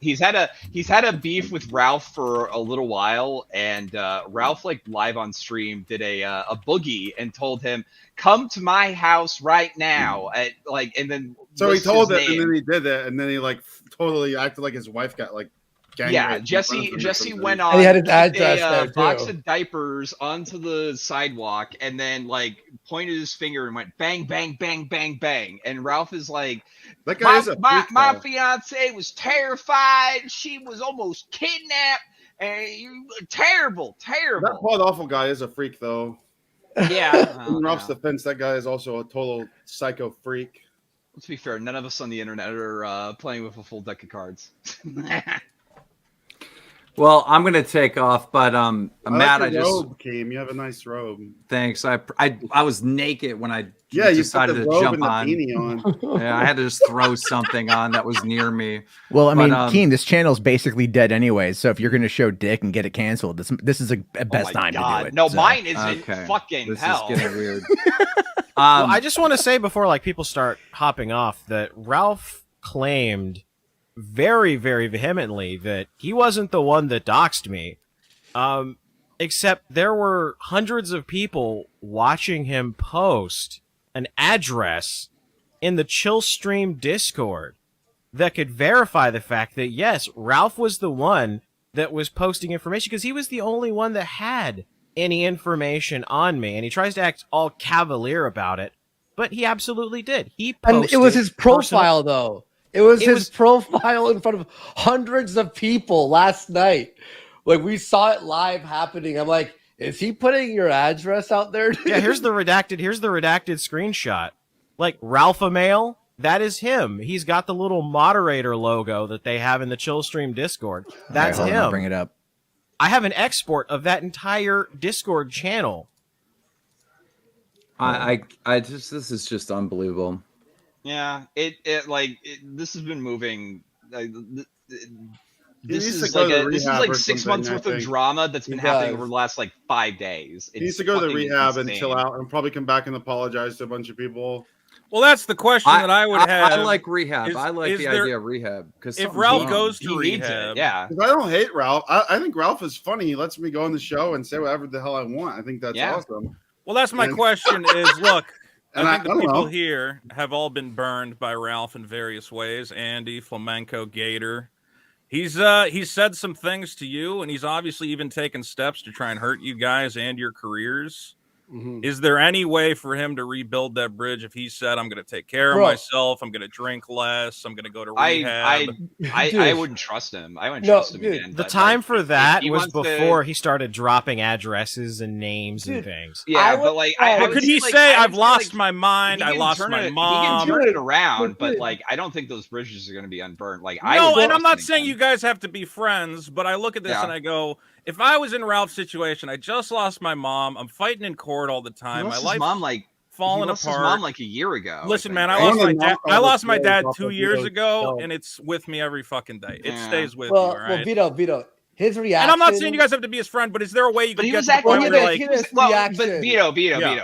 He's had a beef with Ralph for a little while, and Ralph like live on stream did a boogie and told him, "Come to my house right now." And then so he told it, name. and then he did it, and then he like totally acted like his wife got like. Yeah, Jesse went on. And he had an address there, box too. of diapers onto the sidewalk, and then like pointed his finger and went bang, bang, bang, bang, bang. And Ralph is like, that guy is a my fiance was terrified. She was almost kidnapped. And terrible. That Pod Awful guy is a freak, though. Yeah. In Ralph's defense, that guy is also a total psycho freak. Let's be fair. None of us on the internet are playing with a full deck of cards. Well, I'm gonna take off, but Matt, I robe, Keem. You have a nice robe. Thanks. I was naked when I you decided put the to robe jump and the on. beanie on. Yeah, I had to just throw something on that was near me. Well, I mean, Keem, this channel is basically dead anyway. So if you're going to show dick and get it canceled, this is a best time to do it. No, so. mine isn't fucking this hell. Is getting weird. Well, I just want to say before like people start hopping off that Ralph claimed very, very vehemently that he wasn't the one that doxed me. Except there were hundreds of people watching him post an address in the Chill Stream Discord that could verify the fact that, yes, Ralph was the one that was posting information because he was the only one that had any information on me. And he tries to act all cavalier about it, but he absolutely did. He posted And it was his profile, though. It was his profile in front of hundreds of people last night. Like, we saw it live happening. I'm like, is he putting your address out there? Yeah, here's the redacted screenshot. Like, Ralpha Mail, that is him. He's got the little moderator logo that they have in the Chill Stream Discord. That's right, him. I'll bring it up. I have an export of that entire Discord channel. This is just unbelievable. Yeah, this has been moving. This is like 6 months worth of drama that's been happening over the last like 5 days. He needs to go to the rehab and chill out, and probably come back and apologize to a bunch of people. Well, that's the question that I would have. I like rehab. I like the idea of rehab because if Ralph goes to rehab, yeah. I don't hate Ralph. I think Ralph is funny. He lets me go on the show and say whatever the hell I want. I think that's awesome. Well, that's my question. Is look. And I think the people here have all been burned by Ralph in various ways. Andy, Flamenco, Gator. He's said some things to you, and he's obviously even taken steps to try and hurt you guys and your careers. Mm-hmm. Is there any way for him to rebuild that bridge if he said, I'm going to take care of myself, I'm going to drink less, I'm going to go to rehab? I wouldn't trust him. I wouldn't trust him again. The time for that was before he started dropping addresses and names and things. Yeah, but like, how could he say, I've lost my mind, I lost my mom? He can turn it around, but like, I don't think those bridges are going to be unburned. Like, no, and I'm not saying you guys have to be friends, but I look at this and I go, if I was in Ralph's situation, I just lost my mom. I'm fighting in court all the time. My life's falling apart. His mom like a year ago. Listen, man, I lost my dad 2 years ago, and it's with me every fucking day. It stays with you, all right? Well, Vito, his reaction. And I'm not saying you guys have to be his friend, but is there a way you can get to the point where like... But Vito,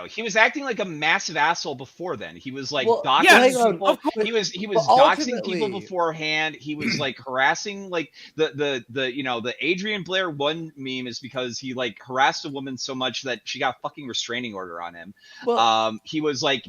he was acting like a massive asshole before then. He was like doxing people. He was doxing people beforehand. He was like harassing like the Adrian Blair one meme is because he like harassed a woman so much that she got a fucking restraining order on him. He was like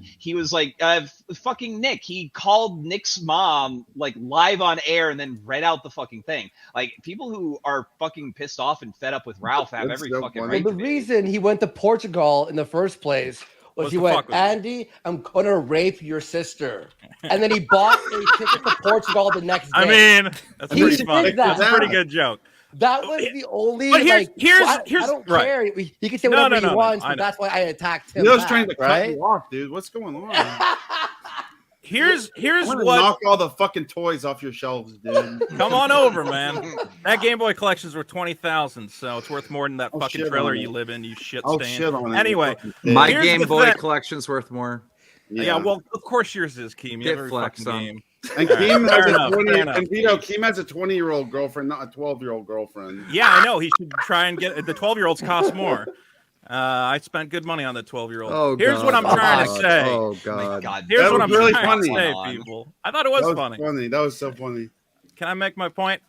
fucking Nick. He called Nick's mom like live on air and then read out the fucking thing. Like people who are fucking pissed off and fed up with Ralph have every fucking right. The reason he went to Portugal in the first place was he went, Andy, I'm gonna rape your sister, and then he bought a ticket to Portugal the next day. I mean, that's pretty funny. That's a pretty good joke. That was the only. But here's I don't care. He can say whatever he wants, but that's why I attacked him. He was trying to cut you off, dude. What's going on? Here's what knock all the fucking toys off your shelves, dude. Come on over, man. That Game Boy collection's worth $20,000, so it's worth more than that fucking trailer you live in. You shit stain. Anyway, my Game Boy collection's worth more. Yeah, well, of course yours is, Keem. You have every fucking game. And Keem has a 20-year-old girlfriend, not a 12-year-old girlfriend. Yeah, I know. He should try and get the 12-year-olds cost more. I spent good money on the 12-year-old. Oh, here's what I'm trying to say. Oh God! Here's what I'm trying to say, people. I thought it was funny. That was so funny. Can I make my point?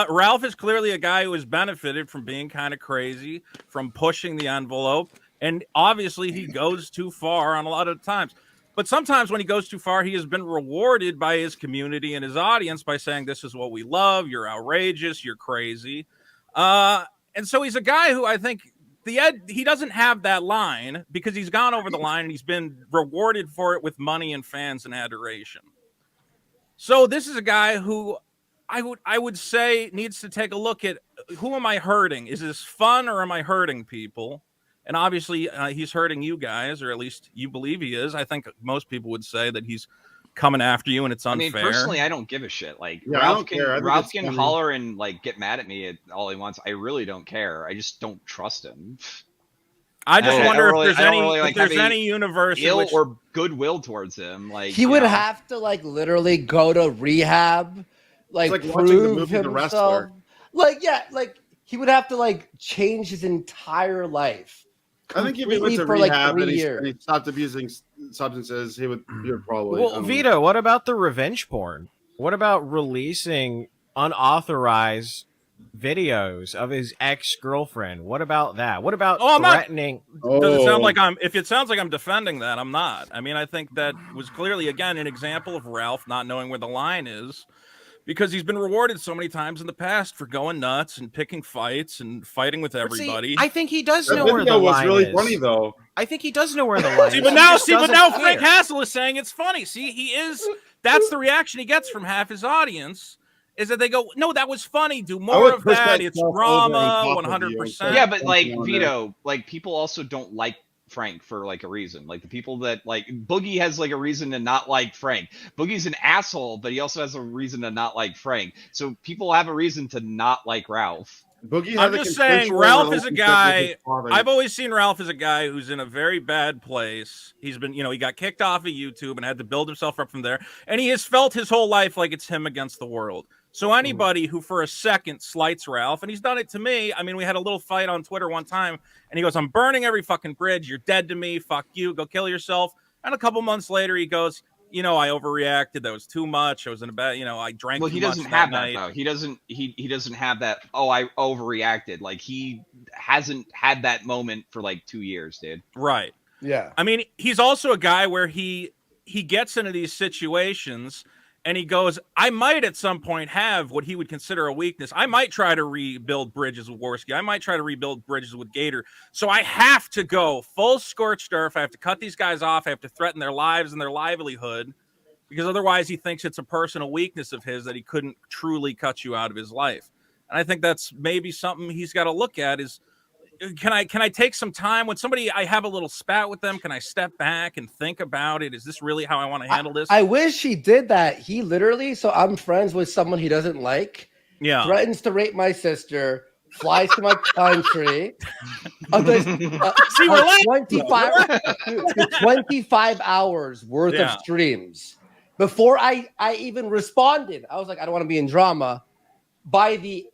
Ralph is clearly a guy who has benefited from being kind of crazy, from pushing the envelope, and obviously he goes too far on a lot of times. But sometimes when he goes too far, he has been rewarded by his community and his audience by saying, "This is what we love. You're outrageous. You're crazy." And so he's a guy who I think. He doesn't have that line because he's gone over the line and he's been rewarded for it with money and fans and adoration. So this is a guy who I would say needs to take a look at who am I hurting? Is this fun or am I hurting people? And obviously he's hurting you guys, or at least you believe he is. I think most people would say that he's coming after you and it's unfair. I mean, personally, I don't give a shit. Like Ralph can holler and like get mad at me all he wants. I really don't care. I just don't trust him. I just wonder if there's any universe ill or goodwill towards him. Like he would have to like literally go to rehab, like prove himself. Like he would have to like change his entire life. I think if he went to rehab and he stopped abusing substances, he would probably. Well, Vito, what about the revenge porn? What about releasing unauthorized videos of his ex-girlfriend? What about that? What about threatening? Does it sound like if it sounds like I'm defending that, I'm not. I mean, I think that was clearly, again, an example of Ralph not knowing where the line is. Because he's been rewarded so many times in the past for going nuts and picking fights and fighting with everybody. I think he does know where the line is. Really funny though. I think he does know where the line is. But now Frank Hassel is saying it's funny. See, he is. That's the reaction he gets from half his audience. Is that they go, no, that was funny. Do more of that. It's drama, 100%. Yeah, but like Vito, like people also don't like Frank for like a reason. Like the people that like Boogie has like a reason to not like Frank. Boogie's an asshole, but he also has a reason to not like Frank. So people have a reason to not like Ralph. I'm just saying Ralph is a guy. I've always seen Ralph as a guy who's in a very bad place. He's been, he got kicked off of YouTube and had to build himself up from there. And he has felt his whole life like it's him against the world. So anybody who for a second slights Ralph, and he's done it to me. I mean, we had a little fight on Twitter one time, and he goes, "I'm burning every fucking bridge. You're dead to me. Fuck you. Go kill yourself." And a couple months later, he goes, you know, I overreacted. That was too much. I was in a bad, you know, I drank. Well, too he much doesn't have that that night. though. He doesn't have that. Oh, I overreacted. Like he hasn't had that moment for like 2 years, dude. Right. Yeah. I mean, he's also a guy where he gets into these situations and he goes, I might at some point have what he would consider a weakness. I might try to rebuild bridges with Warski. I might try to rebuild bridges with Gator. So I have to go full scorched earth. I have to cut these guys off. I have to threaten their lives and their livelihood, because otherwise he thinks it's a personal weakness of his that he couldn't truly cut you out of his life. And I think that's maybe something he's got to look at is, can I take some time when somebody, I have a little spat with them? Can I step back and think about it? Is this really how I want to handle this? I wish he did that. He literally, so I'm friends with someone he doesn't like. Yeah. Threatens to rape my sister. Flies to my country. See, we're 25 hours worth of streams. Before I even responded, I was like, I don't want to be in drama. By the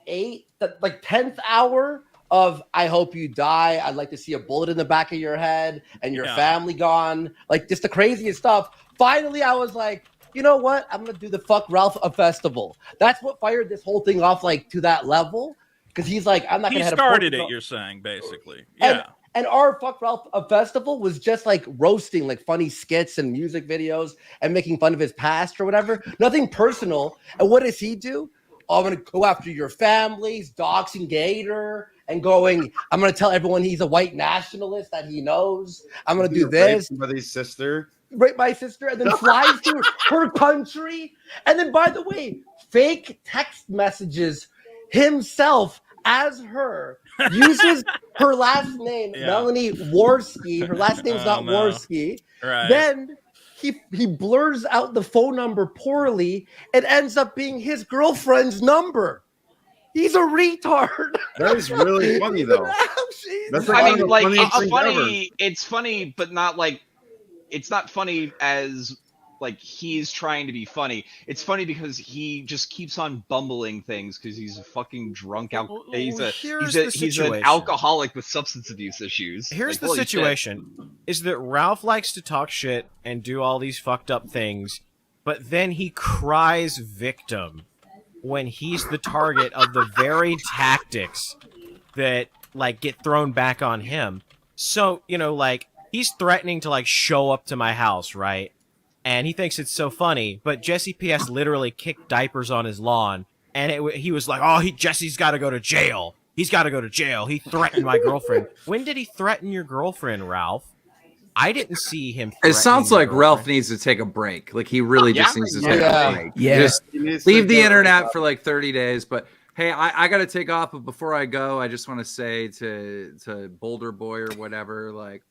10th hour of I hope you die, I'd like to see a bullet in the back of your head and your family gone, like just the craziest stuff. Finally, I was like, you know what? I'm gonna do the fuck Ralph a festival. That's what fired this whole thing off, like to that level. Because he's like, I'm not gonna. He started it. You're saying basically, yeah. And our Fuck Ralph a festival was just like roasting like funny skits and music videos and making fun of his past or whatever. Nothing personal. And what does he do? Oh, I'm going to go after your families, doxing Gator, and going, I'm going to tell everyone he's a white nationalist that he knows. I'm going to do this. Somebody's sister. Rape my sister, and then flies to her country. And then, by the way, fake text messages himself as her, uses her last name, Melanie Warski. Her last name's not Warski. Right. Then he blurs out the phone number poorly. It ends up being his girlfriend's number. He's a retard. That is really funny, though. That's I mean, like, it's funny. Ever. It's funny, but not like it's not funny as like he's trying to be funny. It's funny because he just keeps on bumbling things because he's a fucking drunk. He's an alcoholic with substance abuse issues. Here's like, the situation: is that Ralph likes to talk shit and do all these fucked up things, but then he cries victim when he's the target of the very tactics that like get thrown back on him. So, you know, like he's threatening to like show up to my house, right? And he thinks it's so funny, but Jesse PS literally kicked diapers on his lawn, and he was like, "Oh, Jesse's got to go to jail. He's got to go to jail. He threatened my girlfriend." When did he threaten your girlfriend, Ralph? I didn't see him. It sounds like Ralph needs to take a break. Like he really just needs to take a break. Yeah, just leave the internet for like 30 days. But hey, I got to take off. But before I go, I just want to say to Boulder Boy or whatever, like,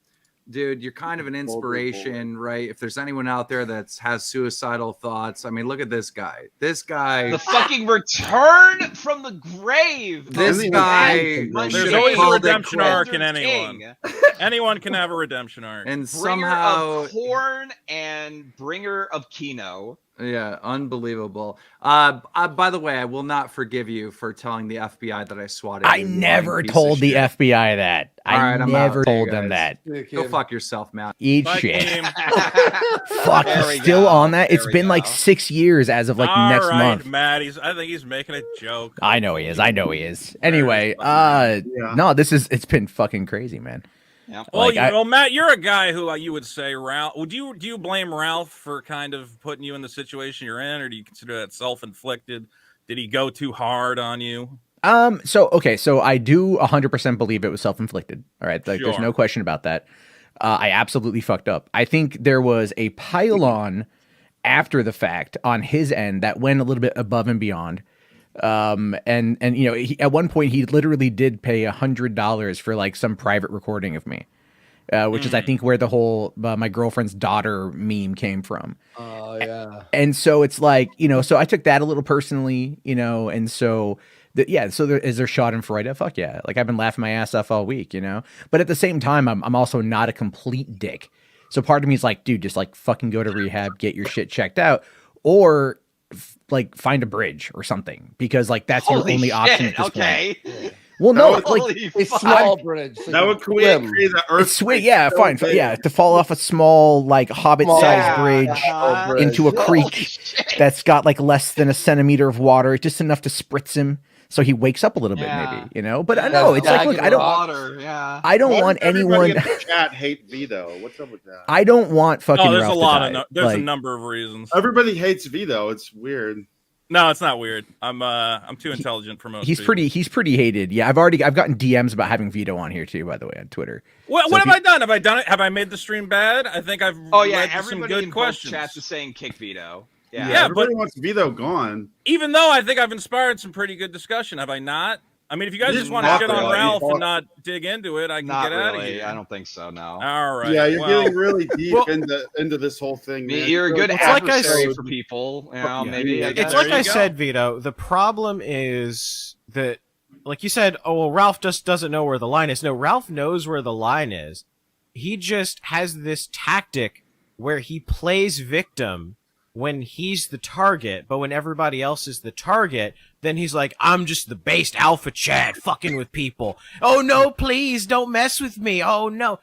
dude, you're kind of an inspiration, right? If there's anyone out there that has suicidal thoughts, I mean, look at this guy. This guy, the fucking return from the grave. This guy, there's always a redemption arc in anyone. Anyone can have a redemption arc. And bringer somehow, of corn and bringer of Kino. Yeah, unbelievable. By the way, I will not forgive you for telling the FBI that I swatted you. I never told the FBI that. I never told them that. Go fuck yourself, Matt. Eat shit. Fuck, he's still on that? It's been like 6 years as of like next month. Matt, I think he's making a joke. I know he is. Anyway, no, it's been fucking crazy, man. Yeah. Well, Matt, you're a guy who you would say Ralph. Do you blame Ralph for kind of putting you in the situation you're in, or do you consider that self-inflicted? Did he go too hard on you? So I do 100% believe it was self-inflicted. All right, like there's no question about that. I absolutely fucked up. I think there was a pile-on after the fact on his end that went a little bit above and beyond. And you know, at one point he literally did pay $100 for like some private recording of me, which is I think where the whole my girlfriend's daughter meme came from. Oh yeah. And so it's like, you know, so I took that a little personally, you know, and so so is there schadenfreude? Fuck yeah. Like I've been laughing my ass off all week, you know, but at the same time, I'm also not a complete dick. So part of me is like, dude, just like fucking go to rehab, get your shit checked out, or like find a bridge or something, because like that's your only option at this point. Well, no, like a small bridge. So that would create the earth. it's sweet. Yeah, fine. Yeah, to fall off a small, like hobbit-sized bridge into a creek that's got like less than a centimeter of water, just enough to spritz him, so he wakes up a little bit, maybe, you know. But I know it's like, look, I don't want anyone. In the chat hate Vito. What's up with that? I don't want fucking. Oh, there's Ralph a lot to die. of there's a number of reasons. Everybody hates Vito. It's weird. No, it's not weird. I'm too intelligent for most. He's people. he's pretty hated. Yeah, I've gotten DMs about having Vito on here too, by the way, on Twitter. What have I done? Have I done it? Have I made the stream bad? I think I've. Oh yeah, led to everybody some good in questions. both chats is saying kick Vito. Yeah, everybody but wants Vito gone. Even though I think I've inspired some pretty good discussion, have I not? I mean, if you guys just want to shit on Ralph and not dig into it, I can get out of here. I don't think so. No. All right. Yeah, you're getting really deep into this whole thing. Man. You're a good adversary for people. You know, maybe. It's like I said, Vito. The problem is that, like you said, oh well, Ralph just doesn't know where the line is. No, Ralph knows where the line is. He just has this tactic where he plays victim when he's the target, but when everybody else is the target, then he's like, I'm just the based alpha Chad fucking with people. Oh no, please don't mess with me. Oh no.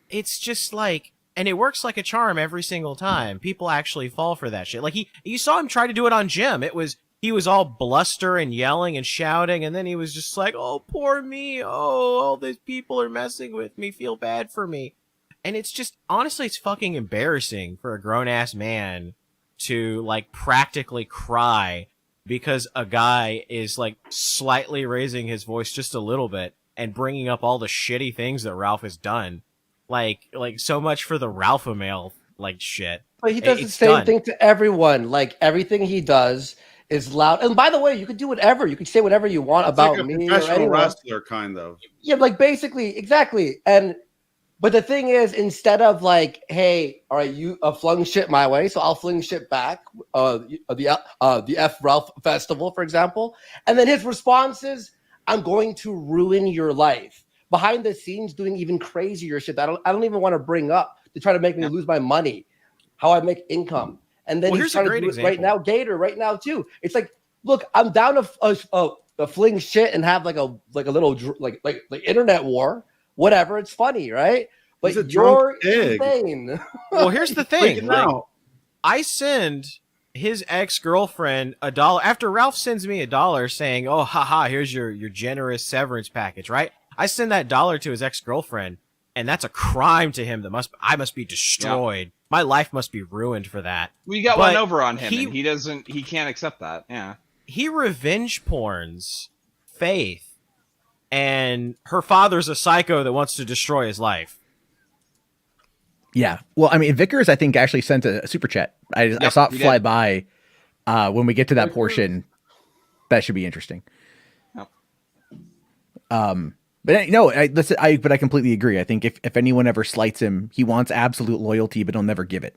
It's just like, and it works like a charm every single time. People actually fall for that shit. Like you saw him try to do it on Jim. He was all bluster and yelling and shouting, and then he was just like, oh, poor me. Oh, all these people are messing with me. Feel bad for me. And it's just, honestly, it's fucking embarrassing for a grown-ass man to, like, practically cry because a guy is, like, slightly raising his voice just a little bit and bringing up all the shitty things that Ralph has done. Like so much for the Ralpha male, like, shit. But he does the same thing to everyone. Like, everything he does is loud. And by the way, you could do whatever. You could say whatever you want about like a me professional or anyone. wrestler, kind of. Yeah, like, basically, exactly. But the thing is, instead of like, hey, all right, you flung shit my way, so I'll fling shit back. The F Ralph Festival, for example, and then his response is, "I'm going to ruin your life." Behind the scenes, doing even crazier shit that I don't even want to bring up to try to make me lose my money, how I make income, and then he's trying to do it right now, Gator, right now too. It's like, look, I'm down to fling shit and have like a little like internet war. Whatever, it's funny, right? But you're insane. Well, here's the thing. Like, I send his ex-girlfriend $1 after Ralph sends me $1 saying, "Oh, haha, here's your generous severance package," right? I send that $1 to his ex-girlfriend, and that's a crime to him. I must be destroyed. Yeah. My life must be ruined for that. We got one over on him, and he can't accept that. Yeah. He revenge porns Faith. And her father's a psycho that wants to destroy his life. Yeah. Well, I mean, Vickers, I think, actually sent a super chat. I saw it fly by. When we get to that portion, that should be interesting. Yep. But no, I completely agree. I think if anyone ever slights him, he wants absolute loyalty, but he'll never give it.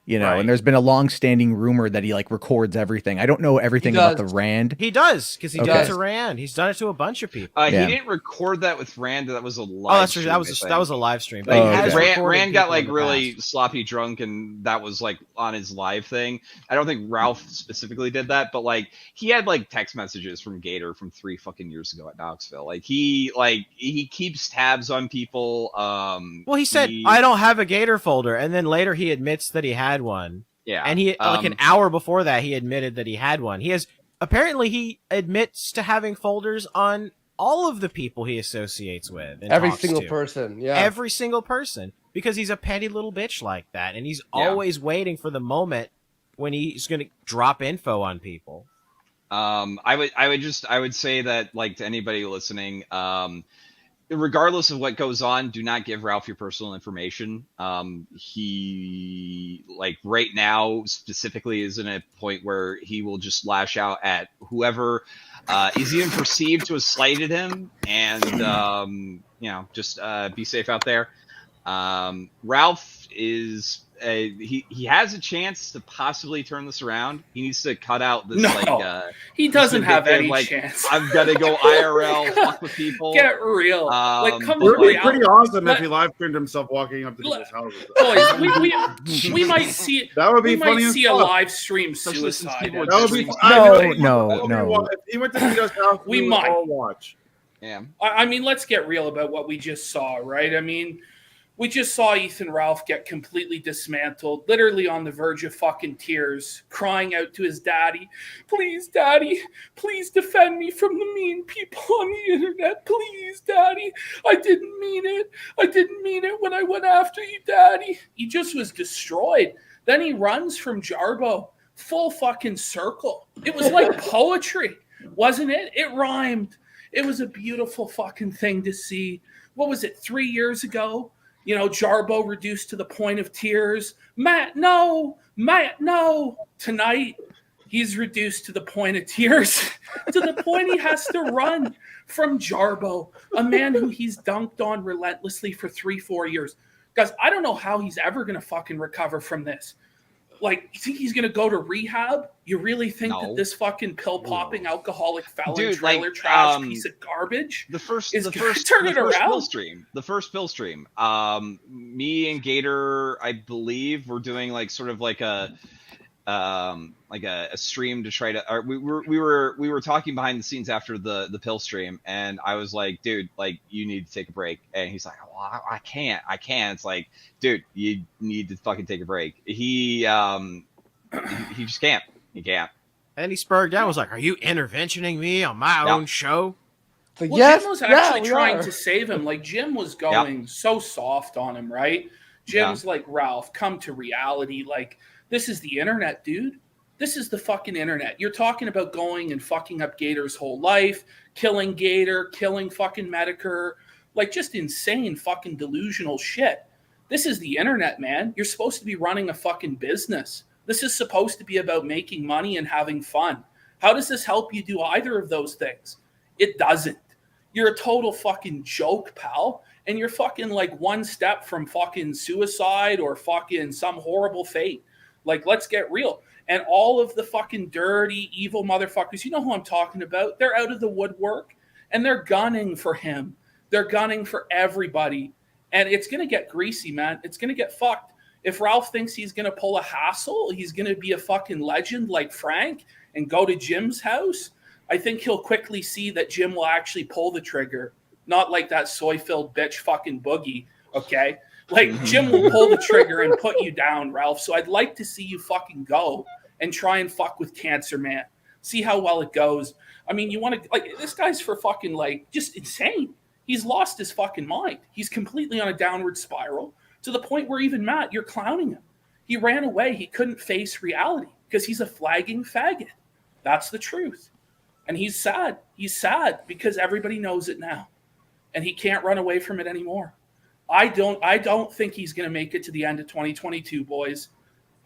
You know, and there's been a long-standing rumor that he like records everything. I don't know everything about the Rand. He does, because he did it to Rand. He's done it to a bunch of people. He didn't record that with Rand. That was a live. Oh, that's true. That was a live stream. But Rand got like really sloppy drunk, and that was like on his live thing. I don't think Ralph specifically did that, but like he had like text messages from Gator from 3 fucking years ago at Knoxville. He keeps tabs on people. Well, he said I don't have a Gator folder, and then later he admits that he had one. Yeah. And he like an hour before that he admitted that he had one. He admits to having folders on all of the people he associates with. And every single person. Yeah. Every single person. Because he's a petty little bitch like that. And he's always waiting for the moment when he's gonna drop info on people. I would say that, like, to anybody listening, regardless of what goes on, do not give Ralph your personal information. He, like, right now specifically is in a point where he will just lash out at whoever is even perceived to have slighted him, and just be safe out there. Ralph is he has a chance to possibly turn this around. He needs to cut out this he doesn't have any chance. I've got to go IRL, fuck with people. Get real. Come it would be pretty awesome if he live streamed himself walking up to people's houses. Boys, we might see that would be funny. We might see a live stream suicide. That would be no. If he went to Vito's house, we might all watch. Yeah. I mean, let's get real about what we just saw, right? I mean, we just saw Ethan Ralph get completely dismantled, literally on the verge of fucking tears, crying out to his daddy, please, daddy, please defend me from the mean people on the internet. Please, daddy, I didn't mean it. I didn't mean it when I went after you, daddy. He just was destroyed. Then he runs from Jarbo, full fucking circle. It was like poetry, wasn't it? It rhymed. It was a beautiful fucking thing to see. What was it, 3 years ago? You know, Jarbo reduced to the point of tears. Matt, no. Matt, no. Tonight, he's reduced to the point of tears, to the point he has to run from Jarbo, a man who he's dunked on relentlessly for 3-4 years. Guys, I don't know how he's ever going to fucking recover from this. Like, you think he's going to go to rehab? You really think that this fucking pill-popping alcoholic felon trailer trash piece of garbage the first turn it around? The first pill stream. Me and Gator, I believe, were doing like sort of like a stream to try to. Or we were talking behind the scenes after the pill stream, and I was like, dude, like you need to take a break, and he's like, well, I can't. It's like, dude, you need to fucking take a break. He just can't. He can't. And he spurred down, was like, are you interventioning me on my own show? Well, yes, Jim was actually trying to save him. Like, Jim was going so soft on him, right? Jim's like, Ralph, come to reality. Like, this is the internet, dude. This is the fucking internet. You're talking about going and fucking up Gator's whole life, killing Gator, killing fucking Metokur, like just insane fucking delusional shit. This is the internet, man. You're supposed to be running a fucking business. This is supposed to be about making money and having fun. How does this help you do either of those things? It doesn't. You're a total fucking joke, pal. And you're fucking like one step from fucking suicide or fucking some horrible fate. Like, let's get real. And all of the fucking dirty, evil motherfuckers, you know who I'm talking about? They're out of the woodwork and they're gunning for him. They're gunning for everybody. And it's going to get greasy, man. It's going to get fucked. If Ralph thinks he's going to pull a hassle, he's going to be a fucking legend like Frank and go to Jim's house, I think he'll quickly see that Jim will actually pull the trigger. Not like that soy-filled bitch fucking Boogie, okay? Like, Jim will pull the trigger and put you down, Ralph. So I'd like to see you fucking go and try and fuck with Cancer Man. See how well it goes. I mean, you want to, like, this guy's for fucking, like, just insane. He's lost his fucking mind. He's completely on a downward spiral to the point where even Matt, you're clowning him. He ran away. He couldn't face reality because he's a flagging faggot. That's the truth. And he's sad. He's sad because everybody knows it now. And he can't run away from it anymore. I don't think he's going to make it to the end of 2022, boys.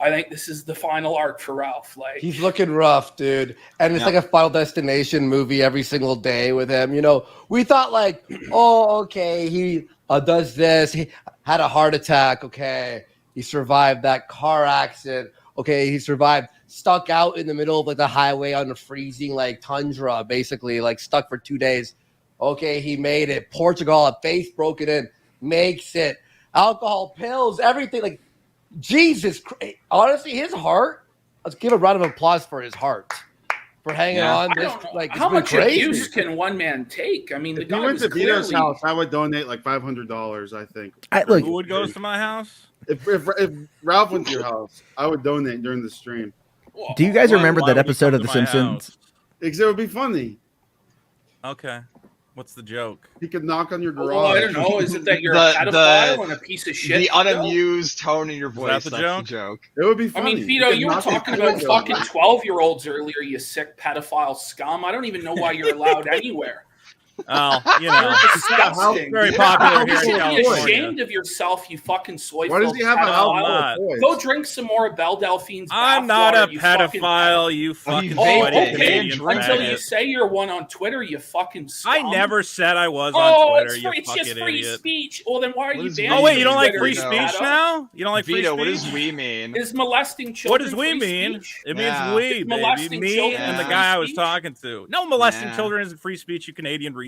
I think this is the final arc for Ralph. Like, he's looking rough, dude. And it's like a Final Destination movie every single day with him. You know, we thought like, oh, okay, he does this. He had a heart attack. Okay, he survived that car accident. Okay, he survived, stuck out in the middle of like the highway on the freezing like tundra, basically like stuck for 2 days. Okay, he made it. Portugal, a face broken in. Makes it. Alcohol, pills, everything. Like, Jesus Christ. Honestly, his heart, let's give a round of applause for his heart. For hanging on. This, like, how much abuse can one man take? I mean, if you went to Vito's house, I would donate like $500, I think. Who would go to my house? If Ralph went to your house, I would donate during the stream. Do you guys remember that episode of The Simpsons? Because it would be funny. Okay. What's the joke? He could knock on your garage. Well, I don't know. Is it that you're a pedophile and a piece of shit? The unamused tone in your voice. That's the joke. It would be funny. I mean, Vito, you were talking about fucking 12-year-olds earlier, you sick pedophile scum. I don't even know why you're allowed anywhere. Oh, you know, disgusting. Very popular here in You California. should be ashamed of yourself, you fucking soy. Why does he have an alcohol? Go drink some more of Belle Delphine's. I'm not a pedophile, you fucking sweaty Canadian Until you say you're one on Twitter, you fucking scum. I never said I was on Twitter, it's just free idiot. speech. Well, then why are you banning? Oh, wait, you don't like Twitter, free speech now? You don't like free Vito, speech? what does we mean? Is molesting children? What does we free mean? Speech? It means we, baby. Me children and the free guy I was speech? talking to. No, molesting children isn't free speech, you Canadian retard.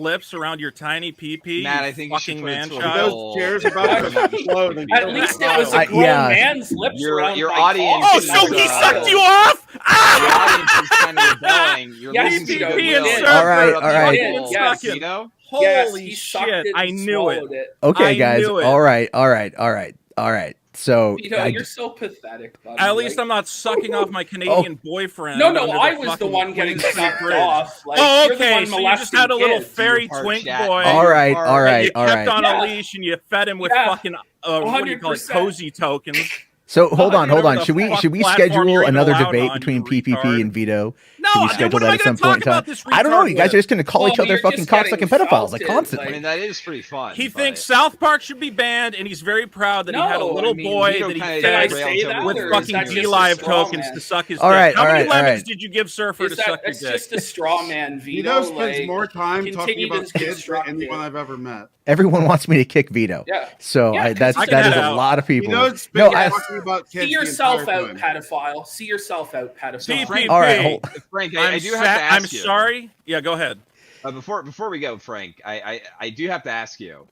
lips around your tiny pee-pee. Matt, I think fucking man those child. chairs about to explode. At least it was a grown man's lips around your my audience. cock. Oh, so he sucked you off? Your audience is kind of rebelling. You're Yes, losing Vito, goodwill. he did. All right, all right. Yes. Vito? Yes, Holy he sucked shit! it I and knew it. swallowed it. Okay, I guys. knew it. All right. So Vito, you're so pathetic, buddy. At least I'm not sucking off my Canadian boyfriend. No, I was the one getting sucked off. Like, okay, so you just had a little fairy twink boy. All right. You kept on a leash and you fed him with fucking what do you call it, cozy tokens. So hold on. Should we schedule another debate between PPP and Vito? No, should we schedule that at some point in time? I don't know. You guys are just going to call each other fucking cocksucking pedophiles like constantly. I mean, that is pretty fun. He thinks South Park should be banned, and he's very proud that he had a little boy that he fed with fucking D-Live tokens to suck his dick. How many lemons did you give Surfer to suck his dick? It's just a straw man, Vito. Vito spends more time talking about kids than anyone I've ever met. Everyone wants me to kick Vito. Yeah. So that is a lot of people. See yourself out, pedophile. See yourself out, pedophile. All right, Frank, I do have to ask you. I'm sorry. Yeah, go ahead. Before we go, Frank, I do have to ask you.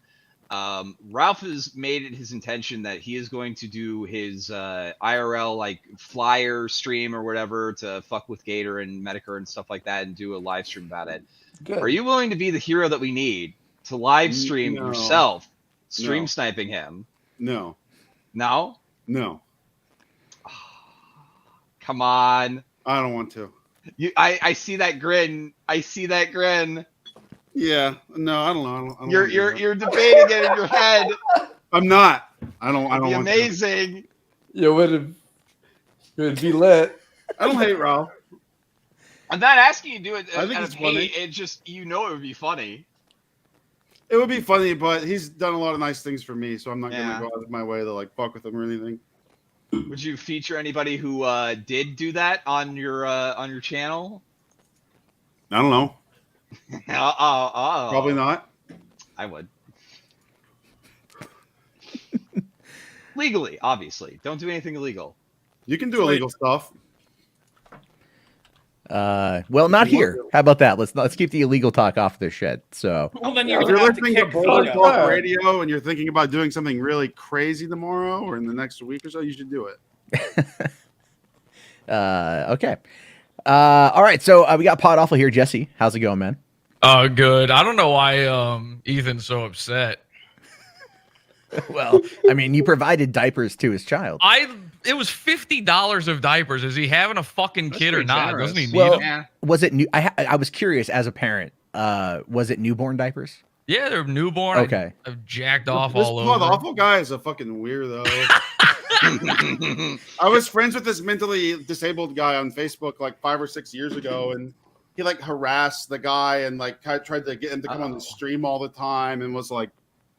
Ralph has made it his intention that he is going to do his IRL like flyer stream or whatever to fuck with Gator and Metokur and stuff like that and do a live stream about it. Good. Are you willing to be the hero that we need to live stream yourself, sniping him? No. No? No. Come on. I don't want to. I see that grin. Yeah. No, I don't know. You're debating it in your head. I'm not. I don't want to. Amazing. You would be lit. I don't hate Ralph. I'm not asking you to do it. I think it's funny. It just, it would be funny. It would be funny, but he's done a lot of nice things for me, so I'm not going to go out of my way to like fuck with him or anything. Would you feature anybody who did do that on your channel? I don't know. Probably not. I would. Legally, obviously. Don't do anything illegal. You can do illegal stuff. Well, not here. How about that? Let's keep the illegal talk off their shit. So, then if you're listening to Boulder Talk Radio and you're thinking about doing something really crazy tomorrow or in the next week or so, you should do it. Okay. All right. So we got Pod Awful here. Jesse, how's it going, man? Good. I don't know why Ethan's so upset. Well, I mean, you provided diapers to his child. It was $50 of diapers. Is he having a fucking kid or not? Generous. Doesn't he need them? Was it new? I was curious as a parent. Was it newborn diapers? Yeah, they're newborn. Okay. I've jacked off this all Pod over. Awful guy is a fucking weirdo. I was friends with this mentally disabled guy on Facebook like 5 or 6 years ago, and he like harassed the guy and like tried to get him to come on the stream all the time and was like,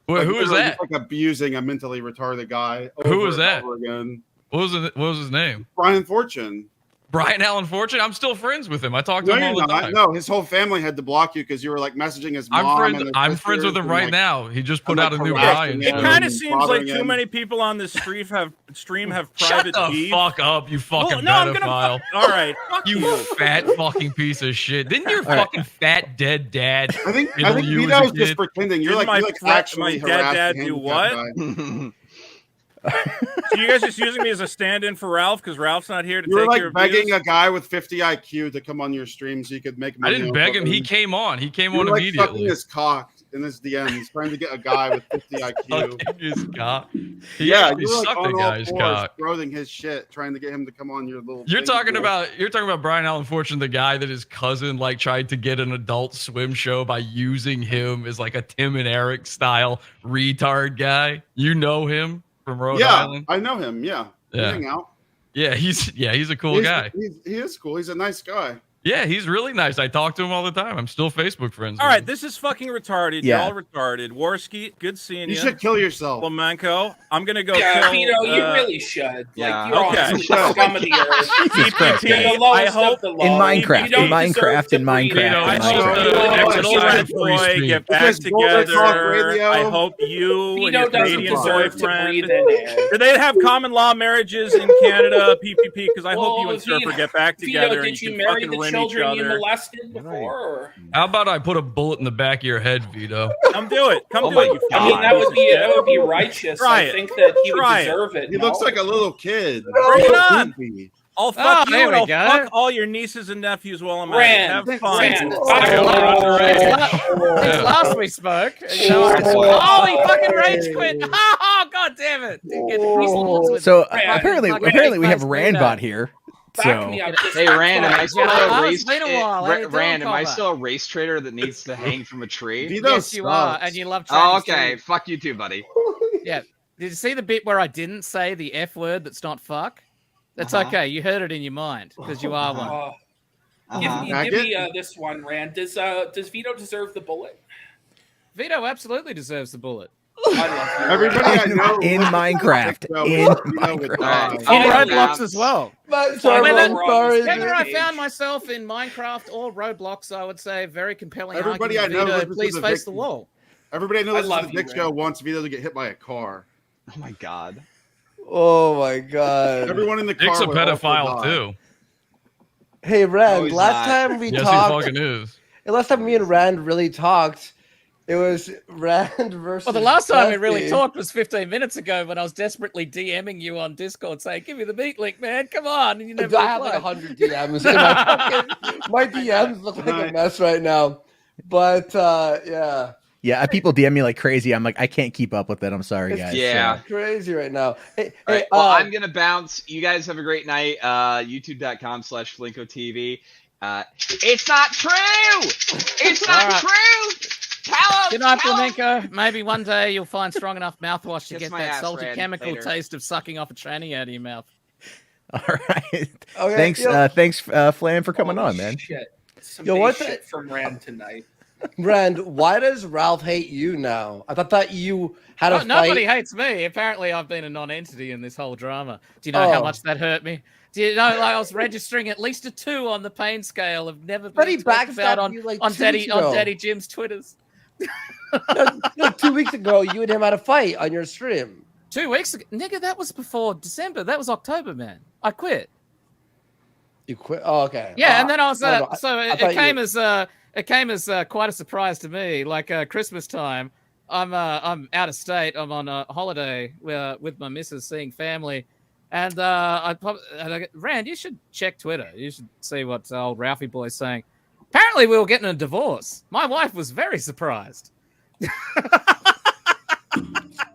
who is that? Like abusing a mentally retarded guy. Who was that? Again. What was his name? Brian Fortune. Brian Allen Fortune? I'm still friends with him. I talk to him all the time. No, his whole family had to block you because you were like messaging his mom. I'm friends with him right now. He just put out a new Brian. It kind of seems like too many people on this stream have private Shut the beef. fuck up, you fucking pedophile. All right. You fat fucking piece of shit. Didn't your fucking fat dead dad? I think Vito's just pretending. You're like actually my dead dad do what? So you guys just using me as a stand-in for Ralph because Ralph's not here to take like your begging views? A guy with 50 IQ to come on your stream so you could make money. I didn't beg him. He came on. He came on like immediately. Sucking his cock in his DM. He's trying to get a guy with 50 IQ. Sucking his cock. He sucked the guy's cock. Throating his shit, trying to get him to come on your little. You're talking about Brian Allen Fortune, the guy that his cousin like tried to get an Adult Swim show by using him as like a Tim and Eric style retard guy. You know him from Rhode Island. I know him. Yeah. We hang out. Yeah, he's a cool guy. He is cool. He's a nice guy. Yeah, he's really nice. I talk to him all the time. I'm still Facebook friends. All right, this is fucking retarded. Yeah. Y'all retarded. Warski, good seeing you. You should kill yourself. Flamenco, I'm gonna go kill. Vito, you really should. Yeah. Like, you're on some scum of the earth. I hope in Minecraft. I hope the little red boy get back together. I hope you and your Canadian boyfriend. Do they have common law marriages in Canada, PPP? Because I hope you and Surfer get back together and you can fucking win each other. You molested before? How about I put a bullet in the back of your head, Vito? Come do it. Come do it. I mean, that would be righteous. I think that he would deserve it. He looks like a little kid. Bring it on. I'll fuck you there and we I'll go. fuck all your nieces and nephews while I'm Rand, at it. Have fun. Rand. Since last we spoke, oh, he fucking rage quit. Oh, god damn it! So apparently we have Randbot here. Back me up. Hey, Rand, am I still a race? It's been a while. How you doing, Rand, am I Cobra? still a race trader that needs to hang from a tree? Vito Yes, you are, sucks. and you love. Oh, Travis okay. too. Fuck you too, buddy. Yeah. Did you see the bit where I didn't say the F word that's not fuck? That's okay. You heard it in your mind because you are one. Give me this one, Rand. Does Vito deserve the bullet? Vito absolutely deserves the bullet. I love you. Everybody I know in Minecraft. In Minecraft. In Roblox as well. Sorry. Whenever I found myself in Minecraft or Roblox, I would say very compelling. Everybody argument, I know Vito, listens please to the face Vic- the wall. Everybody I know I listens love to the you, Vic show wants Vito to get hit by a car. Oh my god. Oh my god. Everyone in the car. Dick's a would also pedophile die. too. Hey No, Rand, he's last not. time we Yes, talked, he fucking is. last time me and Rand really talked, it was Rand versus. Well, the last time we really Dusty. talked was 15 minutes ago when I was desperately DMing you on Discord saying, "Give me the beat link, man. Come on." And you never I have like replied. 100 DMs. My DMs look like a mess right now. But yeah. Yeah, people DM me like crazy. I'm like, I can't keep up with it. I'm sorry, guys. Yeah. Crazy right now. Hey, All right, well, I'm gonna bounce. You guys have a great night. YouTube.com/Flamenco TV. It's not true. It's not true. Tell him. Good night, tell 'em. Flamenco. Maybe one day you'll find strong enough mouthwash to Kiss get my that ass, salty Rand. chemical Later. taste of sucking off a tranny out of your mouth. All right. Okay, Thanks, Flam, for coming on, man. Shit. Some Yo, big what the- shit from Rand tonight. Rand, why does Ralph hate you now? I thought that you had a fight. Nobody hates me. Apparently, I've been a non-entity in this whole drama. Do you know how much that hurt me? Do you know, like, I was registering at least a 2 on the pain scale of never But he being talked about backstabbed you, like, on 2 weeks ago. Daddy Jim's Twitters. No, 2 weeks ago, you and him had a fight on your stream. 2 weeks ago, nigga, that was before December. That was October, man. I quit. You quit? Oh, okay. Yeah, and then I was I don't know. so I it thought came as quite a surprise to me. Like Christmas time, I'm out of state. I'm on a holiday with my missus, seeing family, and Rand, you should check Twitter. You should see what old Ralphie boy's saying. Apparently, we were getting a divorce. My wife was very surprised.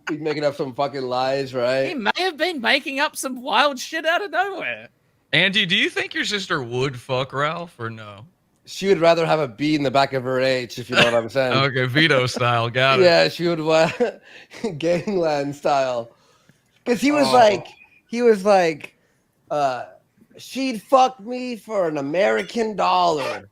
He's making up some fucking lies, right? He may have been making up some wild shit out of nowhere. Andy, do you think your sister would fuck Ralph or no? She would rather have a B in the back of her H, if you know what I'm saying. Okay, Vito style, got it. Yeah, she would want gangland style. Because he was like, she'd fuck me for an American dollar.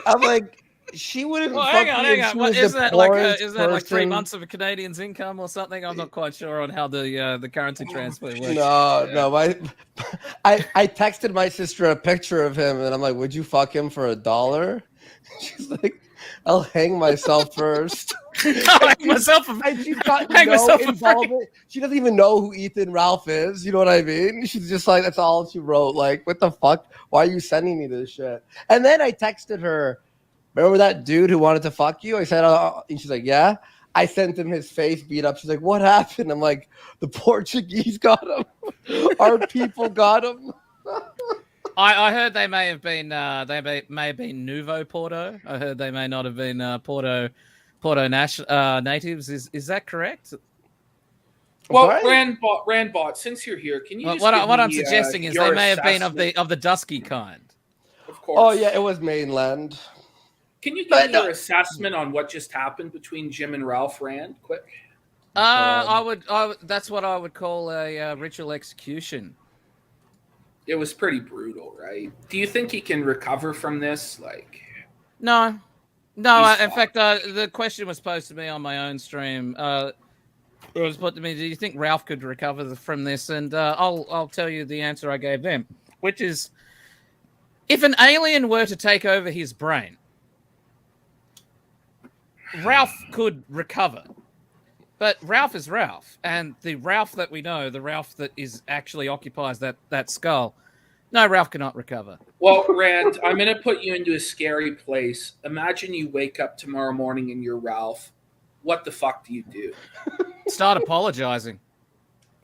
I'm like, she wouldn't fuck hang me on. if she What, was is the that like? poorest Is that like 3 person. months of a Canadian's income or something? I'm not quite sure on how the currency transfer works. No, I texted my sister a picture of him, and I'm like, "Would you fuck him for $1?" She's like, "I'll hang myself first." Hang myself. And she's got Hang no myself for involvement. She doesn't even know who Ethan Ralph is. You know what I mean? She's just like, that's all she wrote. Like, what the fuck? Why are you sending me this shit? And then I texted her, remember that dude who wanted to fuck you? I said, and she's like, yeah. I sent him his face beat up. She's like, what happened? I'm like, the Portuguese got him. Our people got him. I heard they may have been Nouveau Porto. I heard they may not have been Porto natives. Is that correct? Well, Randbot, since you're here, can you just what give I'm me, suggesting is your they may have been assessment? of the dusky kind. Of course. Oh, yeah, it was mainland. Can you give me your assessment on what just happened between Jim and Ralph Rand, quick? I would. That's what I would call a ritual execution. It was pretty brutal, right? Do you think he can recover from this? Like, No. In fact, the question was posed to me on my own stream. It was put to me: do you think Ralph could recover from this? And I'll tell you the answer I gave them, which is, if an alien were to take over his brain, Ralph could recover. But Ralph is Ralph, and the Ralph that we know, the Ralph that actually occupies that skull, no, Ralph cannot recover. well, Rand, I'm going to put you into a scary place. Imagine you wake up tomorrow morning and you're Ralph. What the fuck do you do? Start apologizing.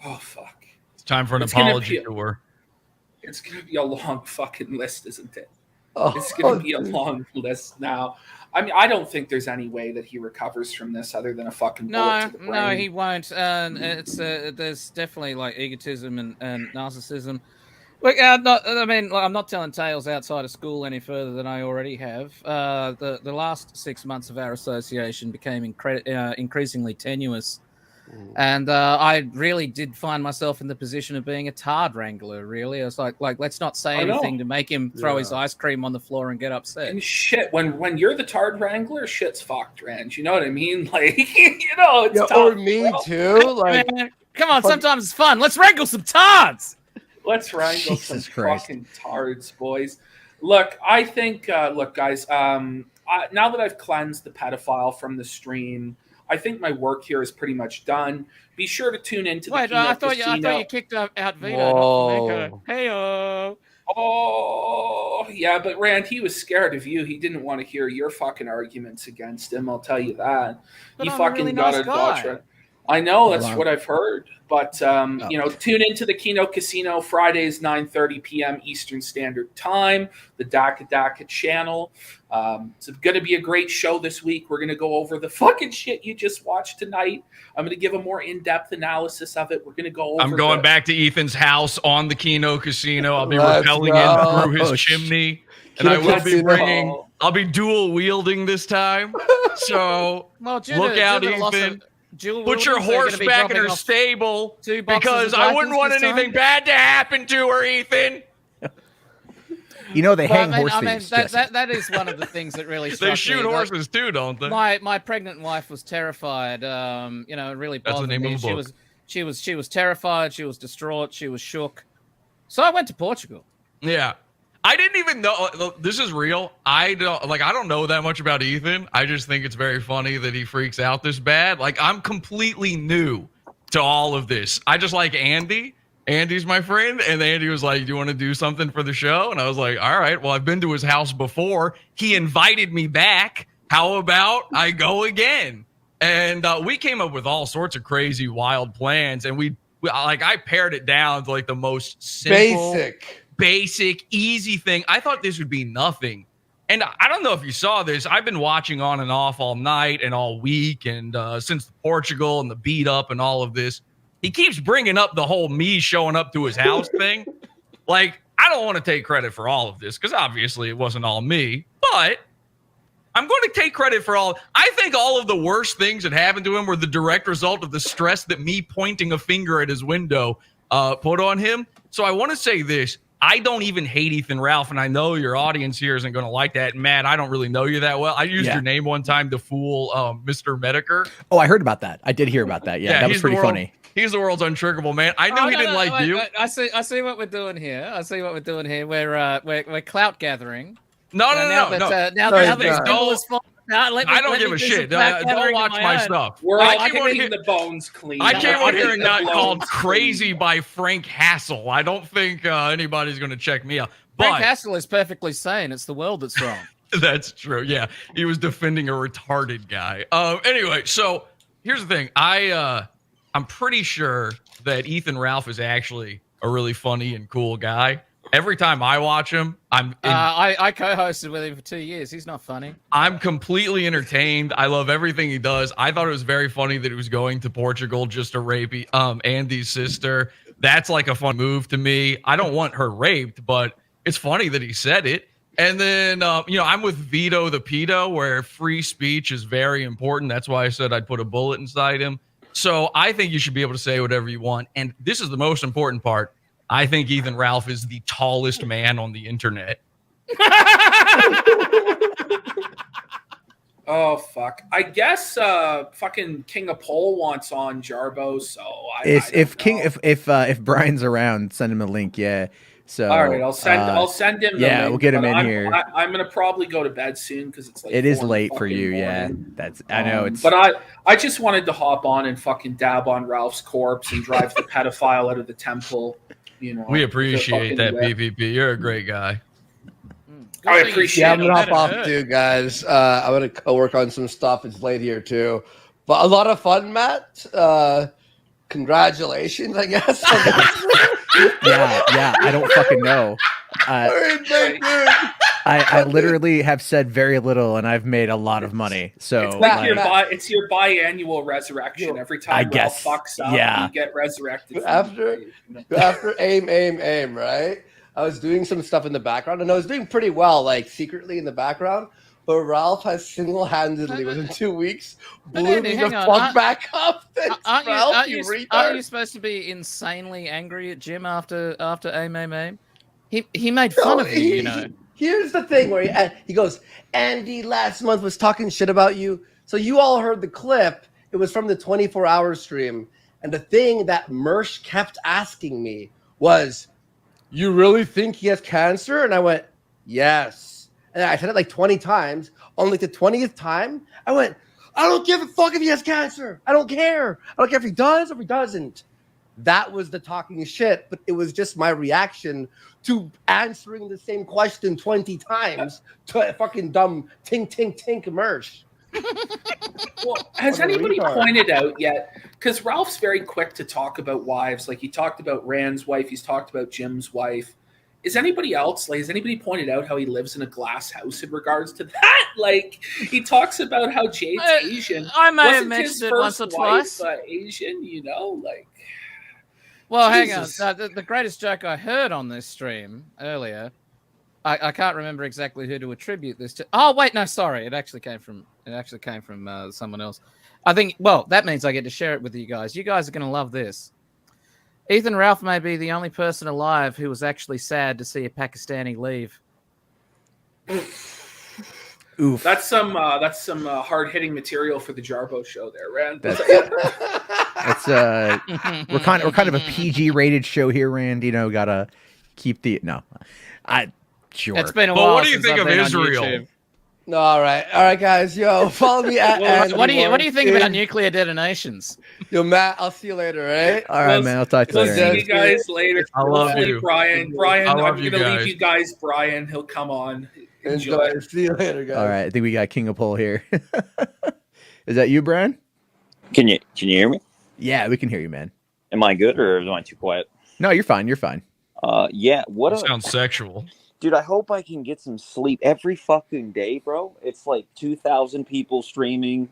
Oh, fuck. It's time for an It's gonna apology feel- tour. It's gonna be a long fucking list, isn't it? Oh, it's gonna be a long list now. I mean, I don't think there's any way that he recovers from this other than a fucking bullet to the brain. No, he won't. It's there's definitely like egotism and narcissism. Look, I'm not telling tales outside of school any further than I already have. The last 6 months of our association became increasingly tenuous. And I really did find myself in the position of being a tard wrangler, really. I was like let's not say anything to make him throw his ice cream on the floor and get upset. And shit, when you're the tard wrangler, shit's fucked, Rand. You know what I mean? Like, it's tough. Or me too. Like, man, come on, sometimes it's fun. Let's wrangle some tards. Let's wrangle some Christ. fucking tards, boys. Look, I think, guys, now that I've cleansed the pedophile from the stream, I think my work here is pretty much done. Be sure to tune into the Kino I thought you kicked out Vito. Not Hey-oh. Oh, yeah, but Rand, he was scared of you. He didn't want to hear your fucking arguments against him, I'll tell you that. But he I'm fucking a really got nice a guy. dodge. I know, that's what I've heard. But, tune into the Kino Casino Fridays, 9:30 p.m. Eastern Standard Time, the Daka channel. It's going to be a great show this week. We're going to go over the fucking shit you just watched tonight. I'm going to give a more in-depth analysis of it. We're going to go over I'm going back to Ethan's house on the Kino Casino. I'll be rappelling in through his chimney. And I will be bringing... I'll be dual wielding this time. So look out, Ethan. Put your horse back in her stable because I wouldn't want anything bad to happen to her, Ethan. You know they hang horse thieves. That is one of the things that really struck They shoot me. horses too, don't they? My pregnant wife was terrified. It really bothered me. Of the book. She was terrified. She was distraught. She was shook. So I went to Portugal. Yeah. I didn't even know this is real. I don't know that much about Ethan. I just think it's very funny that he freaks out this bad. Like, I'm completely new to all of this. I just like Andy. Andy's my friend, and Andy was like, "Do you want to do something for the show?" And I was like, "All right. Well, I've been to his house before. He invited me back. How about I go again?" And we came up with all sorts of crazy, wild plans, and I pared it down to like the most simple, basic, easy thing. I thought this would be nothing. And I don't know if you saw this. I've been watching on and off all night and all week and since Portugal and the beat up and all of this. He keeps bringing up the whole me showing up to his house thing. Like, I don't want to take credit for all of this because obviously it wasn't all me. But I'm going to take credit for all. I think all of the worst things that happened to him were the direct result of the stress that me pointing a finger at his window put on him. So I want to say this. I don't even hate Ethan Ralph, and I know your audience here isn't going to like that. Matt, I don't really know you that well. I used your name one time to fool Mr. Metokur. Oh, I heard about that. I did hear about that. Yeah, that was pretty funny. He's the world's untriggable man. I knew he didn't like you. I see what we're doing here. We're clout gathering. No. I don't give a shit. Don't watch my stuff. I came on here the bones clean. I came on here and got called crazy by Frank Hassel. I don't think anybody's going to check me out. But Frank Hassel is perfectly sane. It's the world that's wrong. That's true. Yeah, he was defending a retarded guy. Anyway, so here's the thing. I'm pretty sure that Ethan Ralph is actually a really funny and cool guy. Every time I watch him, I co-hosted with him for 2 years. He's not funny. I'm completely entertained. I love everything he does. I thought it was very funny that he was going to Portugal just to rape Andy's sister. That's like a fun move to me. I don't want her raped, but it's funny that he said it. And then, I'm with Vito the pedo, where free speech is very important. That's why I said I'd put a bullet inside him. So I think you should be able to say whatever you want. And this is the most important part. I think Ethan Ralph is the tallest man on the internet. Oh, fuck. I guess fucking King of Pole wants on Jarbo, so if Brian's around, send him a link, yeah. So all right, I'll send him the link, we'll get him in here. I'm gonna probably go to bed soon because it's like it is late for you, yeah. That's I know it's but I just wanted to hop on and fucking dab on Ralph's corpse and drive the pedophile out of the temple. We appreciate that, PPP. You're a great guy. I appreciate it. I'm gonna hop off too, guys. I'm gonna go work on some stuff. It's late here too, but a lot of fun, Matt. congratulations, I guess. Yeah. I don't fucking know. I literally have said very little, and I've made a lot of money. So it's your biannual resurrection. Every time Ralph fucks up, you get resurrected. After aim, right? I was doing some stuff in the background, and I was doing pretty well, like secretly in the background. But Ralph has single-handedly, within 2 weeks, blew me the fuck back up. Aren't you supposed to be insanely angry at Jim after aim? He made fun of you, you know. Here's the thing where he goes, Andy last month was talking shit about you. So you all heard the clip. It was from the 24-hour stream. And the thing that Mersh kept asking me was, you really think he has cancer? And I went, yes. And I said it like 20 times. On like the 20th time, I went, I don't give a fuck if he has cancer. I don't care. I don't care if he does or if he doesn't. That was the talking shit, but it was just my reaction to answering the same question 20 times to a fucking dumb tink Mersh. Well, has anybody pointed out yet? Because Ralph's very quick to talk about wives. Like he talked about Rand's wife, he's talked about Jim's wife. Is anybody else, like, has anybody pointed out how he lives in a glass house in regards to that? Like, he talks about how Jade's Asian. I may have mentioned it once or twice. Asian, you know, like. Well, Jesus. hang on. The greatest joke I heard on this stream earlier, I can't remember exactly who to attribute this to. Oh, wait, no, sorry. It actually came from someone else. I think. Well, that means I get to share it with you guys. You guys are going to love this. Ethan Ralph may be the only person alive who was actually sad to see a Pakistani leave. Oof. That's some hard hitting material for the Jarbo show there, Rand. That's we're kind of a PG rated show here, Rand. You know, gotta keep the sure. It's been a but while. What do you think of Israel? No, all right, guys. Yo, follow me at. What do you think about nuclear detonations? Yo, Matt, I'll see you later, right? All right, man. I'll talk to you later. See you guys later. I love you, Brian. I'm gonna leave you guys. Brian, he'll come on. Enjoy. See you later, guys. All right, I think we got King of Pole here. Is that you, Brian? Can you hear me? Yeah, we can hear you, man. Am I good or am I too quiet? No, you're fine. You're fine. Yeah. Sounds sexual. Dude, I hope I can get some sleep every fucking day, bro. It's like 2,000 people streaming.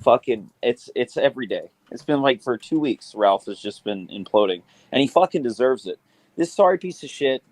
Fucking, it's every day. It's been like for 2 weeks. Ralph has just been imploding, and he fucking deserves it. This sorry piece of shit.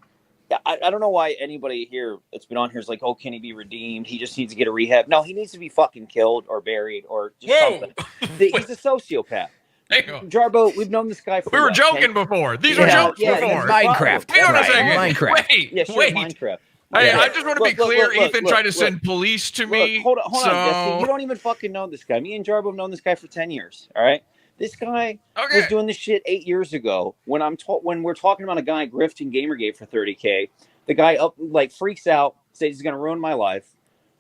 I don't know why anybody here that's been on here is like, oh, can he be redeemed? He just needs to get a rehab. No, he needs to be fucking killed or buried or just something. He's a sociopath. Jarbo, we've known this guy for. We were joking before. These were jokes before. Minecraft. Hang on a second. Minecraft. Wait. Minecraft. Hey, I just want to be clear. Ethan tried to send police to me. Hold on, Jesse. You don't even fucking know this guy. Me and Jarbo have known this guy for 10 years. All right. This guy was doing this shit 8 years ago. When we're talking about a guy grifting Gamergate for $30K, the guy freaks out, says he's gonna ruin my life,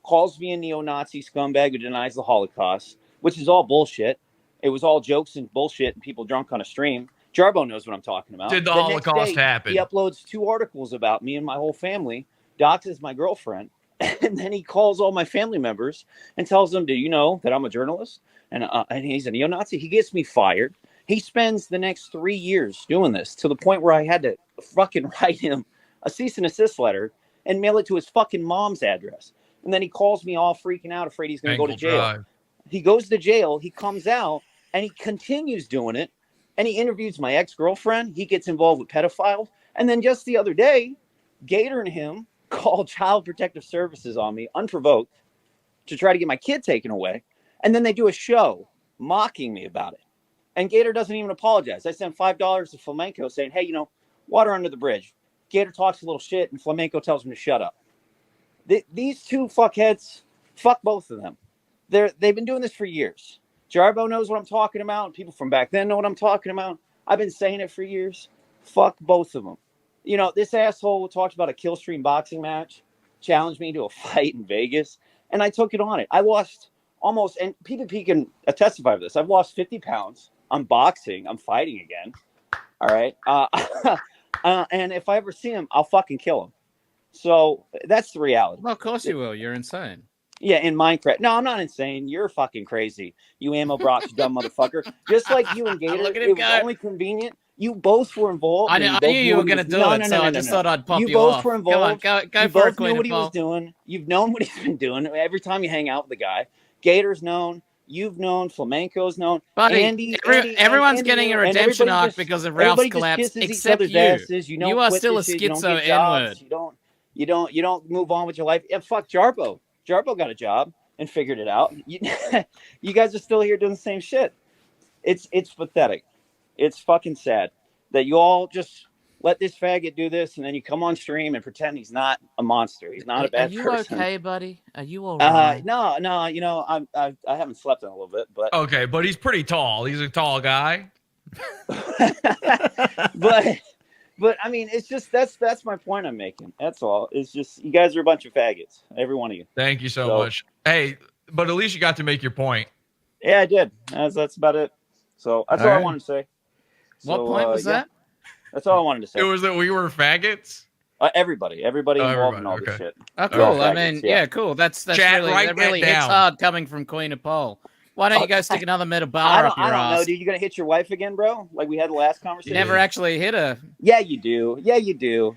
calls me a neo-Nazi scumbag who denies the Holocaust, which is all bullshit. It was all jokes and bullshit and people drunk on a stream. Jarbo knows what I'm talking about. Did the Holocaust happen? He uploads 2 articles about me and my whole family, doxes my girlfriend, and then he calls all my family members and tells them, do you know that I'm a journalist? And he's a neo-Nazi. He gets me fired. He spends the next 3 years doing this to the point where I had to fucking write him a cease and desist letter and mail it to his fucking mom's address. And then he calls me all freaking out, afraid he's going to go to jail. Drive. He goes to jail. He comes out and he continues doing it. And he interviews my ex-girlfriend. He gets involved with pedophiles. And then just the other day, Gator and him called Child Protective Services on me, unprovoked, to try to get my kid taken away. And then they do a show mocking me about it. And Gator doesn't even apologize. I sent $5 to Flamenco saying, hey, water under the bridge. Gator talks a little shit and Flamenco tells him to shut up. These two fuckheads, fuck both of them. They've been doing this for years. Jarbo knows what I'm talking about. And people from back then know what I'm talking about. I've been saying it for years. Fuck both of them. This asshole talked about a kill stream boxing match, challenged me to a fight in Vegas, and I took it on it. I lost almost, and PvP can testify to this, I've lost 50 pounds. I'm boxing. I'm fighting again. All right. And if I ever see him, I'll fucking kill him. So that's the reality. Well, of course you will. You're insane. Yeah, in Minecraft. No, I'm not insane. You're fucking crazy. You ammo Brock's dumb motherfucker. Just like you and Gator, Look at it him was go. only convenient. You both were involved. I knew you were going to do it, so I just thought I'd pop you both off. were involved. Come on, go you for both it, knew Queen what he was doing. You've known what he's been doing. Every time you hang out with the guy, Gator's known. You've known. Flamenco's known. Buddy, everyone's getting a redemption arc because of Ralph's collapse, except you. Asses. You are still a schizo N-word. You don't move on with your life. Yeah, fuck Jarbo. Jarbo got a job and figured it out. You guys are still here doing the same shit. It's pathetic. It's fucking sad that you all just let this faggot do this, and then you come on stream and pretend he's not a monster. He's not a bad person. Are you okay, buddy? Are you all right? No. You know, I haven't slept in a little bit, but okay, but he's pretty tall. He's a tall guy. But I mean, it's just that's my point I'm making. That's all. It's just you guys are a bunch of faggots, every one of you. Thank you so much. Hey, but at least you got to make your point. Yeah, I did. That's about it. So that's all I wanted to say. What point was that? That's all I wanted to say. It was that we were faggots. Everybody involved in all this shit. Oh, cool. I mean, yeah, cool. That's Chat, really that hits down. hard coming from Queen of Pole. Why don't you go stick another metal bar up your I don't ass? know, dude. You gonna hit your wife again, bro? Like we had the last conversation. Never actually hit her. Yeah, you do. Yeah, you do.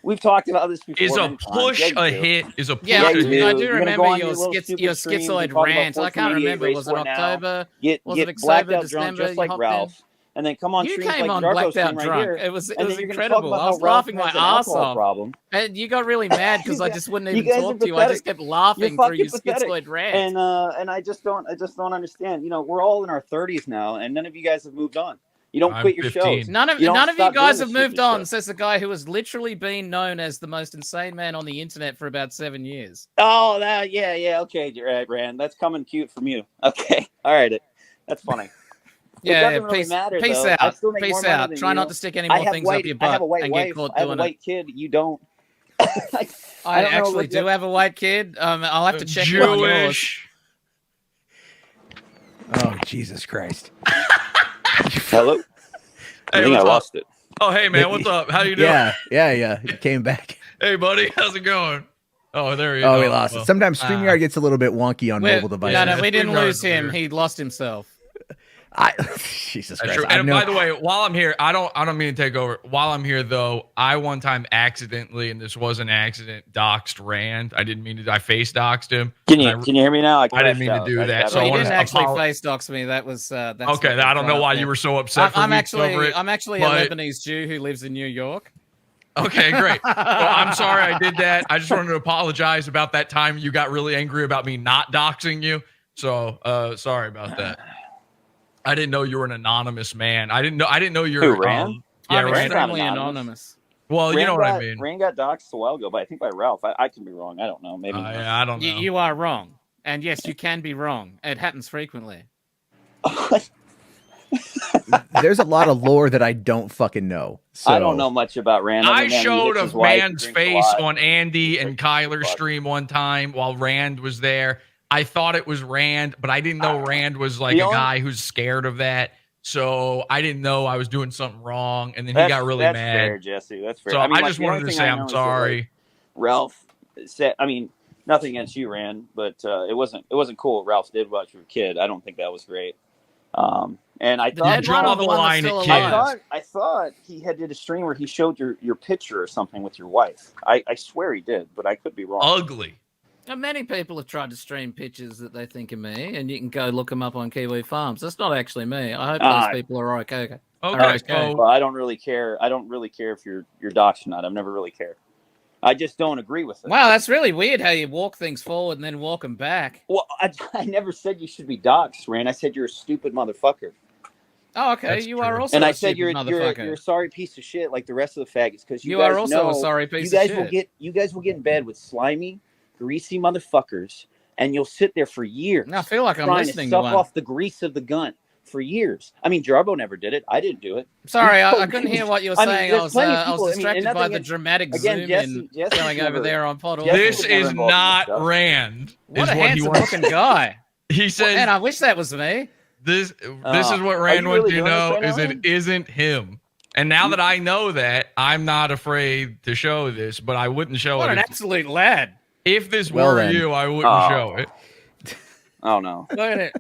We've talked about this before. Is a push a hit? Is a push Yeah, a hit? I do remember your schizoid rant. I can't remember. Was it October? Was it October, December? Just like Ralph. And then come on you stream came like on Jarbo's blacked out stream right drunk. here, It was and then incredible. I was laughing my ass off. And you got really mad because I just wouldn't even talk to you. I just kept laughing through your schizoid rant. And I just don't understand. You know, we're all in our 30s now, and none of you guys have moved on. You don't quit your 15. shows. None of you guys have moved on, says the guy who has literally been known as the most insane man on the internet for about 7 years. Oh, yeah. Okay, you're right, Rand. That's coming cute from you. Okay, all right. That's funny. Yeah, peace out. Peace out. Try not to stick any more things up your butt and get caught doing it. I have a white kid. You don't. I actually do have a white kid. I'll have to check on yours. Oh, Jesus Christ. Hello? I think I lost it. Oh, hey, man. What's up? How you doing? Yeah. You came back. Hey, buddy. How's it going? Oh, there you go. Oh, we lost it. Sometimes StreamYard gets a little bit wonky on mobile devices. No, we didn't lose him. He lost himself. Jesus Christ. And by the way, while I'm here, I don't mean to take over. While I'm here, though, I one time accidentally, and this was an accident, doxed Rand. I didn't mean to. I face doxed him. Can you hear me now? I didn't mean to do that. So he didn't actually face dox me. That was that's okay. I don't know why you were so upset. I'm actually a Lebanese Jew who lives in New York. Okay, great. Well, I'm sorry I did that. I just wanted to apologize about that time you got really angry about me not doxing you. So sorry about that. I didn't know you were an anonymous man. I didn't know you're Rand? I'm Rand. extremely anonymous. Well, Rand you know what I mean. Rand got doxed a while ago, but I think by Ralph. I can be wrong. I don't know. Maybe. I don't know. You are wrong. And yes, you can be wrong. It happens frequently. There's a lot of lore that I don't fucking know. So. I don't know much about Rand. I showed a man's face on Andy and Kyler's stream one time while Rand was there. I thought it was Rand, but I didn't know Rand was like a guy who's scared of that. So I didn't know I was doing something wrong, and then he got really mad. That's fair, Jesse. That's fair. So I just wanted to say I'm sorry. Ralph said, I mean, nothing against you, Rand, but it wasn't cool what Ralph did about your kid. I don't think that was great. And I thought I thought he did a stream where he showed your picture or something with your wife. I swear he did, but I could be wrong. Ugly. Now, many people have tried to stream pictures that they think of me, and you can go look them up on Kiwi Farms. That's not actually me. I hope those people are okay. Well, I don't really care. I don't really care if you're doxed or not. I've never really cared. I just don't agree with it. Wow, that's really weird how you walk things forward and then walk them back. Well, I never said you should be doxed, Rand. I said you're a stupid motherfucker. Oh, okay. That's you true. are also. And a I said you're a sorry piece of shit, like the rest of the faggots, because you guys are also a sorry piece of shit. You guys will get in bed with slimy, greasy motherfuckers, and you'll sit there for years. I feel like I'm listening to suck off the grease of the gun for years. I mean, Jarbo never did it. I didn't do it. Sorry, I couldn't hear what you were saying. I was distracted by the dramatic zoom in going over there on Portugal. This is not Rand. What a handsome-looking guy. He says, "Man, I wish that was me." This is what Rand wants you to know is it isn't him. And now that I know that, I'm not afraid to show this, but I wouldn't show it. What an absolute lad. If this were you, I wouldn't show it. Oh no. Look at it.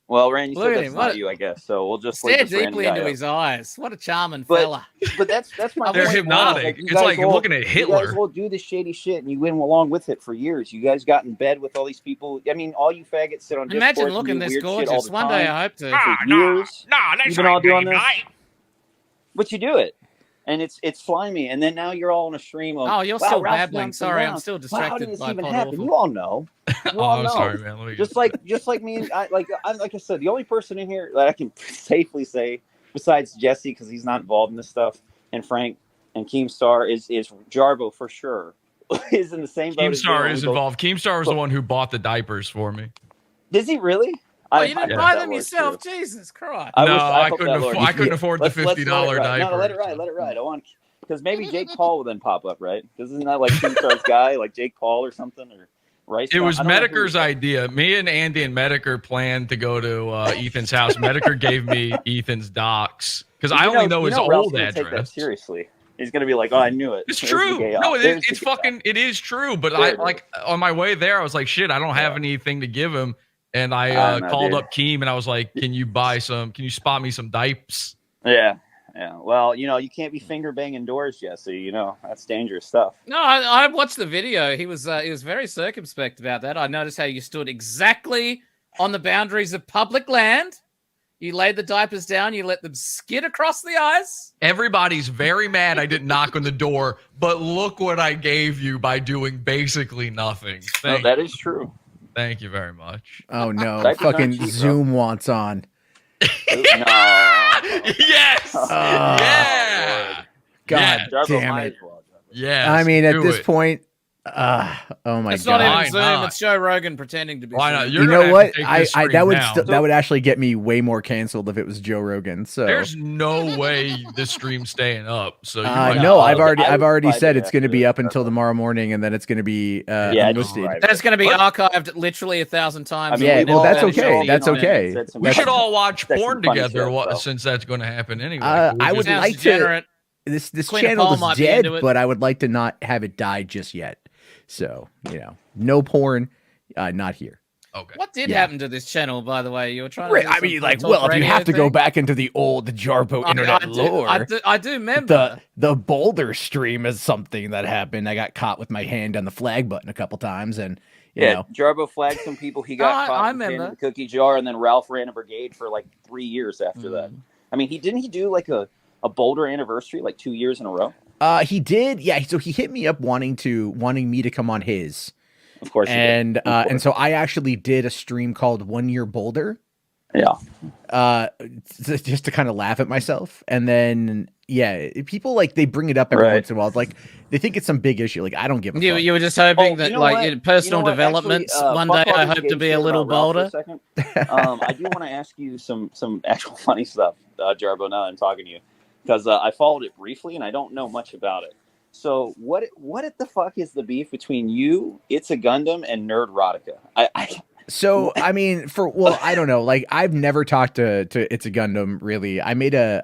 Well, Rand, you Look said at that's him. not What- you, I guess. So we'll just Stare deeply into his eyes. What a charming fella. But that's my They're point. hypnotic. You It's guys like will- looking at You guys Hitler. will do this shady shit, and you went along with it for years. You guys got in bed with all these people. I mean, all you faggots sit on Imagine Discord and looking do this weird shit all gorgeous. the One day time I hope to. for years. You've been all doing this. But you do it. And it's slimy, and then now you're all on a stream of. Oh, you're wow, still Ralph's babbling. done some Sorry, I'm wrong. still Wow, how distracted did this by even Pod happen? Awful. You all know. You all I'm know. sorry, man. Let me Just like me and like I said, the only person in here that I can safely say, besides Jesse, because he's not involved in this stuff, and Frank and Keemstar is Jarbo for sure. Is in the same boat. as Keemstar Bill. is We both- involved. Keemstar was the one who bought the diapers for me. Is he really? Oh, you didn't hope buy that them works, yourself? too. Jesus Christ. No, I hope that works. I couldn't afford the Let's let it $50 ride. diaper. No, let it ride. Let it ride. I want because maybe Jake Paul will then pop up, right? Isn't that like Keemstar's guy, like Jake Paul or something, or Rice? It was I don't know who- Metokur's idea. Me and Andy and Metokur planned to go to Ethan's house. Metokur gave me Ethan's docs because I only know his Ralph's old gonna take that address. seriously. He's gonna be like, "Oh, I knew it." It's There's the true. gay No, off. There's the it's gay fucking. It is true. But There I it is. like on my way there, I was like, shit, I don't have anything to give him, and I know, called dude. up Keem and I was like, can you spot me some diapers? Yeah. Well, you can't be finger banging doors, Jesse. That's dangerous stuff. No, I watched the video. He was very circumspect about that. I noticed how you stood exactly on the boundaries of public land. You laid the diapers down. You let them skid across the ice. Everybody's very mad I didn't knock on the door, but look what I gave you by doing basically nothing. That is true. Thank you very much. Oh no, That's not fucking cheap, bro. Zoom wants on. No. Yes. Yeah. God Yeah. damn it. Yeah. I mean, at this point, oh my It's god. not even Zoom. It's Joe Rogan pretending to be. Why not? Zoom. You're You gonna know have to what? take I this stream that would down. that would actually get me way more canceled if it was Joe Rogan. So There's no way this stream's staying up. So you might no, have I've to- already said it's going to be up until tomorrow morning, and then it's going to be unlisted. That's going to be archived literally 1,000 times. Yeah, well, that's That is okay. all That's on it. okay. We should all watch That's porn some funny together shit, so. since that's going to happen anyway. I would Sounds like to. degenerate. This Queen channel Paul is might be dead, into it. but I would like to not have it die just yet. So no porn, not here. Okay. What did Yeah. happen to this channel, by the way? You were trying to. Right, do I some mean, like, talk well, if you radio have to go thing? back into the old Jarbo internet lore, I do remember. the Boulder stream is something that happened. I got caught with my hand on the flag button a couple times, and you know, Jarbo flagged some people. He got I caught in remember. the cookie jar, and then Ralph ran a brigade for like 3 years after that. I mean, didn't he do like a Boulder anniversary like 2 years in a row? He did, yeah. So he hit me up wanting me to come on his. Of course, he did. and and so I actually did a stream called 1 Year Boulder. Yeah. Just to kind of laugh at myself, and then people like they bring it up every once in a while. It's like they think it's some big issue. Like I don't give a fuck. You were just hoping Oh, that, you know like, what? in personal You know what? developments, Actually, one fuck day all I this hope gay to be a shit little about Ralph bolder. for a second. I do want to ask you some actual funny stuff, Jarbo. Now that I'm talking to you, because I followed it briefly and I don't know much about it. So what the fuck is the beef between you, It's a Gundam, and Nerdrotica? So I mean, I don't know. Like I've never talked to It's a Gundam really. I made a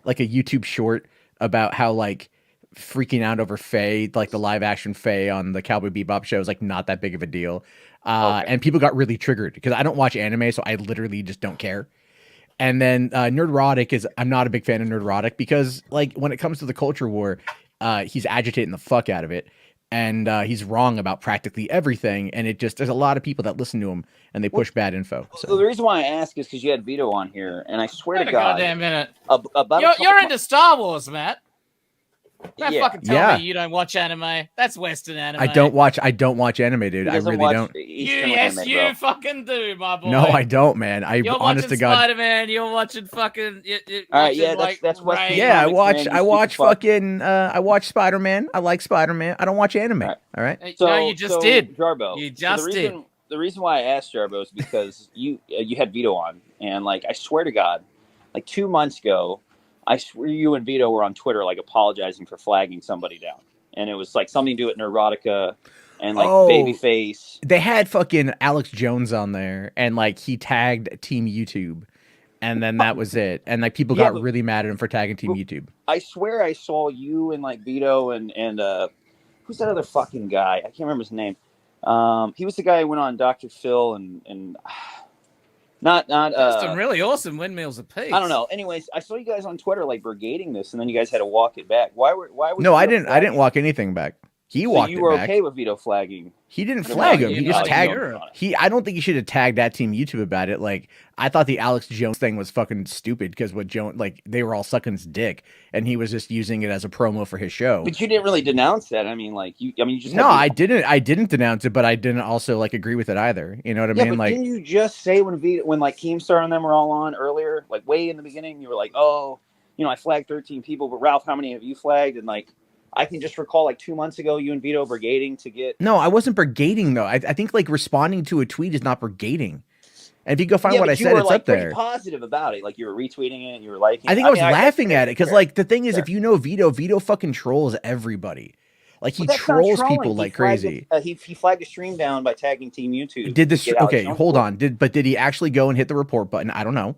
YouTube short about how like freaking out over Faye, like the live action Faye on the Cowboy Bebop show is like not that big of a deal. And people got really triggered because I don't watch anime, so I literally just don't care. And then Nerdrotic I'm not a big fan of Nerdrotic because like when it comes to the culture war, he's agitating the fuck out of it. And he's wrong about practically everything. And there's a lot of people that listen to him and they push bad info. So the reason why I ask is because you had Vito on here, and I swear Wait to a God, goddamn minute. about You're into Star Wars, Matt. Don't Yeah. fucking tell Yeah. me you don't watch anime. That's Western anime. I don't watch anime, dude. I really don't. Yes, you fucking do, my boy. No, I don't, man. You're honest watching to God. Spider-Man. You're watching fucking. All right, yeah, that's what. Ray. Yeah, I Comics, watch man, I watch Spider-Man. I like Spider-Man. I don't watch anime. All right. No, you just did. Jarbo. You just did. The reason why I asked Jarbo is because you had Vito on, and like I swear to God, like 2 months ago, I swear you and Vito were on Twitter like apologizing for flagging somebody down, and it was like something to do with Neurotica and like Babyface. They had fucking Alex Jones on there, and like he tagged Team YouTube, and then that was it. And like people got really mad at him for tagging Team YouTube. I swear I saw you and like Vito and who's that other fucking guy? I can't remember his name. He was the guy who went on Dr. Phil and not some really awesome windmills apiece. I don't know. Anyways, I saw you guys on Twitter like brigading this, and then you guys had to walk it back. Why was No, I didn't walk anything back. He walked it back. You were okay with Vito flagging? He didn't flag him. He just tagged. I don't think he should have tagged that team YouTube about it. Like, I thought the Alex Jones thing was fucking stupid because what Jones, like, they were all sucking his dick, and he was just using it as a promo for his show. But you didn't really denounce that. I mean, like, you just no, I didn't. I didn't denounce it, but I didn't also like agree with it either. You know what I mean? But like, didn't you just say when like Keemstar and them were all on earlier, like way in the beginning, you were like, oh, you know, I flagged 13 people, but Ralph, how many have you flagged? And like, I can just recall like 2 months ago, you and Vito brigading to get. No, I wasn't brigading though. I think like responding to a tweet is not brigading. And if you go find what I said, it's up there. You were positive about it, like you were retweeting it, you were liking. I think I was laughing at it because like the thing is, if you know Vito fucking trolls everybody. Like he trolls people like crazy. He flagged a stream down by tagging Team YouTube. Did this? Okay, hold on. Did he actually go and hit the report button? I don't know.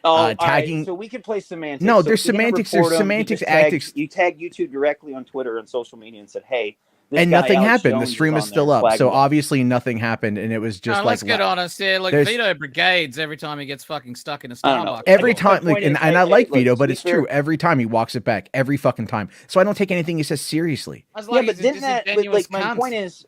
Oh, tagging. Right. So we could play semantics. No, there's semantics. There's semantics. You tagged YouTube directly on Twitter and social media and said, "Hey." And nothing happened. The stream is still up, so obviously nothing happened, and it was just like. Let's get honest here. Like Vito brigades every time he gets fucking stuck in a Starbucks. Every time, like, and I like Vito, but it's true. Every time he walks it back, every fucking time. So I don't take anything he says seriously. Yeah, but then that, like, my point is,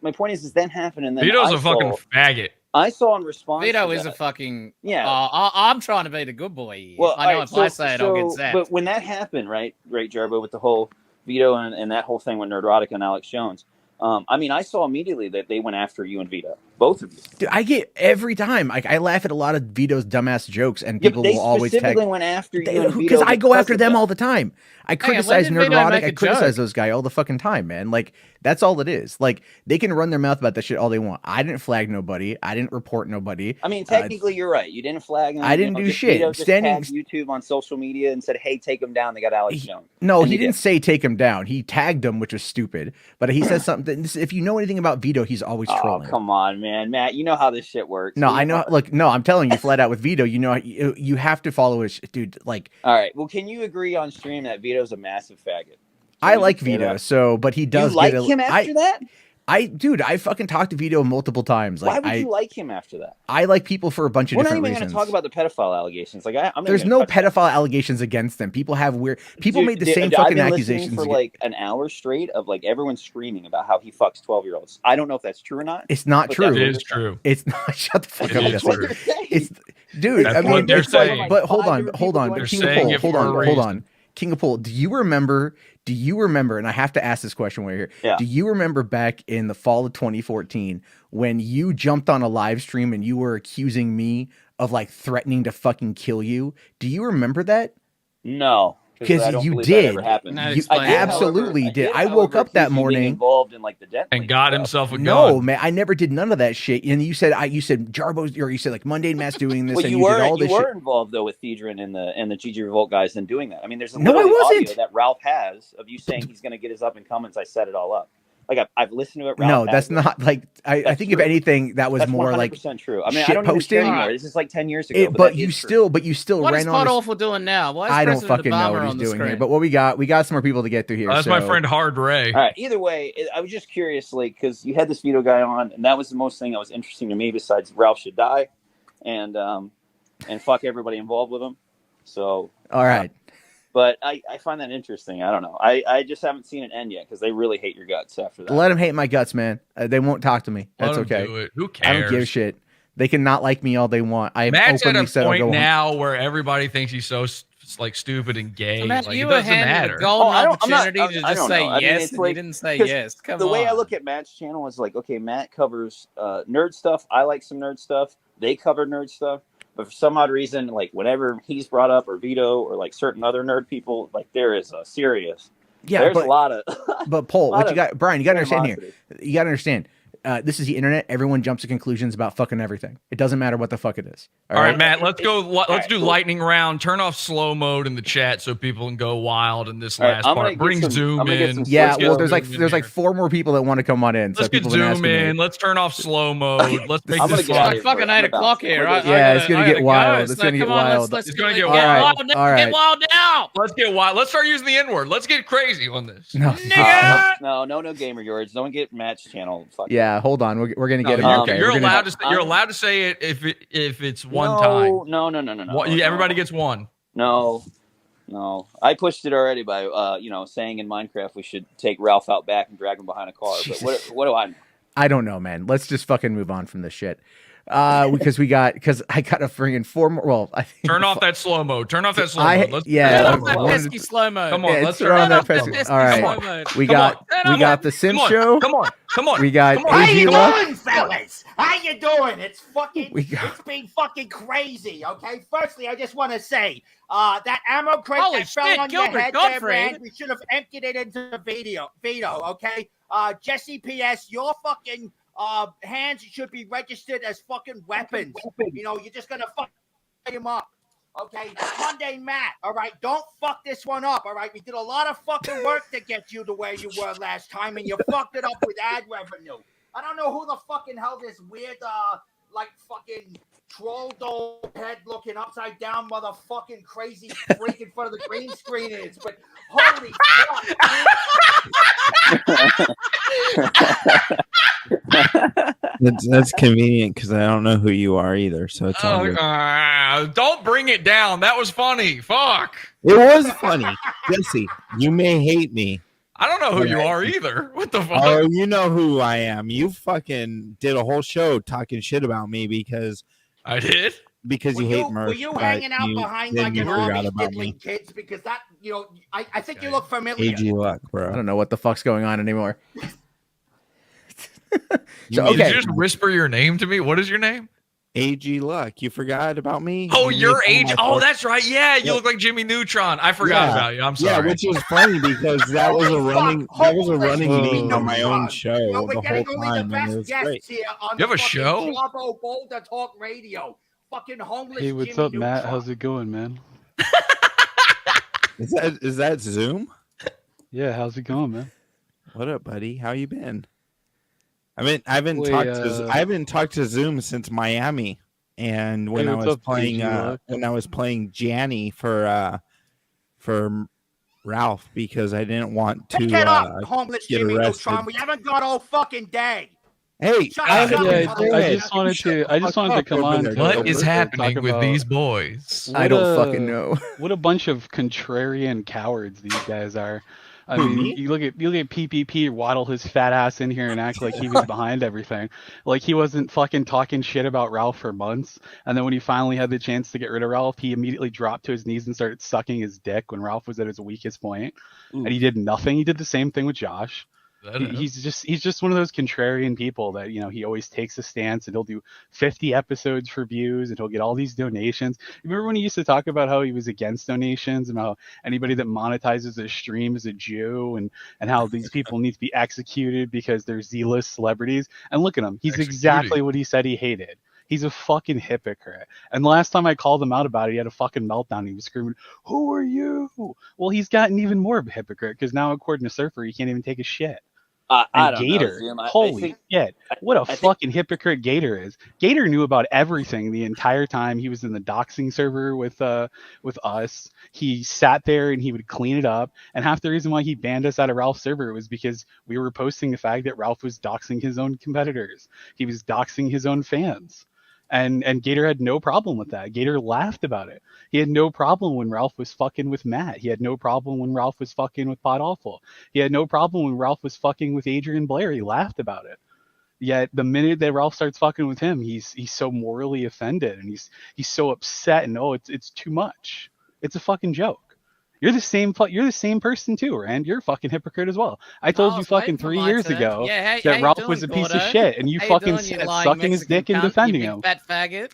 then happened, and then Vito's a fucking faggot. I saw in response. Vito is a fucking yeah. I'm trying to be the good boy. Well, I know if I say it, I'll get zapped. But when that happened, right, Jarbo, with the whole Vito and that whole thing with Nerdrotica and Alex Jones. I mean, I saw immediately that they went after you and Vito, both of you. Dude, I get every time. Like, I laugh at a lot of Vito's dumbass jokes, and people will always tag. They specifically went after you because I go after them all the time. I criticize Nerdrotic. I criticize those guys all the fucking time, man. Like, that's all it is. Like, they can run their mouth about that shit all they want. I didn't flag nobody. I didn't report nobody. I mean, technically, you're right. You didn't flag them. I didn't do shit. Vito just tagged YouTube on social media and said, "Hey, take them down. They got Alex Jones." No, he didn't say take him down. He tagged him, which was stupid. But he said something. If you know anything about Vito, he's always trolling. Oh, come on, man, Matt. You know how this shit works. No, I know. Look, no, I'm telling you flat out with Vito. You know, you have to follow his dude. Like, all right. Well, can you agree on stream that Vito's a massive faggot? I like Vito, but he does. You like him after that? Dude, I fucking talked to Vito multiple times. Like, why would you like him after that? I like people for a bunch of different reasons. We're not even going to talk about the pedophile allegations. Like, there's no pedophile allegations against them. People have weird. People made the same fucking accusations for like an hour straight of like everyone screaming about how he fucks 12-year-olds. I don't know if that's true or not. It's not true. It is true. It's not. Shut the fuck up. It is true. It's dude. That's what they're saying. But hold on. They're saying it for a reason. Hold on. King of Pool, do you remember, and I have to ask this question right here. Yeah. Do you remember back in the fall of 2014 when you jumped on a live stream and you were accusing me of like threatening to fucking kill you? Do you remember that? No. Because you did. You absolutely did. I woke up that morning involved in like the death and got himself a gun. No, man, I never did none of that shit. And you said Jarbo's, or you said like Mundane Matt's doing this, well, and you did all this shit. You were involved though with Thedron and the GG Revolt guys in doing that. I mean, there's no, I wasn't. Audio that Ralph has of you saying he's going to get his up and comments. I set it all up. Like I've listened to it. Ralph that's not like I think if anything that was more 100% like true. I mean, I don't posting anymore. This is like 10 years ago. But you still what ran is on. What is Awful doing now? Why is I don't President fucking Obama know what he's doing screen? here. But what we got some more people to get through here. That's my friend Hard Ray. All right. Either way, I was just curious, like, because you had this Vito guy on, and that was the most thing that was interesting to me. Besides Ralph should die, and fuck everybody involved with him. So all right. But I find that interesting. I don't know. I just haven't seen it end yet because they really hate your guts after that. Let them hate my guts, man. They won't talk to me. That's okay. Do it. Who cares? I don't give a shit. They can not like me all they want. I Matt's at a point now home. where everybody thinks he's so like stupid and gay. So Matt, like, you it were doesn't handed matter. a golden opportunity to just say yes, and like, you didn't say yes. Come the on. way I look at Matt's channel is like, okay, Matt covers nerd stuff. I like some nerd stuff. They cover nerd stuff. But for some odd reason, like whenever he's brought up or Vito or like certain other nerd people, like there is a serious. Yeah, there's a lot of. But Paul, what you got, Brian? You got to understand here. You got to understand. This is the internet. Everyone jumps to conclusions about fucking everything. It doesn't matter what the fuck it is. All right, Matt, let's go. Let's do lightning round. Turn off slow mode in the chat so people can go wild in this last part. Bring Zoom in. Yeah, well, there's like 4 more people that want to come on in. Let's get Zoom in. Let's turn off slow mode. Let's make this fun. It's fucking 8 o'clock here. Yeah, it's gonna get wild. It's gonna get wild. It's gonna get wild. All right. Get wild now. Let's get wild. Let's start using the N-word. Let's get crazy on this. No gamer yards. Don't get Matt's channel. Yeah, hold on. We're gonna get him. Okay, you're allowed to say it if it's one time. No. Everybody gets one. No. I pushed it already by saying in Minecraft we should take Ralph out back and drag him behind a car. But what do I know? I don't know, man. Let's just fucking move on from this shit. Because I got a friggin' 4 more. Well, I think turn off that slow mode. Turn off that slow mode. Let's turn off that pesky slow mode. Come on, let's turn on that pesky. All right, we got the Sim Show. Come on. We got How you Agluck. doing, fellas? How you doing? It's been fucking crazy. Okay. Firstly, I just want to say, that ammo crate that fell on your head there, man, we should have emptied it into Vito. Okay. Jesse P.S. Your fucking hands should be registered as fucking weapons. You're just gonna fuck him up. Okay, Mundane Matt. All right, don't fuck this one up. All right, we did a lot of fucking work to get you to where you were last time, and you fucked it up with ad revenue. I don't know who the fucking hell this weird, fucking troll doll head looking upside down motherfucking crazy freak in front of the green screen is, but holy fuck. That's convenient because I don't know who you are either, so it's all good. Don't bring it down. That was funny. Fuck. It was funny. Jesse, you may hate me. I don't know who you are either. What the fuck? Oh, you know who I am. You fucking did a whole show talking shit about me because I did. Because you hate Murph. Were you hanging out behind like an army diddling kids? Because that, I think you look familiar. AG Luck, bro. I don't know what the fuck's going on anymore. Did you just whisper your name to me? What is your name? AG Luck. You forgot about me? Oh, your age. Oh, that's right. Yeah, you look like Jimmy Neutron. I forgot about you. I'm sorry. Yeah, which was funny because that was a running meme on my own show the whole time, and it was great. You have a show? Boulder Talk Radio. Fucking homeless. Hey, what's Jimmy up, Matt? Neutron. How's it going, man? Is that Zoom? Yeah, how's it going, man? What up, buddy? How you been? I haven't talked to Zoom since Miami, and when I was playing Janny for Ralph because I didn't want to get up, homeless get Jimmy arrested. Neutron. We haven't got all fucking day. Hey, I just wanted to come on. What is happening with these boys? I don't fucking know. What a bunch of contrarian cowards these guys are. I mean, you look at PPP waddle his fat ass in here and act like he was behind everything, like he wasn't fucking talking shit about Ralph for months. And then when he finally had the chance to get rid of Ralph, he immediately dropped to his knees and started sucking his dick when Ralph was at his weakest point. And he did nothing. He did the same thing with Josh. He's just one of those contrarian people that, he always takes a stance and he'll do 50 episodes for views and he'll get all these donations. Remember when he used to talk about how he was against donations and how anybody that monetizes a stream is a Jew and how these people need to be executed because they're zealous celebrities? And look at him. He's exactly what he said he hated. He's a fucking hypocrite. And the last time I called him out about it, he had a fucking meltdown. He was screaming, "Who are you?" Well, he's gotten even more of a hypocrite because now, according to Surfer, he can't even take a shit. I don't Gator, know, Jim. holy shit! What a fucking hypocrite Gator is. Gator knew about everything the entire time he was in the doxing server with us. He sat there and he would clean it up. And half the reason why he banned us out of Ralph's server was because we were posting the fact that Ralph was doxing his own competitors. He was doxing his own fans. And Gator had no problem with that. Gator laughed about it. He had no problem when Ralph was fucking with Matt. He had no problem when Ralph was fucking with Pod Awful. He had no problem when Ralph was fucking with Adrian Blair. He laughed about it. Yet the minute that Ralph starts fucking with him, he's so morally offended and he's so upset and it's too much. It's a fucking joke. You're the same person too, Rand. You're a fucking hypocrite as well. I told you fucking 3 years ago that Ralph was a piece of shit, and you fucking sucking his dick and defending him. Fat faggot.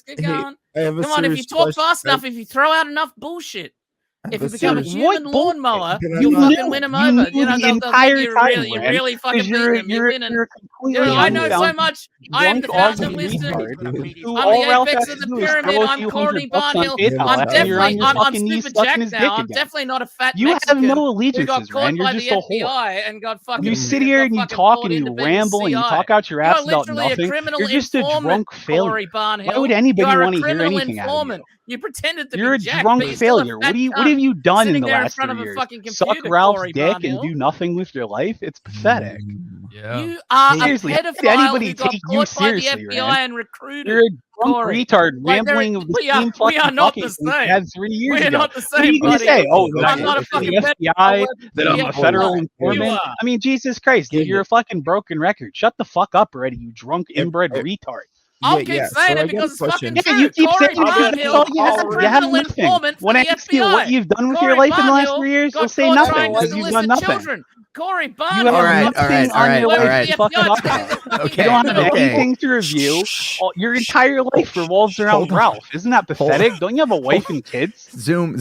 Let's get going. Come on, if you talk fast enough, if you throw out enough bullshit, if you become a human lawnmower, you fucking win them over. You know, they'll think you really fucking beat them. You're winning. I know so much. I am the founding listener. I'm the apex of the pyramid. I'm Courtney Barnhill. I'm definitely, I'm super jacked now. I'm definitely not a fat You Mexican have no allegiances, who got caught man. You're by just the a whore. FBI and got fucking. You sit here and you talk and you ramble and you talk out your ass about nothing. You're just a drunk failure. Why would anybody want to hear anything out of you? You pretended to You're be a jacked, drunk but you're still a failure. fat What have you done in sitting the there last front of 3 a years? fucking Suck computer, Ralph's Corey dick Barnhill. and do nothing with your life? It's pathetic. Yeah. You are Seriously, a how did pedophile anybody who got take you caught by the seriously, FBI Rand? and recruited. You're a drunk Corey. retard Like, rambling of the we are same fucking not the bucket we same. had 3 years We're ago. not the What are you same, gonna buddy. say? Oh, that I'm I not a work for fucking the pedophile. FBI, that I'm a You federal are. informant. You are. I mean, Jesus Christ, dude, you're a fucking broken record. Shut the fuck up already, you drunk inbred retard. I'll keep saying it because it's fucking true. You keep Corey saying it because Barnhill that's all you is a have. You have criminal nothing. informant for When I the ask you what FBI. you've done with Corey your life in the last Barnhill 3 years, got you'll say caught nothing trying to because you've done solicit nothing. children. Corey Bond. All right. Okay. Okay. You don't have Okay. anything to review. Your entire life revolves around Ralph. Isn't that pathetic? Don't you have a wife and kids? Zoom.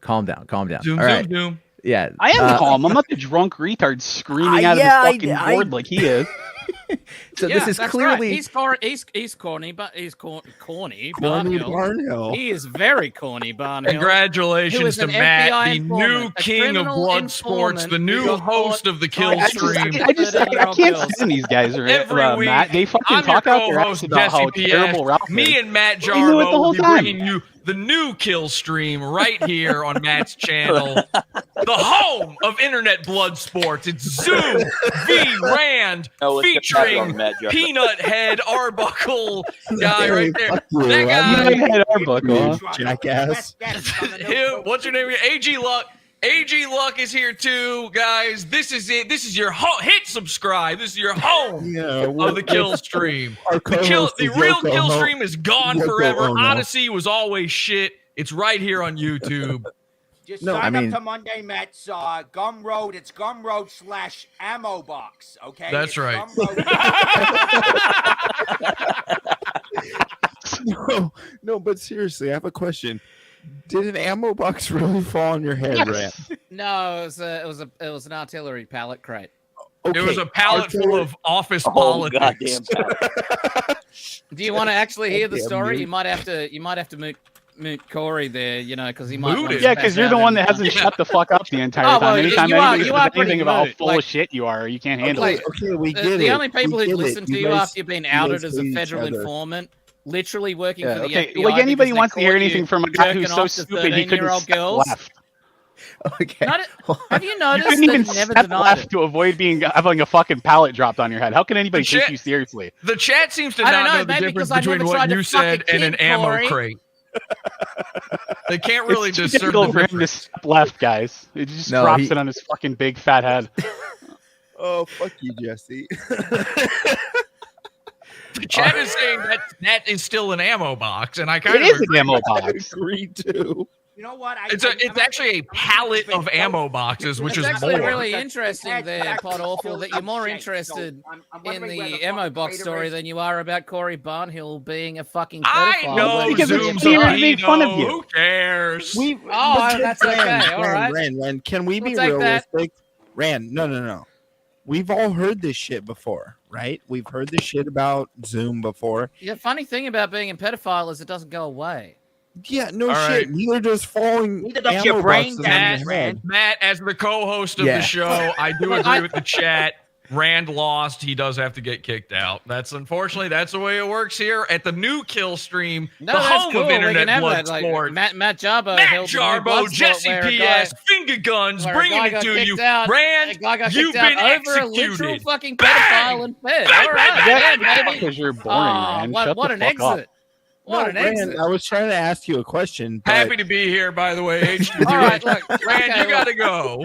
Calm down. All right. Zoom. Yeah. I am calm. I'm not the drunk retard screaming out of his fucking board like he is. So this is clearly he's corny, but he's corny. Corny Barnhill. Barnhill. He is very corny, Barnhill. Congratulations to Matt, the new king of blood sports, the new host of the kill stream. I can't stand these guys Every week, Matt. They fucking I'm talk your out their ass co-host, about how Jesse terrible PS. Ralph is. Me and Matt They knew it the Jarbo whole will be time. bringing you the new kill stream right here on Matt's channel. The home of internet blood sports. It's Zoom v Rand featuring Peanut Head Arbuckle guy right there. That guy. Peanut Head Arbuckle, jackass. What's your name? AG Luck. AG Luck is here too, guys. This is it. This is your hit subscribe. This is your home of the kill stream. The real kill stream is gone forever. Odyssey was always shit. It's right here on YouTube. Just sign up to Monday Mets Gumroad. It's Gumroad/ammo box. Okay, that's it's right. No, but seriously, I have a question. Did an ammo box really fall on your head, Rand? No, it was an artillery pallet crate. Okay. It was a pallet full of office politics. Do you want to actually hear the story? You might have to moot Corey there, because he might. Yeah, because you're the one that hasn't shut the fuck up the entire time. Anytime anybody says anything about how full of shit you are, you can't handle it. Okay, we get it. The only people who get listen it. to you guys- after you've been you outed guys as a hate each federal other. informant, literally working for the Okay, FBI. like anybody because wants to they hear caught anything you from a guy who's jerking so off to stupid he couldn't 13-year-old step girls. left. Okay. Have you You noticed couldn't even that he never step denied left it? to avoid having a fucking pallet dropped on your head. How can anybody take you seriously? The chat seems to I not don't know, know the maybe difference because I between never what tried to you said fuck a and an kid, ammo Corey. crate. They can't really It's too discern difficult the for him to difference. step left, guys. It just No, drops it on his fucking big fat head. Oh, fuck you, Jesse. The chat is saying that is still an ammo box, and I kind It of is an agree. ammo I box. agree too. You know what? It's actually a pallet of ammo boxes, which It's is actually more. really interesting there, Pod Awful, that you're more interested in the ammo box story than you are about Corey Barnhill being a fucking pedophile. I know Because it's Zoom's clear a to make fun of pedo. you. Who cares? That's okay. All right. Rand, can we We'll be take that. realistic? Rand, no. We've all heard this shit before, right? We've heard this shit about Zoom before. The funny thing about being a pedophile is it doesn't go away. Yeah, no All shit. right. Neither does falling Neither does ammo your brain boxes damage, on your head. Matt, as the co-host of Yeah. the show, I do agree with the chat. Rand lost. He does have to get kicked out. That's unfortunately that's the way it works here at the new kill stream, No, the that's home cool. of We can internet have blood that. Like, sport. Matt Jarbo, Matt held the new Jarbo, Bloodsport Jesse where a PS, guy- finger guns, where a bringing guy it got to kicked you. out- Rand, a guy got you've kicked out been over a literal executed. fucking Bang! pedophile and fed. Bang, All right, bang, yeah, bang, baby. Because you're boring, Oh, man. what, Shut what the an fuck up. exit! What an Rand, exit! I was trying to ask you a question. But Happy to be here, by the way. H2. All right, look, Rand, okay, you gotta go.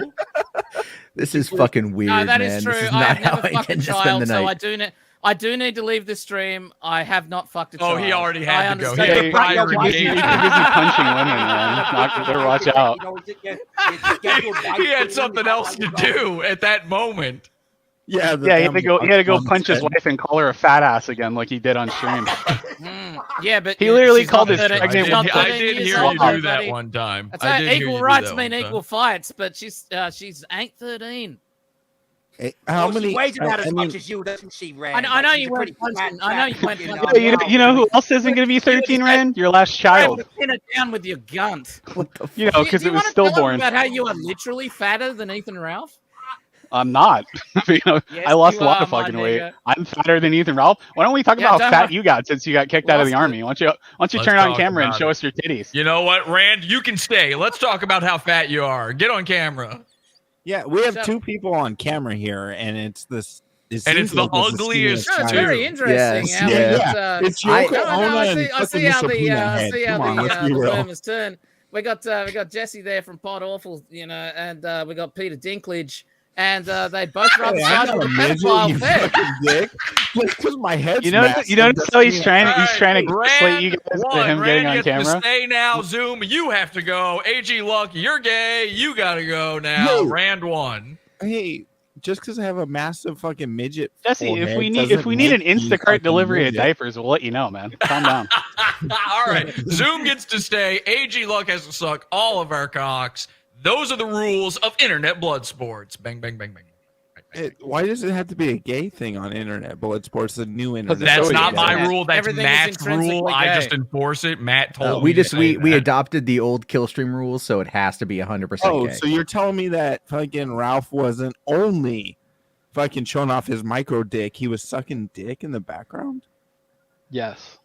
This is fucking weird, No, that man. is true. This is I not have how never I fucked a intend to spend child, the so night. I do need to leave this stream. I have not fucked a child. Oh, he already I had to go. He understand. had Hey, prior you're busy engagement. punching women, man. You better watch out. He had something else to do at that moment. yeah, Yeah, he had to go punch his wife and call her a fat ass again, like he did on stream. Yeah, but He literally she's called not his 13 pregnant she's not wife- I 13 did years hear old, you do that everybody. one time. That's I right. did hear you Equal do rights that mean one time. equal fights, but she's ain't 13. Hey, how She many? weighs about I as mean, much as you, doesn't she, Rand? I know She's you a weren't pretty punching. fat, I know you fat weren't fucking, punching. You know who else isn't going to be 13, Rand? Your last child. Pin it down with your gunt. You know, because Do it you was wanna tell him stillborn. about how you are literally fatter than Ethan Ralph? I'm not. You know, Yes, I lost you a lot are, of my fucking weight. nigga. I'm fatter than Ethan Ralph. Why don't we talk Yeah, about how don't fat I- you got since you got kicked out of the Lost army? Why don't you Let's turn on talk camera and about show it. us your titties? You know what, Rand? You can stay. Let's talk about how fat you are. Get on camera. yeah, we have So- two people on camera here, and it's this. It And seems it's the like it's ugliest No, it's too. very interesting. Yes, how yeah. It's I, Yoko Ono and I fucking see how Sabina head. see how Come on, let's be the real. worm has turned. We got Jesse there from Pod Awful, you know, and we got Peter Dinklage, and they both run Hey, I'm side not with a a midget, pedophile you fed. fucking dick. Just because my head's You know, massive you notice doesn't how he's mean- trying to All right, gaslight you guys Rand to him won. getting Rand on gets to camera. stay now. Zoom, you have to go. AG Luck, you're gay. You gotta go now. No. Rand won. Hey, just because I have a massive fucking midget. Jesse, if we need an Instacart delivery of diapers, we'll let you know, man. Calm down. All right. Zoom gets to stay. AG Luck has to suck all of our cocks. Those are the rules of internet blood sports. Bang, bang, bang, bang. Why does it have to be a gay thing on internet blood sports? The new internet. That's not my rule. That's Everything is Matt's rule. intrinsically I gay. just enforce it. Matt told me. We adopted the old Killstream rules, so it has to be 100% Oh, gay. so you're telling me that fucking Ralph wasn't only fucking showing off his micro dick, he was sucking dick in the background? Yes.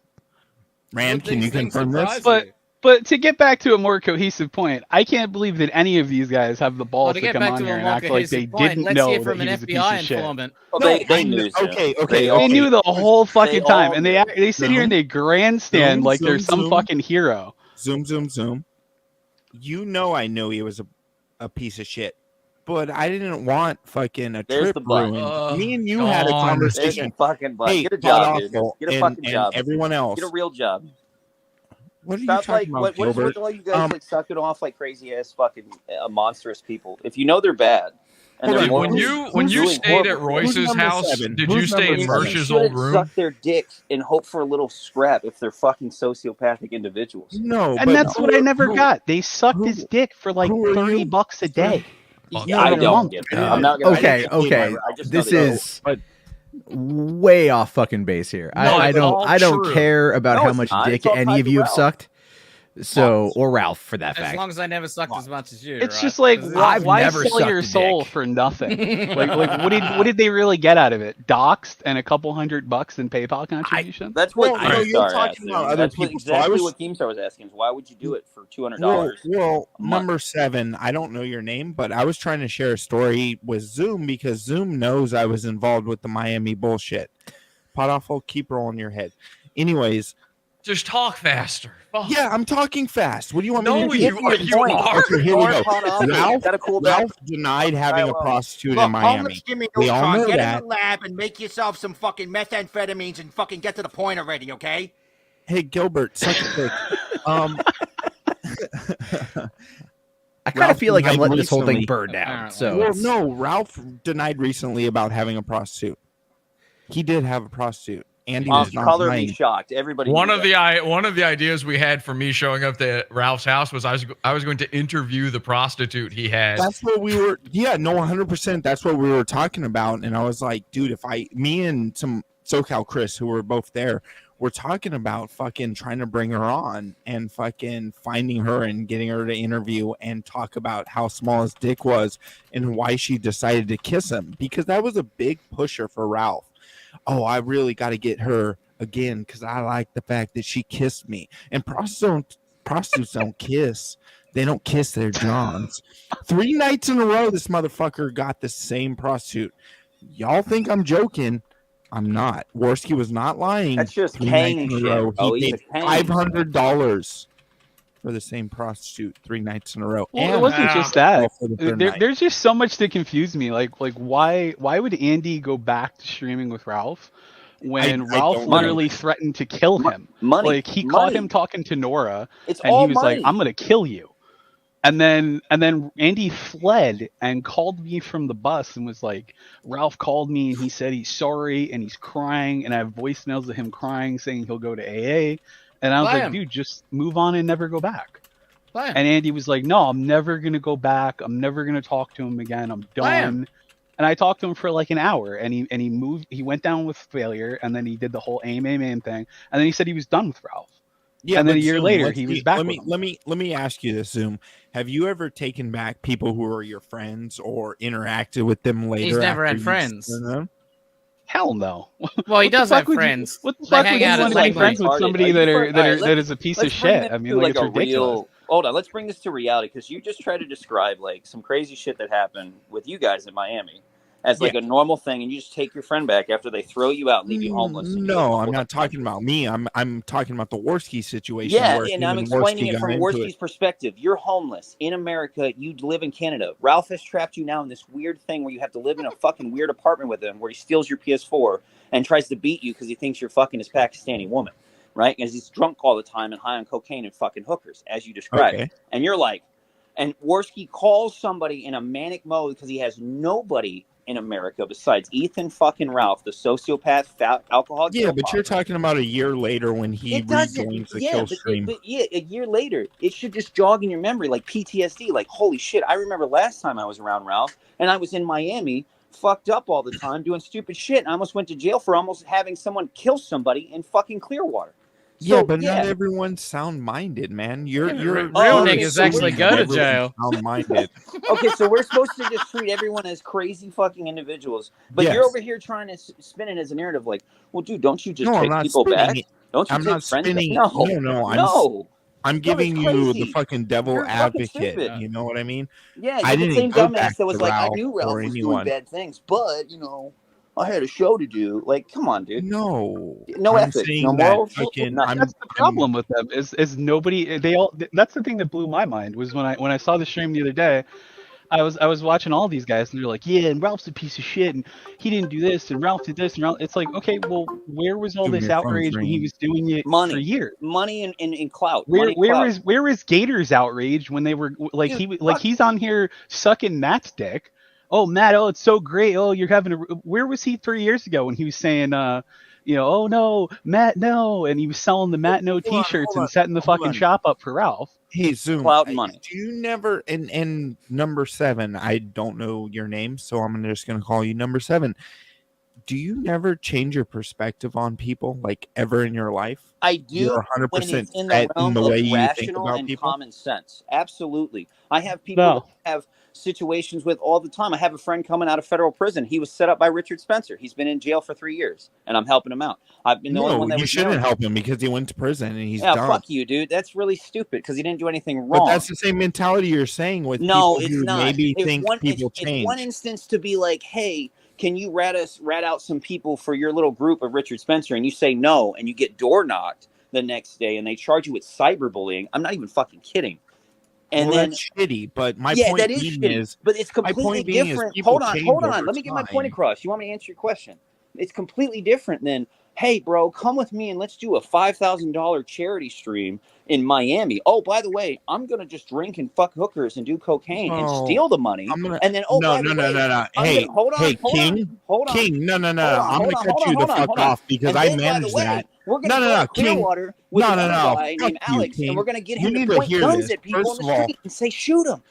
Rand, can you confirm this? But to get back to a more cohesive point, I can't believe that any of these guys have the balls to come on here and act like they didn't know that he was a piece of shit. Well, they knew. They knew the whole fucking time, and they sit here and they grandstand like they're some fucking hero. Zoom. You know I know he was a piece of shit, but I didn't want fucking a There's trip the butt. ruined. Me and you had a conversation. There's the fucking butt. Hey, Get a job, dude. Awful, Get a fucking job. Everyone else. Get a real job. What are Stop you talking about, what is Gilbert? with all you guys like sucking off like crazy ass fucking monstrous people? If you know they're bad. And they're When you stayed at Royce's house, did you stay in Mersh's old room? Suck their dicks and hope for a little scrap if they're fucking sociopathic individuals. No, And that's what I never got. They sucked his dick for like $30 a day. Yeah, I don't get it. I'm not gonna. Okay. This is way off fucking base here. I don't care about how much dick any of you have sucked. So, or Ralph for that fact. As long as I never sucked as much as you. It's right? just like, why never sell sucked your a soul dick. for nothing? like what did they really get out of it? Doxed and a couple $100 in PayPal contribution. That's what you're talking about other people. Exactly what Keemstar was asking is why would you do it for $200? Well, number 7, I don't know your name, but I was trying to share a story with Zoom because Zoom knows I was involved with the Miami bullshit. Pot awful, keep rolling your head. Anyways. Just talk faster. Fuck. Yeah, I'm talking fast. What do you want No, me to do? you are. Okay, here we go. Ralph denied having a prostitute in Miami. We all know get that. in the lab and make yourself some fucking methamphetamines and fucking get to the point already, okay? Hey, Gilbert, such a dick. I kind of feel like I'm letting this whole thing burn down. So, well, no, Ralph denied recently about having a prostitute. He did have a prostitute. Andy was not color lying. me shocked. Everybody. One of the ideas we had for me showing up to Ralph's house was I was going to interview the prostitute he had. That's what we were. Yeah, no, 100%. That's what we were talking about. And I was like, dude, me and some SoCal Chris, who were both there, were talking about fucking trying to bring her on and fucking finding her and getting her to interview and talk about how small his dick was and why she decided to kiss him, because that was a big pusher for Ralph. Oh, I really got to get her again because I like the fact that she kissed me. And prostitutes don't kiss. They don't kiss their johns. 3 nights in a row, this motherfucker got the same prostitute. Y'all think I'm joking. I'm not. Warski was not lying. That's just 3 Kane nights in a shit. row. Oh, He he's paid a Kane. $500 for the same prostitute 3 nights in a row. Well, it wasn't just that. There's just so much that confused me. Like why would Andy go back to streaming with Ralph when Ralph literally threatened to kill him? Like he caught him talking to Nora, and he was like, "I'm gonna kill you." And then Andy fled and called me from the bus and was like, Ralph called me and he said he's sorry and he's crying, and I have voicemails of him crying saying he'll go to AA. And I was like, dude, just move on and never go back. And Andy was like, no, I'm never going to go back. I'm never going to talk to him again. I'm done. And I talked to him for like an hour, and he moved. He went down with failure, and then he did the whole aim, and then he said he was done with Ralph. Yeah, and then a year Zoom, later, he was back. Let me ask you this, Zoom. Have you ever taken back people who are your friends or interacted with them later? He's never had friends. Hell no. Well, he does have friends. What the fuck would you want to be friends with somebody that is a piece of shit? I mean, like it's ridiculous. Hold on, let's bring this to reality, because you just tried to describe like some crazy shit that happened with you guys in Miami as like a normal thing, and you just take your friend back after they throw you out and leave you homeless. No, I'm not talking about me. I'm talking about the Warski situation. Yeah, where and I'm explaining it from Warski's perspective. You're homeless in America. You live in Canada. Ralph has trapped you now in this weird thing where you have to live in a fucking weird apartment with him, where he steals your PS4 and tries to beat you because he thinks you're fucking his Pakistani woman, right? Because he's drunk all the time and high on cocaine and fucking hookers, as you described. And you're like, And Warski calls somebody in a manic mode because he has nobody in America besides Ethan fucking Ralph, the sociopath, alcoholic. Yeah, but you're talking about a year later when he rejoins the kill stream. But a year later, it should just jog in your memory like PTSD. Like, holy shit, I remember last time I was around Ralph, and I was in Miami, fucked up all the time, doing stupid shit, and I almost went to jail for almost having someone kill somebody in fucking Clearwater. So, but not everyone's sound-minded, man. You're real niggas actually go to jail. Sound-minded. Okay, so we're supposed to just treat everyone as crazy fucking individuals, but you're over here trying to spin it as a narrative, like, well, dude, don't you just take people back? Don't you take friends back? No. I'm giving you the fucking devil advocate. You know what I mean? Yeah, I you're the same dumbass that was like, I Ralph knew Ralph or was anyone. doing bad things, but I had a show to do. Like, come on, dude. No ethics, no morals. That's the problem with them is nobody. They all. That's the thing that blew my mind was when I saw the stream the other day. I was watching all these guys and they're like, yeah, and Ralph's a piece of shit and he didn't do this and Ralph did this and Ralph. It's like, okay, well, where was all this outrage when he was doing it for years? Money and clout. Where was Gator's outrage when they were like he's on here sucking Matt's dick? Oh, Matt, it's so great. Oh, you're having where was he 3 years ago when he was saying oh no, Matt no, and he was selling the Matt no t-shirts and setting the fucking shop up for Ralph. Hey, Zoom. Cloud money. Do you never and number 7? I don't know your name, so I'm just gonna call you number 7. Do you never change your perspective on people, like ever in your life? I do. You're 100% in the realm the of way you think rational about and people. common sense. Absolutely. I have people that have situations with all the time. I have a friend coming out of federal prison. He was set up by Richard Spencer. He's been in jail for 3 years, and I'm helping him out. I've been the only one that you was shouldn't known. help him because he went to prison and he's Yeah, dumb. fuck you, dude. That's really stupid because he didn't do anything wrong. But that's the same mentality you're saying with No, people it's who not. maybe It's think people it's change. one instance to be like, hey, can you rat out some people for your little group of Richard Spencer? And you say no, and you get door knocked the next day, and they charge you with cyberbullying. I'm not even fucking kidding. And then that's shitty. But my yeah, point that is being shitty, is, but it's my completely point being is different. people Hold on. change over Let me get my time. point across. You want me to answer your question? It's completely different than, hey, bro, come with me and let's do a $5,000 charity stream in Miami. Oh, by the way, I'm gonna just drink and fuck hookers and do cocaine and steal the money. And then no. Hey, King, no. I'm gonna cut you the fuck off because I manage that. We're gonna go to Clearwater with another guy named Alex, and we're gonna get him to point guns at people on the street and say, "Shoot him,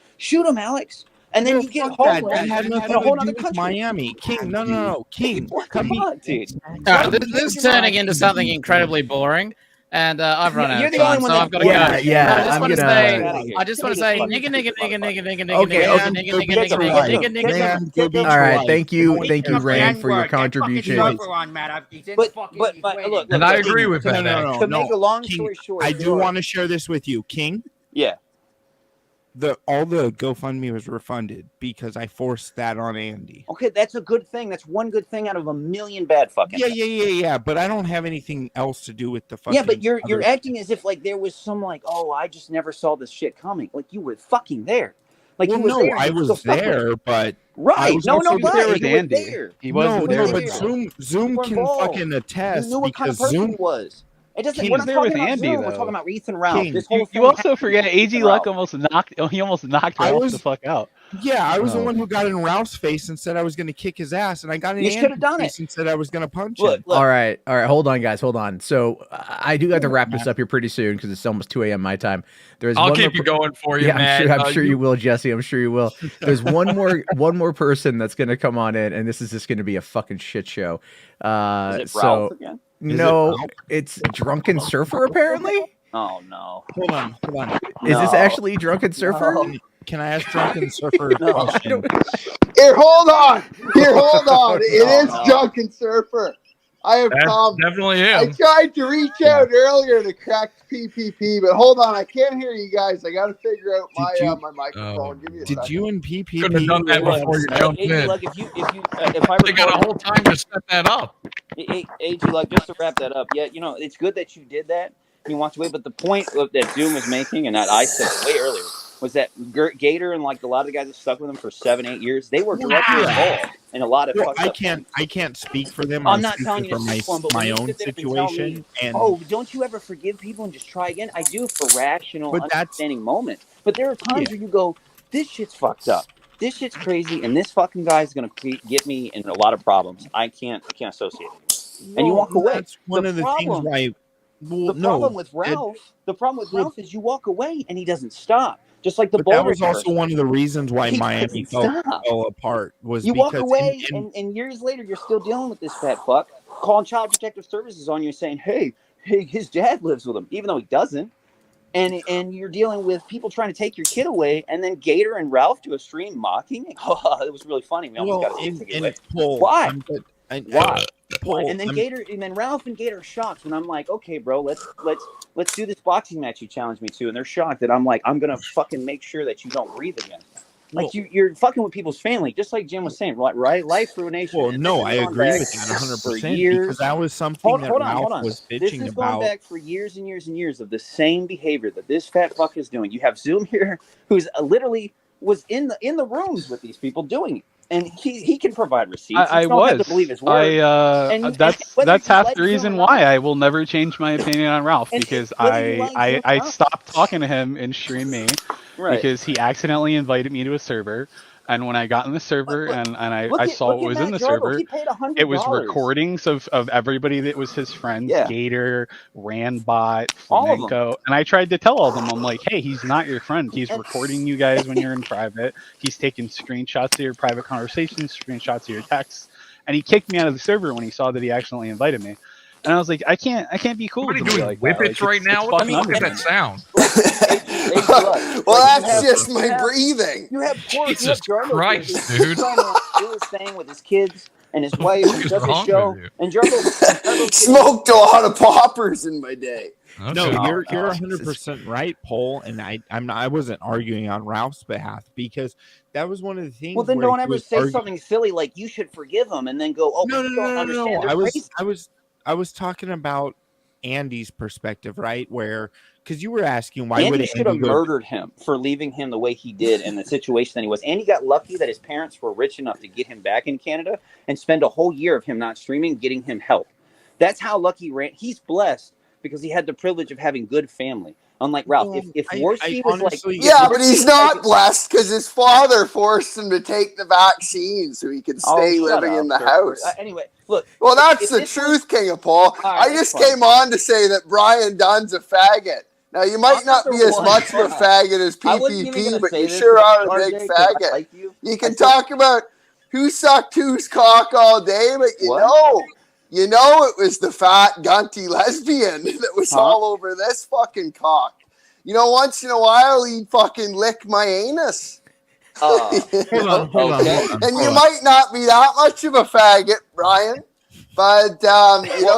Alex." And then you get homeless that had in nothing a whole to other do with country. Miami. King, no. King, Come on, dude. This is turning into something incredibly boring. And I've run out You're of the time, only one so that- I've got to go. Yeah, I just I'm want to gonna- say, nigga. All right, thank you, Rand, for your contribution. But look, And I agree with that. No. To make a long King, story short, I do want to share this with you, King. Yeah. All the GoFundMe was refunded because I forced that on Andy. Okay, that's a good thing. That's one good thing out of a million bad fucking. Yeah. But I don't have anything else to do with the fucking. Yeah, but you're acting as if like there was some like, oh, I just never saw this shit coming. Like you were fucking there. Like well, you were no, there. I was there, but right. I was No, also right. there with You were Andy. there. He wasn't there. But there. Zoom were can involved. fucking attest You knew what kind because of person Zoom he was. It doesn't. King We're was not there talking with about Andy, Zoom. We're though. talking about Ethan Ralph. King, This whole thing You also happened forget with AG Ethan Luck Ralph. almost knocked Ralph the fuck out. Yeah, I was the one who got in Ralph's face and said I was going to kick his ass, and I got in You should have Andy's done face it. and said I was going to punch Look, him. All right. Hold on, guys. Hold on. So I do have to wrap this up here pretty soon because it's almost 2 a.m. my time. I'll keep you going for you, yeah, Matt. I'm sure you will, Jesse. I'm sure you will. There's one more person that's going to come on in, and this is just going to be a fucking shit show. Is it Ralph again? No, it's Drunken Surfer apparently. Oh no! Hold on. Is this actually Drunken Surfer? No. Can I ask Drunken Surfer a question? Here, hold on. It is Drunken Surfer. I have come. Definitely I him. tried to reach out earlier to crack PPP, but hold on, I can't hear you guys. I got to figure out my microphone. Give me a second. Did you and PP Couldn't have done that before you jumped in. Like if I They got a whole time to set that up. AG, like just to wrap that up, yeah, it's good that you did that. You walked away, but the point that Zoom was making, and that I said way earlier, was that Gator and like a lot of the guys that stuck with him for 7-8 years, they were directly involved, and a lot of. Well, I can't speak for them. I'm not telling you for my own situation. And oh, don't you ever forgive people and just try again? I do for rational, understanding moments. But there are times where you go, this shit's fucked up. This shit's crazy, and this fucking guy is gonna get me in a lot of problems. I can't associate it. And you walk away. That's one of the things why. Well, the problem with Ralph is you walk away and he doesn't stop. Just like the Boulder. That was also one of the reasons why Miami fell apart. Was you because walk away and years later you're still dealing with this fat fuck calling Child Protective Services on you saying, hey, his dad lives with him, even though he doesn't. And you're dealing with people trying to take your kid away, and then Gator and Ralph do a stream mocking it. Oh, it was really funny. We almost got it. Why? Why? And then Gator, and then Ralph and Gator are shocked when I'm like, okay, bro, let's do this boxing match you challenged me to, and they're shocked that I'm like, I'm gonna fucking make sure that you don't breathe again. Like you're fucking with people's family, just like Jim was saying, right? Life ruination. Well, no, I agree with that 100% because that was something that Ralph was bitching about. This is going back for years and years and years of the same behavior that this fat fuck is doing. You have Zoom here, who's literally was in the rooms with these people doing it. And he can provide receipts. I don't have was. to believe his word. That's half the reason why I will never change my opinion on Ralph, because I stopped talking to him in Stream Me because he accidentally invited me to a server. And when I got in the server and I saw what was in the server, it was recordings of everybody that was his friends, Gator, Randbot, Flamenco. And I tried to tell all of them, I'm like, hey, he's not your friend. He's recording you guys when you're in private. He's taking screenshots of your private conversations, screenshots of your texts. And he kicked me out of the server when he saw that he accidentally invited me. And I was like, I can't be cool. What are you doing, like whippets right now? What the fuck is that sound? Well, that's just my breathing. You have Jesus Christ, dude. He was staying with his kids and his wife. He does a show. And Jargo smoked a lot of poppers in my day. Okay. No, you're 100% right, Paul, and I wasn't arguing on Ralph's behalf because that was one of the things. Well, then don't ever say something silly like you should forgive him, and then go, oh, no. I was talking about Andy's perspective, right? Where because you were asking why Andy should have murdered him for leaving him the way he did in the situation that he was. Andy got lucky that his parents were rich enough to get him back in Canada and spend a whole year of him not streaming, getting him help. That's how lucky he's blessed because he had the privilege of having good family. Unlike Ralph, if Warski was honestly, but he's not blessed because his father forced him to take the vaccine so he could stay living in the house. Anyway, look. Well, that's the truth, King of Paul. I just came on to say that Brian Dunn's a faggot. Now, you might not be as much of a faggot as PPP, but you sure are a big faggot. You can talk about who sucked whose cock all day, but you know it was the fat, gunty lesbian that was all over this fucking cock. You know, once in a while, he'd fucking lick my anus. Hold on. And you might not be that much of a faggot, Brian, but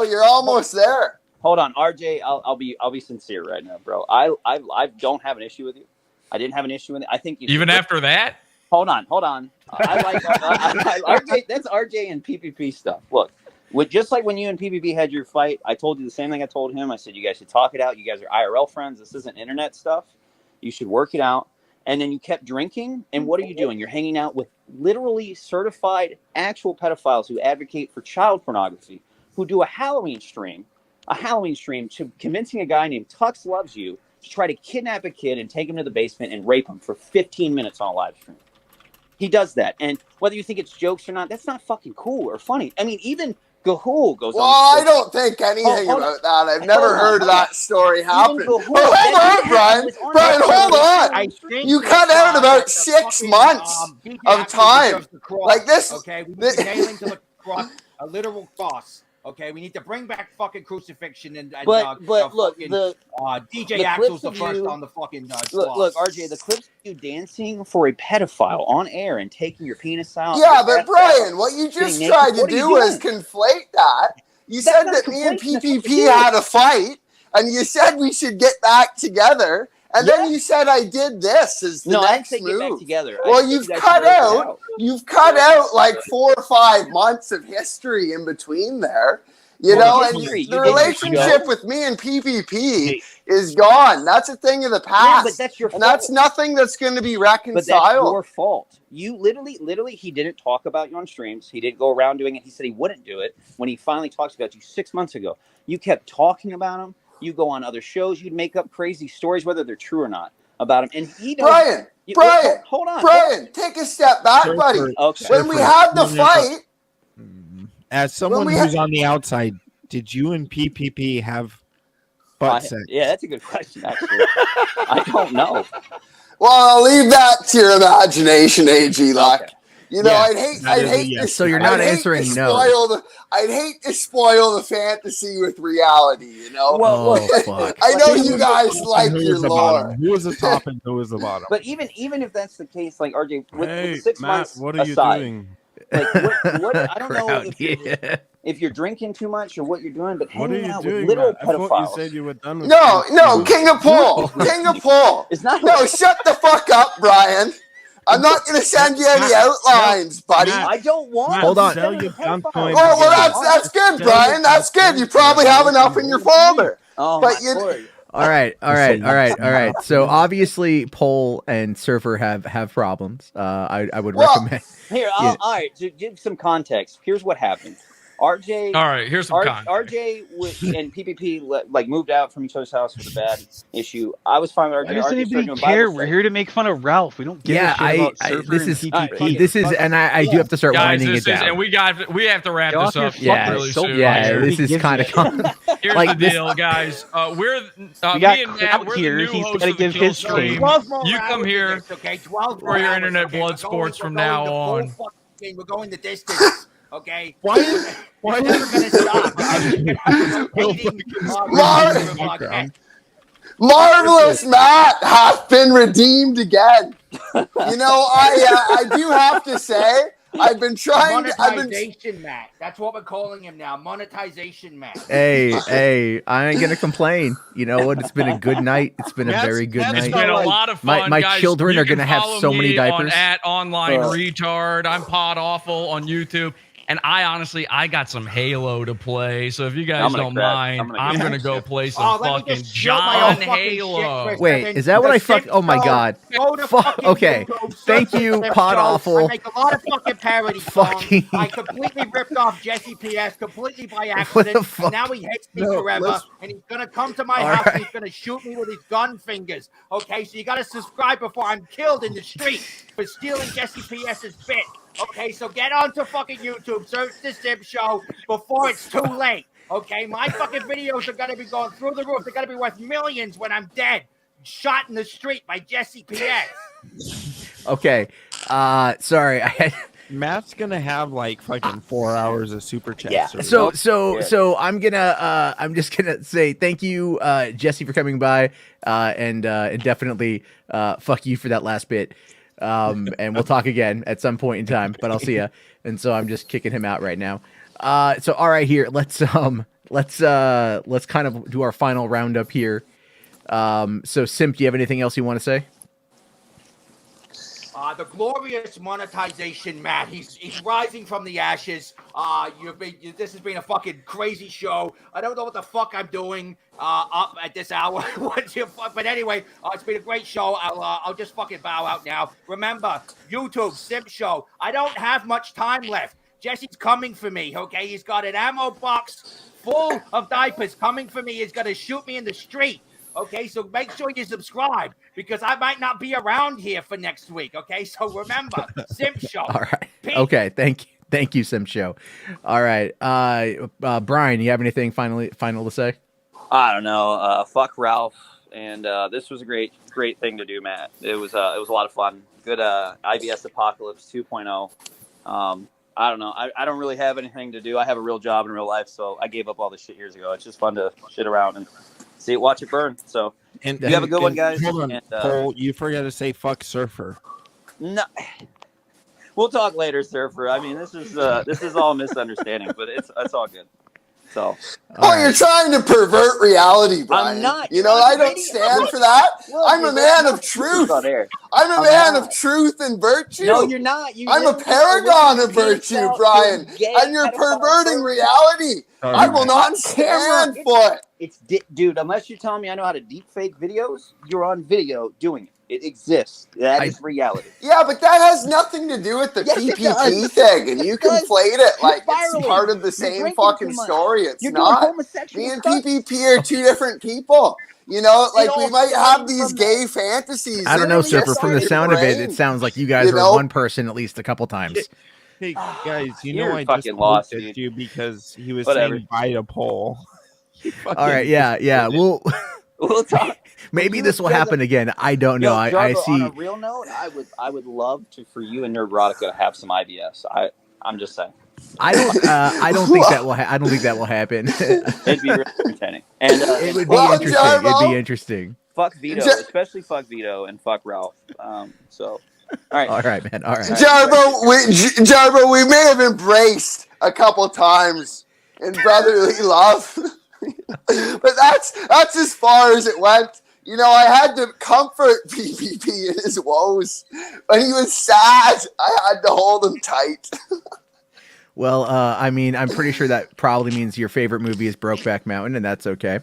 you're almost there. Hold on, RJ. I'll be sincere right now, bro. I don't have an issue with you. I didn't have an issue with it. I think even after that. Hold on. I like RJ. That's RJ and PPP stuff. Look. Just like when you and PPP had your fight, I told you the same thing I told him. I said, you guys should talk it out. You guys are IRL friends. This isn't internet stuff. You should work it out. And then you kept drinking. And what are you doing? You're hanging out with literally certified actual pedophiles who advocate for child pornography, who do a Halloween stream to convincing a guy named Tux Loves You to try to kidnap a kid and take him to the basement and rape him for 15 minutes on a live stream. He does that. And whether you think it's jokes or not, that's not fucking cool or funny. I mean, even Gahul goes on. Well, I don't think anything about that. I've never heard that story happen. Hold on, Brian. Brian, hold on. You cut out about 6 months of time. Like this. Okay, we need nailing to the cross, a literal cross. Okay, we need to bring back fucking crucifixion and but look, DJ Axel's the first on the fucking look, RJ, the clips of you dancing for a pedophile on air and taking your penis out. Yeah, but Brian, what you just tried to do was conflate that. You said that me and PPP had a fight, and you said we should get back together. And then you said I did this as the next move. Get back together. Well, you've cut out like 4 or 5 months of history in between there. You know, and the relationship with me and PPP is gone. That's a thing of the past. Yeah, but that's your fault. And that's nothing that's going to be reconciled. But that's your fault. You literally, he didn't talk about you on streams. He didn't go around doing it. He said he wouldn't do it. When he finally talks about you 6 months ago, you kept talking about him. You go on other shows. You'd make up crazy stories, whether they're true or not, about him. And he knows. Brian, hold on. Brian, take a step back, buddy. Okay. When we had the fight. As someone who's on the outside, did you and PPP have butt sex? Yeah, that's a good question, actually. I don't know. Well, I'll leave that to your imagination, AG Luck. Okay. You know, I'd hate to, so you're not answering no. I'd hate to spoil the fantasy with reality, you know? Well, fuck. I know you guys like your lore. Who was the top and who was the bottom? But even if that's the case, like RJ, with 6 Matt, months what are you aside, doing? Like, what I don't know if you're drinking too much or what you're doing, but hanging out with literal pedophiles. I thought you said you were done with No, King of Pool. King of Pool. It's not. No, shut the fuck up, Brian. I'm not going to send you any outlines, buddy. I don't want. Hold on. Well, that's good, Brian. That's good. You probably have enough in your folder. Oh, but All right. So obviously, Pole and Surfer have problems. I would recommend. Here, all right. To give some context, here's what happened. RJ. All right, here's some context. RJ and PPP moved out from each other's house with a bad issue. I was fine with RJ. Why does anybody care? We're here to make fun of Ralph. We don't give a shit about Surfer and PPP. This is, and I do have to start winding it down. And we have to wrap this up really soon. Yeah, this is kind of Here's the deal, guys. We're me and Matt. We're the new hosts of the Kill Stream. You come here for your internet blood sports from now on. We're going the distance. Okay. Why is it stop? Marvelous Matt hath been redeemed again. You know, I do have to say, I've been trying to. Monetization Matt. That's what we're calling him now. Monetization Matt. Hey, I ain't gonna complain. You know what? It's been a good night. It's been a very good night. It's been a lot of fun. My guys. children are gonna have so many diapers. @online retard. I'm Pod Awful on YouTube. And I got some Halo to play. So if you guys don't mind, I'm going to go play some fucking John Halo. Wait, is that what I fuck? Oh my God. Okay. Thank you, Pod Awful. I make a lot of fucking parody songs. I completely ripped off Jesse PS completely by accident. And now he hates me forever. And he's going to come to my house and he's going to shoot me with his gun fingers. Okay, so you got to subscribe before I'm killed in the street for stealing Jesse PS's bit. Okay, so get onto fucking YouTube, search the Sim Show before it's too late. Okay, my fucking videos are gonna be going through the roof. They're gonna be worth millions when I'm dead, shot in the street by Jesse PS. Okay, sorry. Matt's gonna have like fucking 4 hours of super chat. Yeah. So I'm just gonna say thank you, Jesse, for coming by, and definitely fuck you for that last bit. And we'll talk again at some point in time, but I'll see ya. And so I'm just kicking him out right now. So all right, here, let's kind of do our final roundup here. So Simp, do you have anything else you want to say? The glorious monetization, Matt. He's rising from the ashes. This has been a fucking crazy show. I don't know what the fuck I'm doing up at this hour. But anyway, it's been a great show. I'll just fucking bow out now. Remember, YouTube Simp Show. I don't have much time left. Jesse's coming for me. Okay, he's got an ammo box full of diapers coming for me. He's gonna shoot me in the street. Okay, so make sure you subscribe because I might not be around here for next week. Okay, so remember, Simp Show. All right. Peace. Okay, thank you, Simp Show. All right, Brian, you have anything final to say? I don't know. Fuck Ralph, and this was a great thing to do, Matt. It was a lot of fun. Good IBS Apocalypse 2.0. I don't know. I don't really have anything to do. I have a real job in real life, so I gave up all this shit years ago. It's just fun to shit around and watch it burn. So you have a good one, guys. Hold on, Cole, you forgot to say fuck Surfer. No, we'll talk later, Surfer. I mean, this is all misunderstanding, but it's all good. So, you're trying to pervert reality, Brian. I'm not. You know, I don't stand for that. I'm a man of truth. I'm a man of truth and virtue. No, you're not. I'm a paragon of virtue, Brian. And you're perverting reality. I will not stand for it. It's dude. Unless you're telling me I know how to deep fake videos, you're on video doing it. It exists. That is reality. Yeah, but that has nothing to do with the PPP thing, and you conflate it like it's part of the same fucking story. It's not. Me and PPP are two different people. You know, like we might have these gay fantasies. I don't know, Surfer. From the sound of it, it sounds like you guys are one person at least a couple times. Hey guys, you know I fucking just lost at you because he was Whatever. saying bye to Paul. All right, yeah. We'll talk. Maybe this will happen again. I don't know. I see. On a real note, I would love for you and Nerdrotica to have some IBS. I'm just saying. I don't think that will. I don't think that will happen. It'd be really entertaining, and it would be interesting. It'd be interesting. Fuck Vito, especially fuck Vito, and fuck Ralph. So, all right, man. All right, Jarbo, we may have embraced a couple times in brotherly love, but that's as far as it went. You know, I had to comfort PPP in his woes. When he was sad, I had to hold him tight. Well, I mean, I'm pretty sure that probably means your favorite movie is Brokeback Mountain, and that's okay.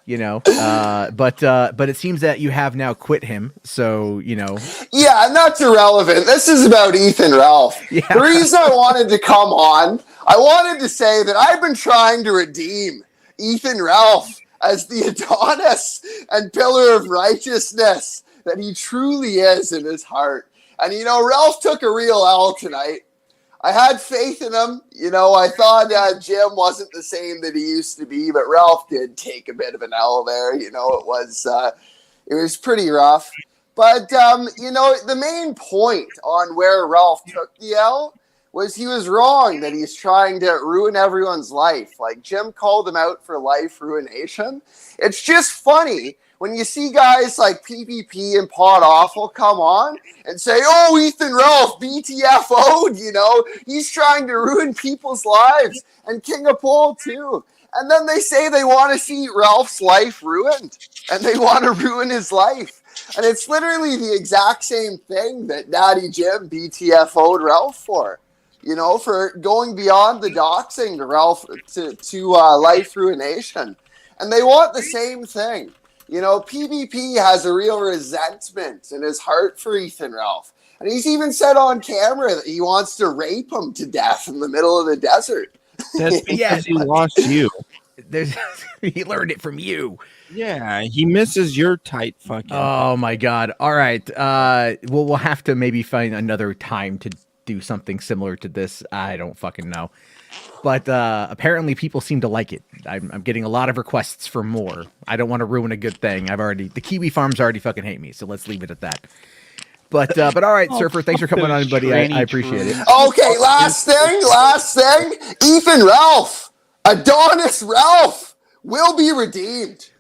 You know, but it seems that you have now quit him, so, you know. Yeah, and that's irrelevant. This is about Ethan Ralph. Yeah. The reason I wanted to come on, I wanted to say that I've been trying to redeem Ethan Ralph as the Adonis and pillar of righteousness that he truly is in his heart. And, you know, Ralph took a real L tonight. I had faith in him. You know, I thought Jim wasn't the same that he used to be, but Ralph did take a bit of an L there. You know, it was pretty rough. But, you know, the main point on where Ralph took the L was he was wrong that he's trying to ruin everyone's life. Like, Jim called him out for life ruination. It's just funny when you see guys like PPP and Pod Awful come on and say, oh, Ethan Ralph, BTFO'd, you know, he's trying to ruin people's lives, and King of Pole too. And then they say they want to see Ralph's life ruined, and they want to ruin his life. And it's literally the exact same thing that Daddy Jim BTFO'd Ralph for. You know, for going beyond the doxing to Ralph to life ruination. And they want the same thing. You know, PvP has a real resentment in his heart for Ethan Ralph. And he's even said on camera that he wants to rape him to death in the middle of the desert. That's because he lost you. He learned it from you. Yeah, he misses your tight fucking. Oh, my God. All right. Well, we'll have to maybe find another time to do something similar to this. I don't fucking know. But apparently people seem to like it. I'm getting a lot of requests for more. I don't want to ruin a good thing. The Kiwi farms already fucking hate me, so let's leave it at that. But all right, Surfer, thanks for coming on, buddy. I appreciate it. Okay, last thing. Ethan Ralph, Adonis Ralph will be redeemed.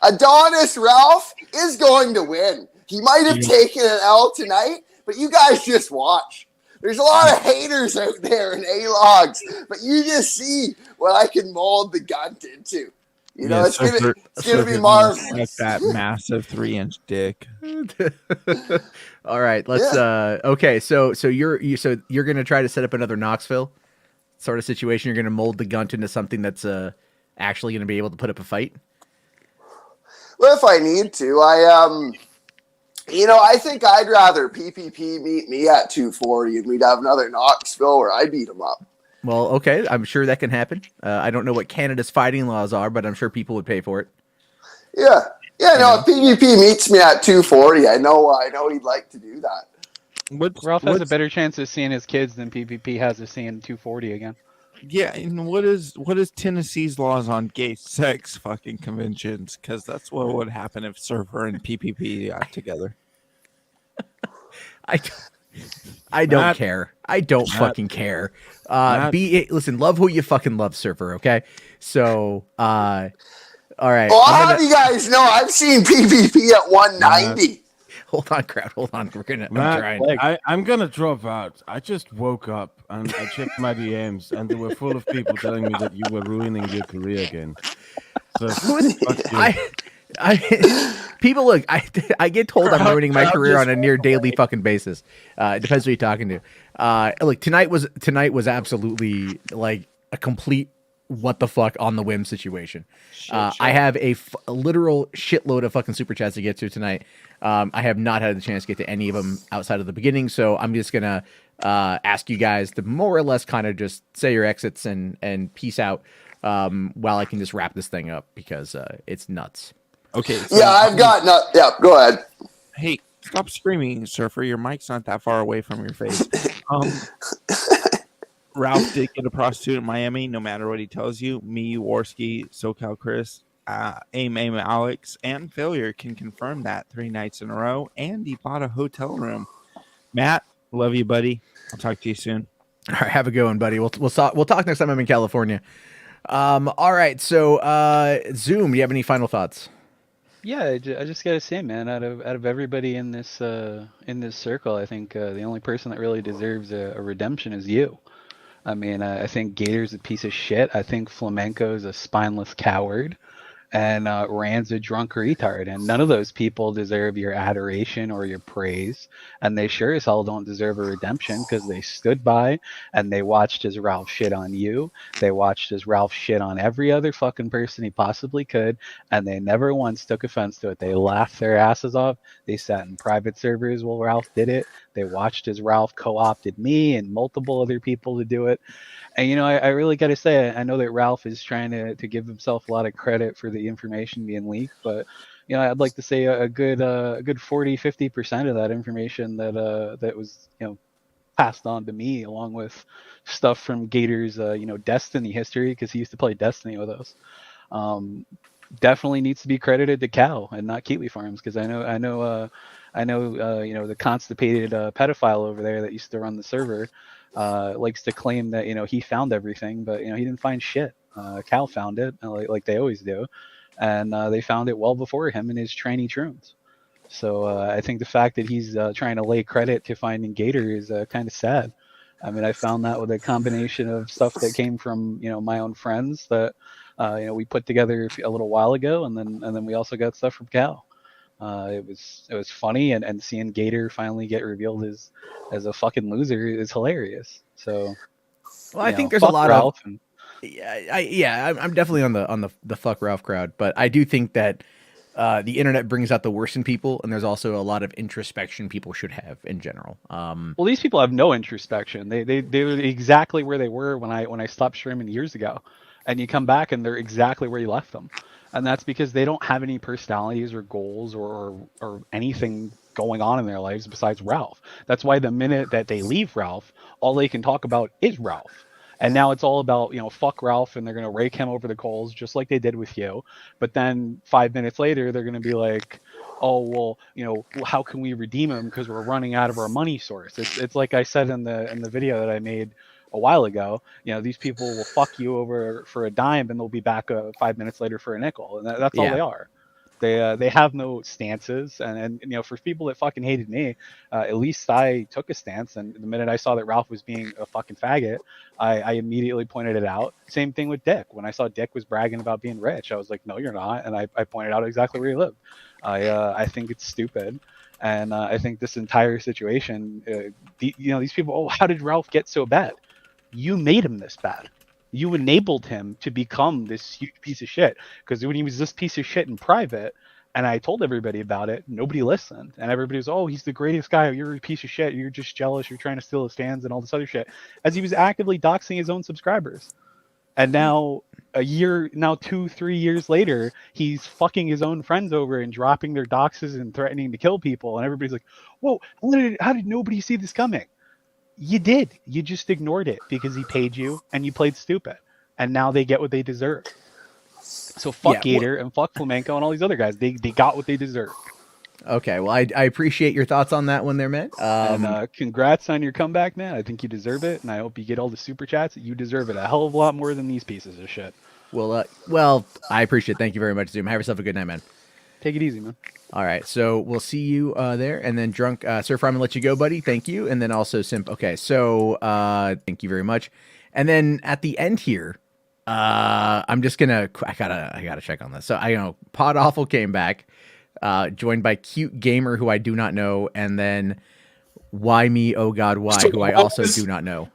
Adonis Ralph is going to win. He might have taken an L tonight, but you guys just watch. There's a lot of haters out there in A-logs, but you just see what I can mold the gun into. You know, it's gonna be marvelous. Like that massive 3-inch dick. All right, let's. Okay, so you're gonna try to set up another Knoxville sort of situation. You're gonna mold the gun into something that's actually gonna be able to put up a fight. Well, if I need to, you know, I think I'd rather PPP meet me at 240 and we'd have another Knoxville where I beat him up. Well, okay, I'm sure that can happen. I don't know what Canada's fighting laws are, but I'm sure people would pay for it. Yeah, no, if PPP meets me at 240, I know he'd like to do that. Ralph has a better chance of seeing his kids than PPP has of seeing 240 again. Yeah, and what is Tennessee's laws on gay sex fucking conventions? Because that's what would happen if Surfer and PPP got together. I don't care. I don't fucking care. Listen, love who you fucking love, Surfer. Okay, so all right. Well, I'll have you guys know I've seen PPP at 190. Hold on, crowd. Hold on. I'm Matt, trying. I'm gonna drop out. I just woke up and I checked my DMs, and they were full of people telling me that you were ruining your career again. So People look. I get told I'm ruining my career on a near daily fucking basis. It depends who you're talking to. Look, tonight was absolutely like a complete what the fuck on the whim situation. I have a literal shitload of fucking super chats to get to tonight. I have not had the chance to get to any of them outside of the beginning, so I'm just gonna ask you guys to more or less kind of just say your exits and peace out while I can just wrap this thing up because it's nuts. Okay. So yeah, I've got no. Yeah, go ahead. Hey, stop screaming, Surfer. Your mic's not that far away from your face. Ralph did get a prostitute in Miami, no matter what he tells you. Me, Warski, SoCal Chris, Aim Alex, and Failure can confirm that 3 nights in a row, and he bought a hotel room. Matt, love you, buddy. I'll talk to you soon. All right, have a good one, buddy. We'll talk next time I'm in California. All right, so Zoom, do you have any final thoughts? Yeah, I just gotta say, man, out of everybody in this circle, I think the only person that really deserves a redemption is you. I mean, I think Gator's a piece of shit. I think Flamenco's a spineless coward. And Rand's a drunk retard. And none of those people deserve your adoration or your praise. And they sure as hell don't deserve a redemption because they stood by and they watched as Ralph shit on you. They watched as Ralph shit on every other fucking person he possibly could. And they never once took offense to it. They laughed their asses off. They sat in private servers while Ralph did it. They watched as Ralph co-opted me and multiple other people to do it. And, you know, I really got to say, I know that Ralph is trying to give himself a lot of credit for the information being leaked, but, you know, I'd like to say a good 40-50% of that information that was, you know, passed on to me, along with stuff from Gator's, you know, Destiny history, because he used to play Destiny with us. Definitely needs to be credited to Cal and not Keeley Farms, because I know, you know, the constipated pedophile over there that used to run the server likes to claim that, you know, he found everything, but, you know, he didn't find shit. Cal found it, like they always do, and they found it well before him in his tranny troons. So I think the fact that he's trying to lay credit to finding Gator is kind of sad. I mean, I found that with a combination of stuff that came from, you know, my own friends that you know, we put together a little while ago, and then we also got stuff from Cal. It was funny, and seeing Gator finally get revealed as a fucking loser is hilarious. So, well, I think there's a lot Ralph of I'm definitely on the fuck Ralph crowd, but I do think that the internet brings out the worst in people, and there's also a lot of introspection people should have in general. Well, these people have no introspection. They were exactly where they were when I stopped streaming years ago, and you come back and they're exactly where you left them. And that's because they don't have any personalities or goals or anything going on in their lives besides Ralph. That's why the minute that they leave Ralph, all they can talk about is Ralph. And now it's all about, you know, fuck Ralph, and they're going to rake him over the coals just like they did with you. But then 5 minutes later, they're going to be like, oh, well, you know, how can we redeem him because we're running out of our money source? It's like I said in the video that I made a while ago, you know, these people will fuck you over for a dime and they'll be back 5 minutes later for a nickel, and that's all they are. They have no stances, and you know, for people that fucking hated me, at least I took a stance, and the minute I saw that Ralph was being a fucking faggot, I immediately pointed it out. Same thing with Dick. When I saw Dick was bragging about being rich, I was like, no, you're not, and I pointed out exactly where he lived. I think it's stupid. And I think this entire situation, you know, these people, oh, how did Ralph get so bad? You made him this bad. You enabled him to become this huge piece of shit. Because when he was this piece of shit in private, and I told everybody about it, nobody listened. And everybody was, oh, he's the greatest guy. You're a piece of shit. You're just jealous. You're trying to steal his fans and all this other shit. As he was actively doxing his own subscribers. And now, 2-3 years later, he's fucking his own friends over and dropping their doxes and threatening to kill people. And everybody's like, whoa, how did nobody see this coming? You did. You just ignored it because he paid you and you played stupid. And now they get what they deserve. So fuck Gator and fuck Flamenco and all these other guys. They got what they deserve. Okay, well, I appreciate your thoughts on that one there, man. And congrats on your comeback, man. I think you deserve it, and I hope you get all the super chats. You deserve it a hell of a lot more than these pieces of shit. Well, I appreciate it. Thank you very much, Zoom. Have yourself a good night, man. Take it easy, man. All right, so we'll see you there, and then Drunk Surfer, I'm gonna let you go, buddy. Thank you, and then also Simp. Okay, so thank you very much, and then at the end here, I'm just gonna I gotta check on this. So I know Pod Awful came back, joined by Cute Gamer, who I do not know, and then Why Me, Oh God Why, who I also do not know.